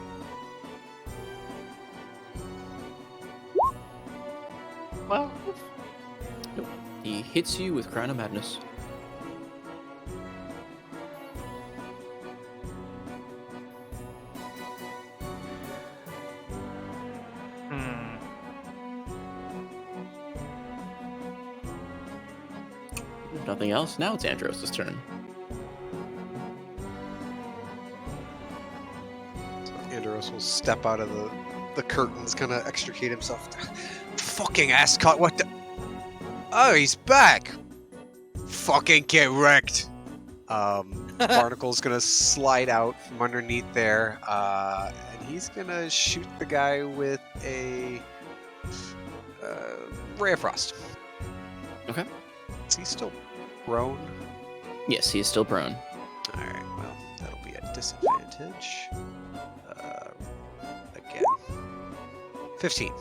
Well, Nope. He hits you with Crown of Madness. nothing else, now it's Andros' turn. So Andros will step out of the curtains, kind of extricate himself. Fucking asscut, what the? Oh, he's back! Fucking get wrecked! Barnacle's gonna slide out from underneath there, and he's gonna shoot the guy with a Ray of Frost. Okay. Is he still prone? Yes, he is still prone. Alright, well, that'll be a disadvantage. Again. 15.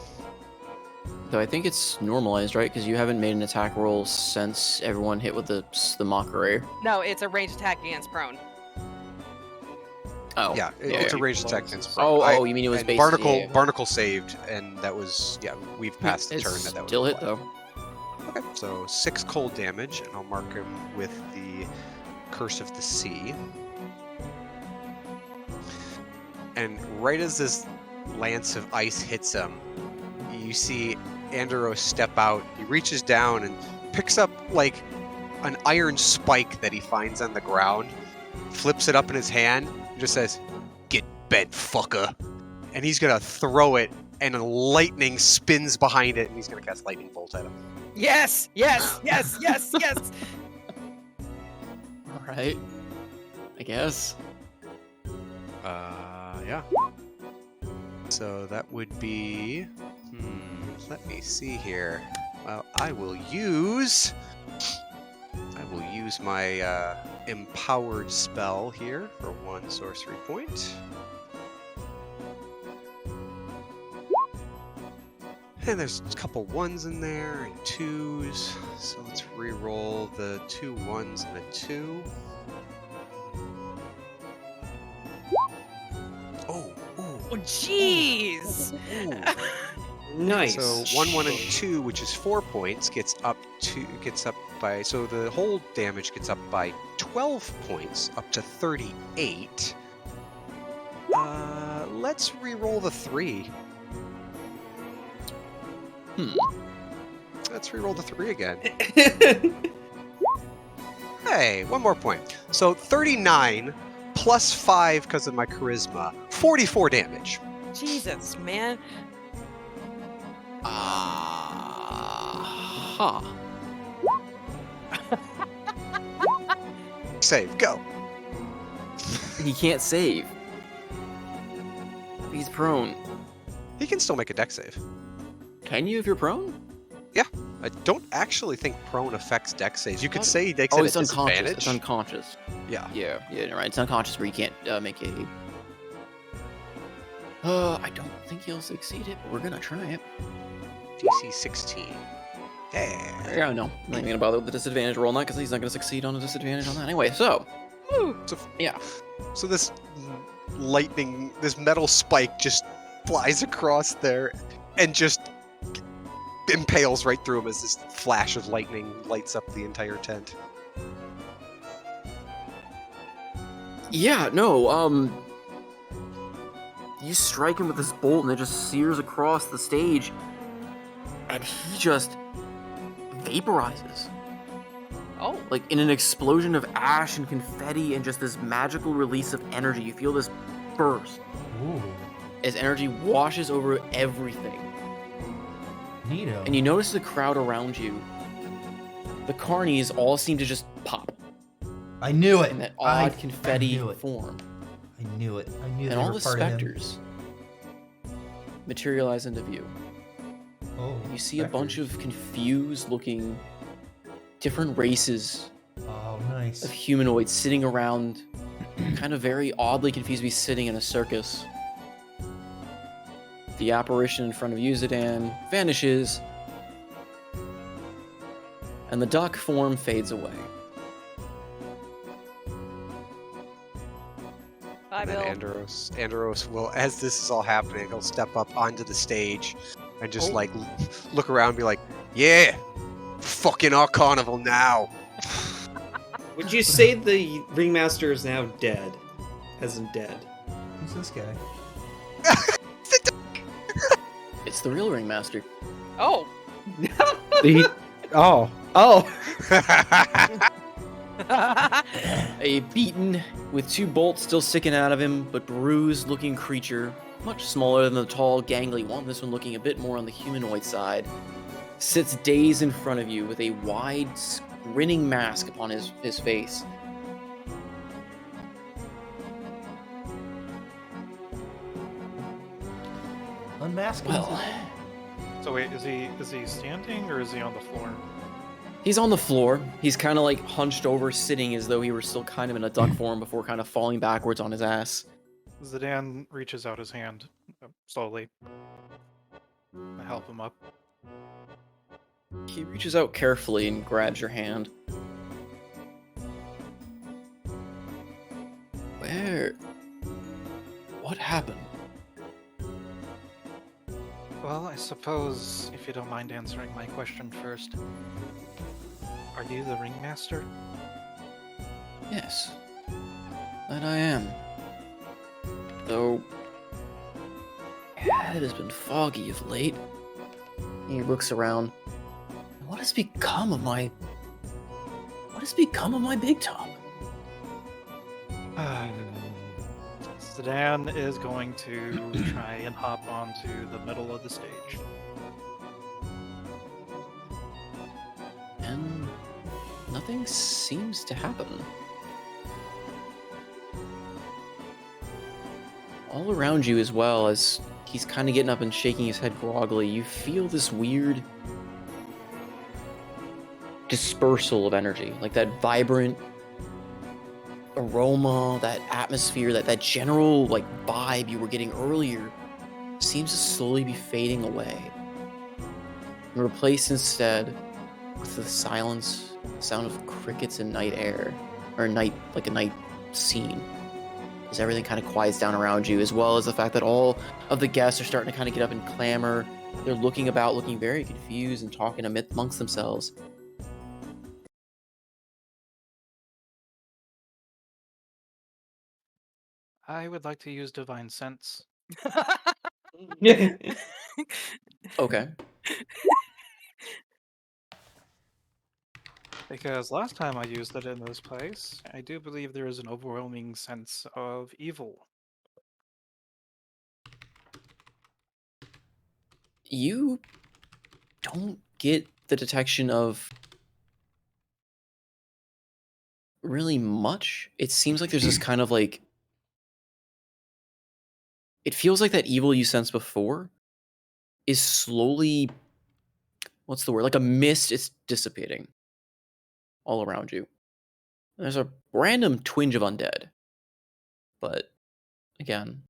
Though I think it's normalized, right? Because you haven't made an attack roll since everyone hit with the mockery. No, it's a ranged attack against prone. Oh. Yeah, it's a ranged attack against Oh, prone. you mean it was and based... Barnacle, yeah. Barnacle saved, and that was, we've passed the It's turn that was still hit, applied. though. Okay, so 6 cold damage, and I'll mark him with the Curse of the Sea. And right as this lance of ice hits him, you see Andros step out. He reaches down and picks up like an iron spike that he finds on the ground, flips it up in his hand, and just says, "Get bent, fucker." And he's gonna throw it, and lightning spins behind it, and he's gonna cast Lightning Bolt at him. Yes, yes, yes, yes, yes. All right. I guess. Yeah. So that would be... let me see here. Well, I will use my empowered spell here for 1 sorcery point. And there's a couple 1s in there and 2s. So let's re-roll the 2 1s and a 2. Oh, jeez. Nice. So 1, 1, and 2, which is 4 points, gets up by, so the whole damage gets up by 12 points, up to 38. Let's re-roll the 3. Let's re-roll the 3 again. Hey, 1 more point. So 39 plus 5 because of my charisma, 44 damage. Jesus, man. Huh. Save, go. He can't save. He's prone. He can still make a dex save. Can you if you're prone? Yeah. I don't actually think prone affects dex saves. You could say he makes Oh, it it's a unconscious. disadvantage. It's unconscious. Yeah. Yeah, you're right. It's unconscious where you can't make a... I don't think he'll succeed it, but we're gonna try it. DC 16. Yeah. Yeah, no. I'm not even gonna bother with the disadvantage roll on that, because he's not gonna succeed on a disadvantage on that anyway, so... So, yeah. So this lightning, this metal spike just flies across there and just impales right through him as this flash of lightning lights up the entire tent. Yeah, no, you strike him with this bolt and it just sears across the stage, and he just vaporizes. Oh. Like, in an explosion of ash and confetti and just this magical release of energy, you feel this burst Ooh, as energy washes over everything. neato. And you notice the crowd around you, the carnies all seem to just pop I knew it. in that I odd confetti knew it. form. I knew it. I knew And they all were the part of him. specters materialize into view. Oh, You see a bunch of confused looking different races Oh, nice. of humanoids sitting around, kind of very oddly confused to be sitting in a circus. The apparition in front of Yuzadan vanishes, and the duck form fades away. Bye, And Bill. then Andros will, as this is all happening, he'll step up onto the stage and just like look around and be like, "Yeah, fucking our carnival now." Would you say the ringmaster is now dead? As in dead? Who's this guy? It's the real ringmaster. Oh. He Oh. Oh. A beaten, with 2 bolts still sticking out of him, but bruised-looking creature, much smaller than the tall, gangly one, this one looking a bit more on the humanoid side, sits dazed in front of you with a wide, grinning mask upon his face. Unmask him. Well, So wait, is he standing or is he on the floor? he's on the floor. He's kind of like hunched over, sitting as though he were still kind of in a duck form before kind of falling backwards on his ass. Zidane reaches out his hand slowly to help him up. He reaches out carefully and grabs your hand. Where? What happened? Well, I suppose, if you don't mind answering my question first, are you the ringmaster? Yes, that I am. Though, my head has been foggy of late. He looks around. What has become of my big top? Zidane is going to try and hop onto the middle of the stage. And nothing seems to happen. All around you, as well, as he's kind of getting up and shaking his head groggily, you feel this weird dispersal of energy, like that vibrant aroma, that atmosphere, that general like vibe you were getting earlier seems to slowly be fading away and replaced instead with the silence, the sound of crickets and night air, or night, like a night scene, as everything kind of quiets down around you, as well as the fact that all of the guests are starting to kind of get up and clamor. They're looking about, looking very confused and talking amongst themselves. I would like to use Divine Sense. Okay. Because last time I used it in this place, I do believe there is an overwhelming sense of evil. You don't get the detection of really much. It seems like there's this kind of like, it feels like that evil you sensed before is slowly, what's the word? Like a mist, it's dissipating all around you. There's a random twinge of undead. But again,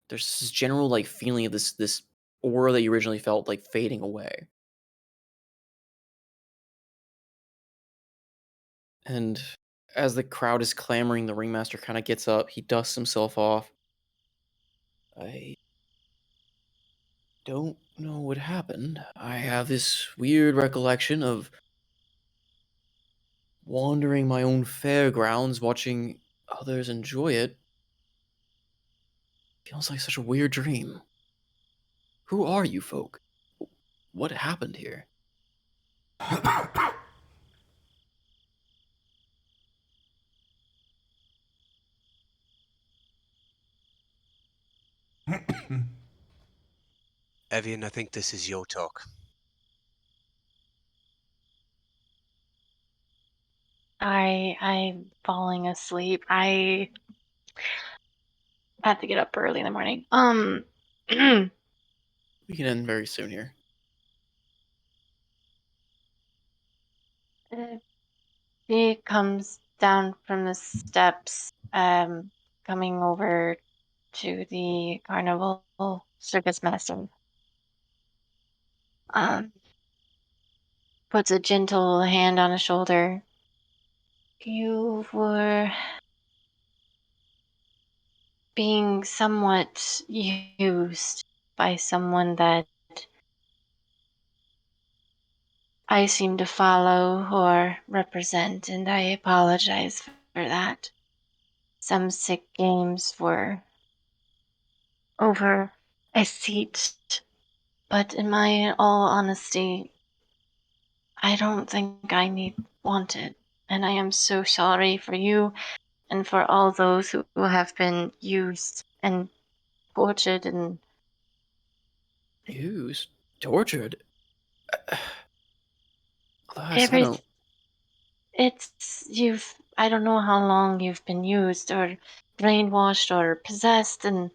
there's this general like feeling of this aura that you originally felt like fading away. And as the crowd is clamoring, the ringmaster kind of gets up, he dusts himself off. I don't know what happened. I have this weird recollection of wandering my own fairgrounds, watching others enjoy it. Feels like such a weird dream. Who are you folk? What happened here? Evian, I think this is your talk. I'm falling asleep. I have to get up early in the morning. We can end very soon here. He comes down from the steps, coming over to the carnival circus master. Puts a gentle hand on his shoulder. You were being somewhat used by someone that I seem to follow or represent, and I apologize for that. Some sick games were over a seat, but in my all honesty, I don't think I need want it, and I am so sorry for you and for all those who have been used and tortured and Used? Tortured? Alas, I every. don't. It's you've. I don't know how long you've been used or brainwashed or possessed, and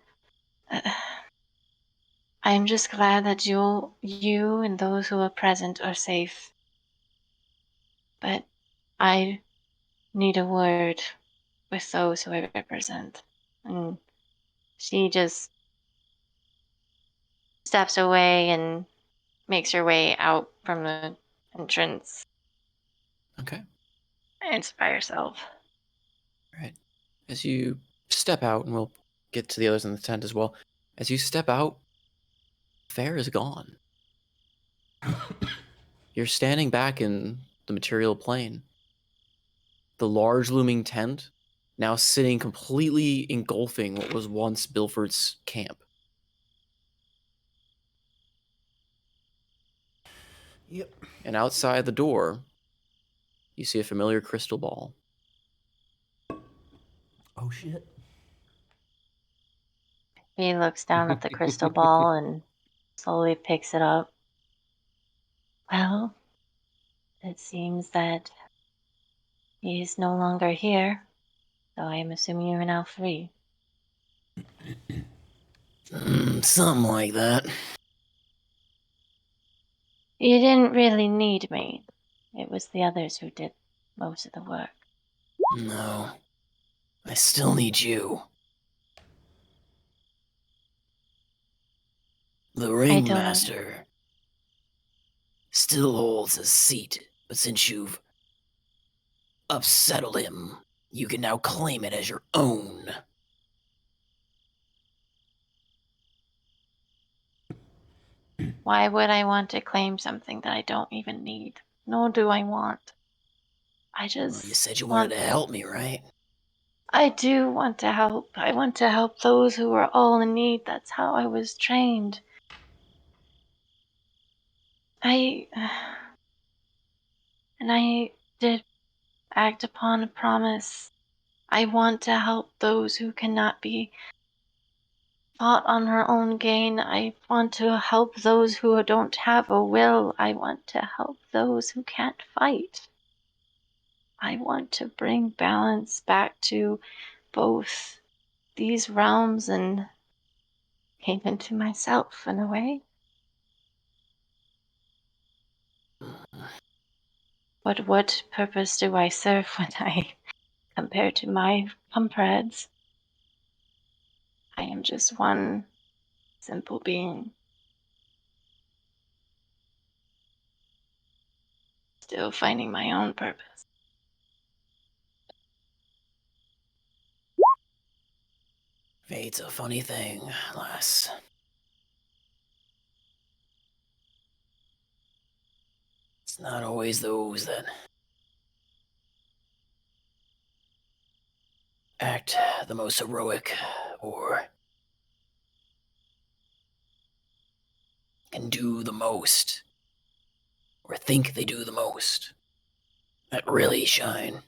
I'm just glad that you and those who are present are safe. But I need a word with those who I represent. And she just steps away and makes her way out from the entrance Okay. and by herself. Right. As you step out, and we'll get to the others in the tent as well. As you step out, Fair is gone. You're standing back in the material plane. The large looming tent now sitting completely engulfing what was once Bilford's camp. Yep. And outside the door, you see a familiar crystal ball. Oh shit. He looks down at the crystal ball and slowly picks it up. Well, it seems that he's no longer here, so I am assuming you're now free. Something like that. You didn't really need me. It was the others who did most of the work. No. I still need you. The I don't. ringmaster still holds his seat, but since you've upsettled him, you can now claim it as your own. Why would I want to claim something that I don't even need? Nor do I want. I Well, you just said you wanted want. to help me, right? I do want to help. I want to help those who are all in need. That's how I was trained. I. And I did act upon a promise. I want to help those who cannot be fought on her own gain. I want to help those who don't have a will. I want to help those who can't fight. I want to bring balance back to both these realms and even to myself in a way. But what purpose do I serve when I compare to my comrades? I am just one simple being, still finding my own purpose. Fate's a funny thing, lass. It's not always those that act the most heroic or can do the most or think they do the most that really shine.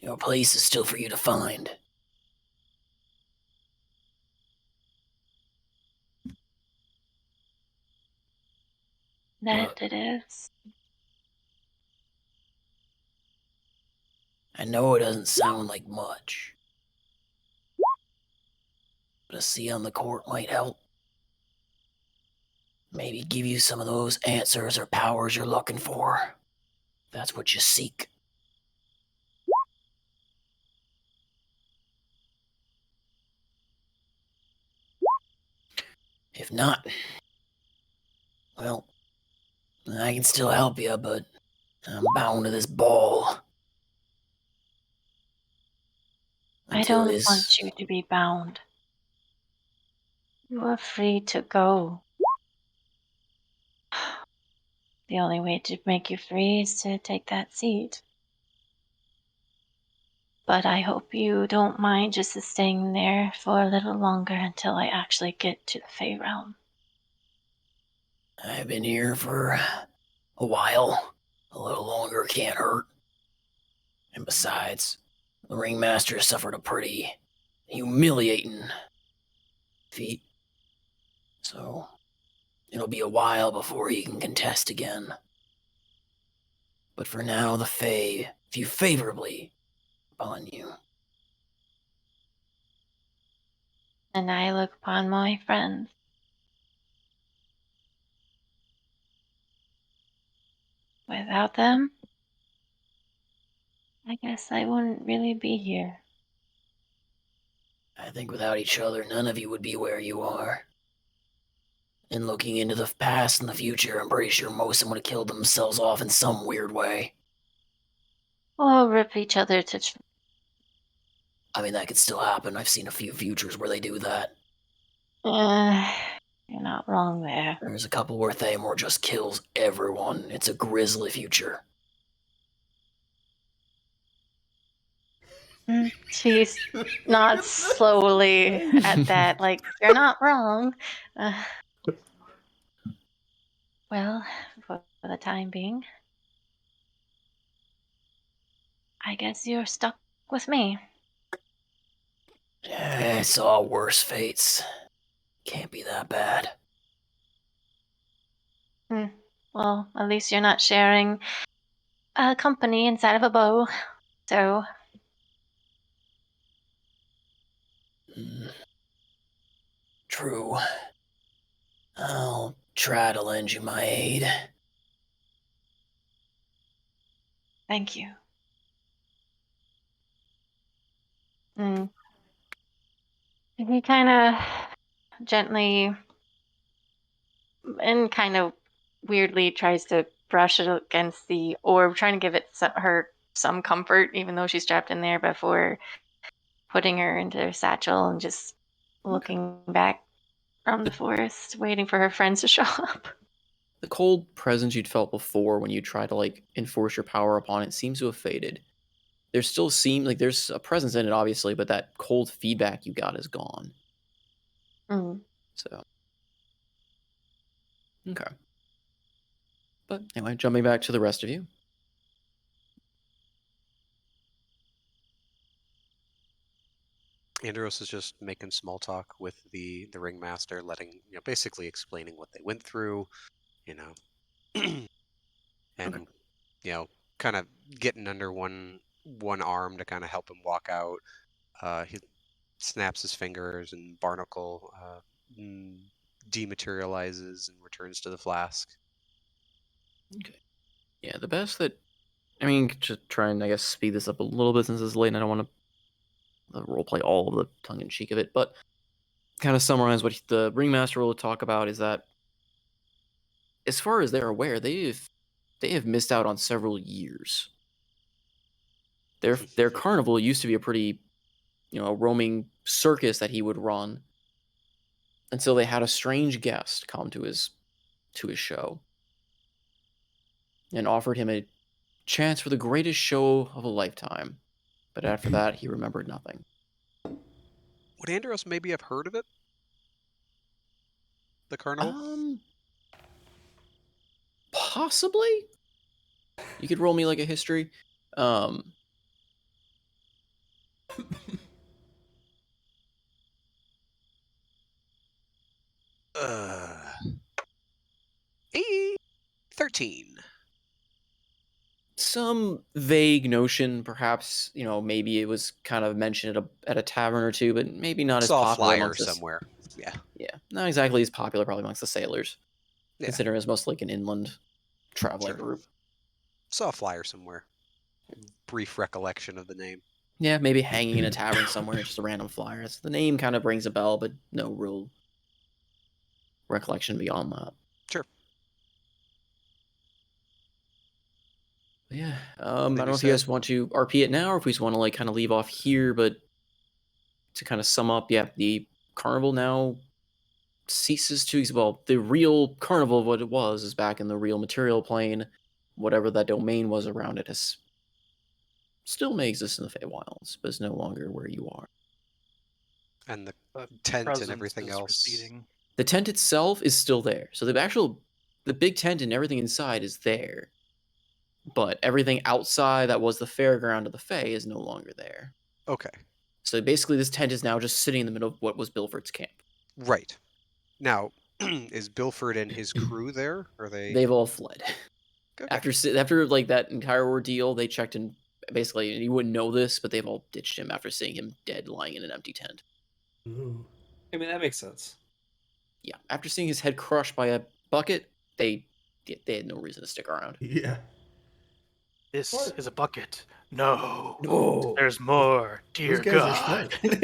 Your place is still for you to find. That But it is. I know it doesn't sound like much, but a seat on the court might help. Maybe give you some of those answers or powers you're looking for. That's what you seek. If not, well, I can still help you, but I'm bound to this ball. I Until don't his. want you to be bound. You are free to go. The only way to make you free is to take that seat. But I hope you don't mind just staying there for a little longer until I actually get to the Fey Realm. I've been here for a while. A little longer can't hurt. And besides, the ringmaster suffered a pretty humiliating defeat. So, it'll be a while before he can contest again. But for now, the Fae view favorably upon you. And I look upon my friends. Without them, I guess I wouldn't really be here. I think without each other, none of you would be where you are. And looking into the past and the future, I'm pretty sure most of them would have killed themselves off in some weird way. Or rip each other to... I mean, that could still happen. I've seen a few futures where they do that. You're not wrong there. There's a couple where Thamor just kills everyone. It's a grisly future. She's nods slowly at that, like, you're not wrong. Well, for the time being, I guess you're stuck with me. I saw worse fates. Can't be that bad. Well, at least you're not sharing a company inside of a bow, so... True. I'll try to lend you my aid. Thank you. He kind of gently and kind of weirdly tries to brush it against the orb, trying to give it her some comfort, even though she's trapped in there, before putting her into her satchel and just looking back from the forest, waiting for her friends to show up. The cold presence you'd felt before when you tried to like enforce your power upon it seems to have faded. There still seems like there's a presence in it, obviously, but that cold feedback you got is gone. So, okay. But anyway, jumping back to the rest of you. Andros is just making small talk with the ringmaster, letting basically explaining what they went through, and kind of getting under one arm to kind of help him walk out. He snaps his fingers, and Barnacle dematerializes and returns to the flask. Okay. Yeah, the best that I mean, to try and I guess speed this up a little bit since it's late, and I don't want to roleplay all of the tongue in cheek of it, but kind of summarize what the ringmaster will talk about is that, as far as they're aware, they have missed out on several years. Their carnival used to be a pretty, roaming circus that he would run until they had a strange guest come to his show and offered him a chance for the greatest show of a lifetime. But after that, he remembered nothing. Would Andros maybe have heard of it? The carnival? Possibly. You could roll me like a history. 13. Some vague notion, perhaps, maybe it was kind of mentioned at a tavern or two, but maybe not as Saw a popular flyer amongst somewhere. Yeah. Yeah, not exactly as popular probably amongst the sailors, Yeah. considering it's mostly like an inland traveling group. Saw a flyer somewhere. Brief recollection of the name. Yeah, maybe hanging in a tavern somewhere, just a random flyer. The name kind of rings a bell, but no real recollection beyond that. Sure. But yeah, I don't know if you guys want to RP it now, or if we just want to like kind of leave off here. But to kind of sum up, yeah, the carnival now ceases to exist. Well, the real carnival of what it was is back in the real material plane. Whatever that domain was around it has still may exist in the Feywilds, but is no longer where you are. And the The tent and presence everything is else. receding. The tent itself is still there. So the big tent and everything inside is there. But everything outside that was the fairground of the Fey is no longer there. Okay. So basically this tent is now just sitting in the middle of what was Bilford's camp. Right. Now, is Bilford and his crew there? Are they? They've all fled. Okay. After like that entire ordeal, they checked in. Basically, you wouldn't know this, but they've all ditched him after seeing him dead lying in an empty tent. Ooh. I mean, that makes sense. Yeah, after seeing his head crushed by a bucket, they had no reason to stick around. Yeah. This What? is a bucket. No. No. There's more. Dear Those guys God. are smart.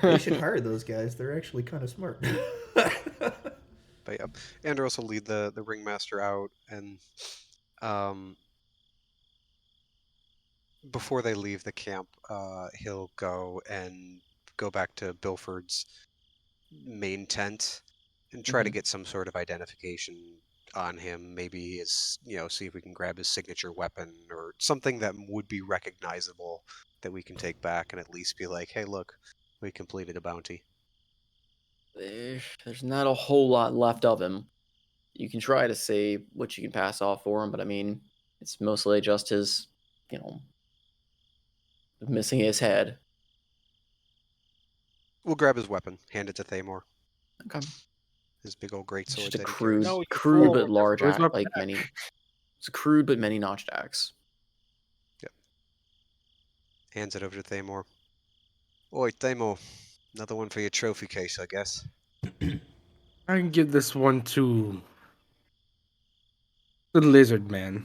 They should hire those guys. They're actually kind of smart. But yeah, Andros will lead the ringmaster out, and before they leave the camp, he'll go back to Bilford's main tent and try to get some sort of identification on him. Maybe see if we can grab his signature weapon or something that would be recognizable that we can take back and at least be like, hey, look, we completed a bounty. There's not a whole lot left of him. You can try to say what you can pass off for him, but I mean, it's mostly just his, missing his head. We'll grab his weapon, hand it to Thamor. Okay. His big old great It's sword just a that he crude, carries. No, you crude but fool. large Where's my like many. It's a crude but many notched axe. Yep. Hands it over to Thamor. Oi, Thamor. Another one for your trophy case, I guess. I can give this one to the lizard man.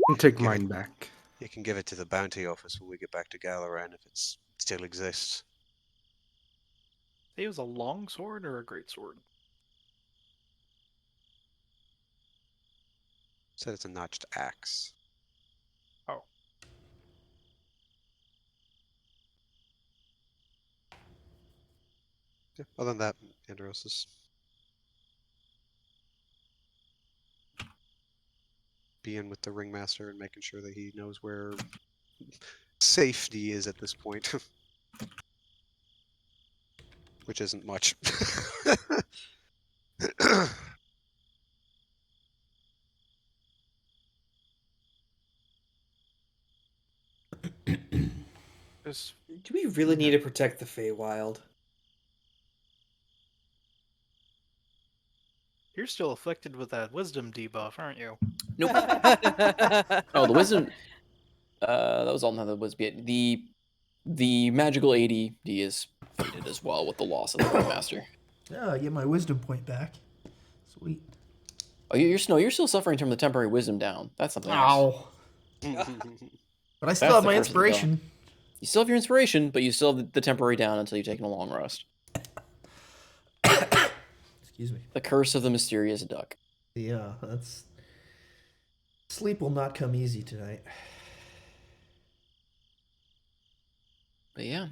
And take Give mine it. back. You can give it to the bounty office when we get back to Galaran if it still exists. It was a long sword or a great sword? Said it's a notched axe. Oh. Yeah, other than that, Andros is being with the ringmaster and making sure that he knows where safety is at this point. Which isn't much. Just, Do we really need to protect the Feywild? you're still afflicted with that wisdom debuff, aren't you? Nope. Oh, the wisdom. That was all none of was the magical AD is faded as well with the loss of the ringmaster. Yeah, I get my wisdom point back. Sweet. Oh, you're still suffering from the temporary wisdom down. That's something else. Ow. But I still That's have the my curse of the inspiration. You still have your inspiration, but you still have the temporary down until you've taken a long rest. Excuse me. The curse of the mysterious duck. Yeah, that's. Sleep will not come easy tonight. But yeah.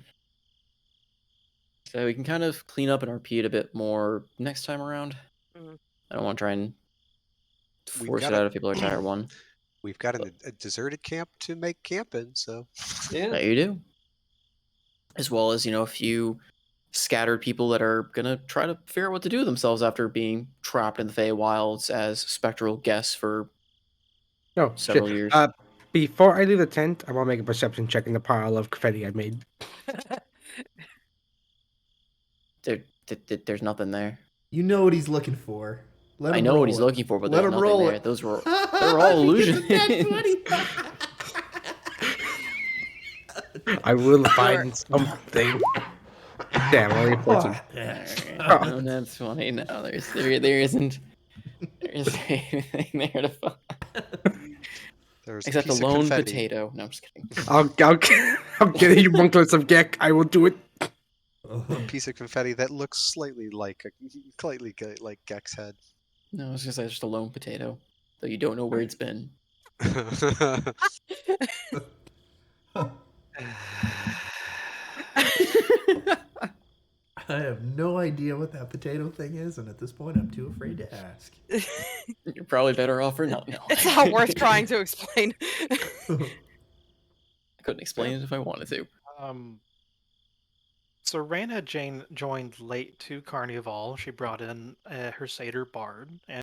So we can kind of clean up and repeat a bit more next time around. Mhm. I don't want to try and We've force got it a- out if people are tired one. We've got a deserted camp to make camp in, so. Yeah. That you do. As well as, a few scattered people that are going to try to figure out what to do with themselves after being trapped in the Feywilds as spectral guests for No, several shit. years. Before I leave the tent, I want to make a perception check in the pile of confetti I made. There's nothing there. You know what he's looking for. Let I him know roll what he's it. looking for, but Let there's him nothing roll there. it. Those were they're all He gets illusions. a nat 20. I will find something. Damn, only 14. No, that's funny. No, there isn't anything there to find. There's Except a piece of lone confetti. potato. No, I'm just kidding. I'll get you monklets of Gek. I will do it. A piece of confetti that looks slightly like Gek's head. No, I was gonna say it's just a lone potato, though you don't know where it's been. I have no idea what that potato thing is, and at this point, I'm too afraid to ask. You're probably better off for no. It's not worth trying to explain. couldn't explain it if I wanted to. So Rain had Jane joined late to Carnival. She brought in her satyr bard, and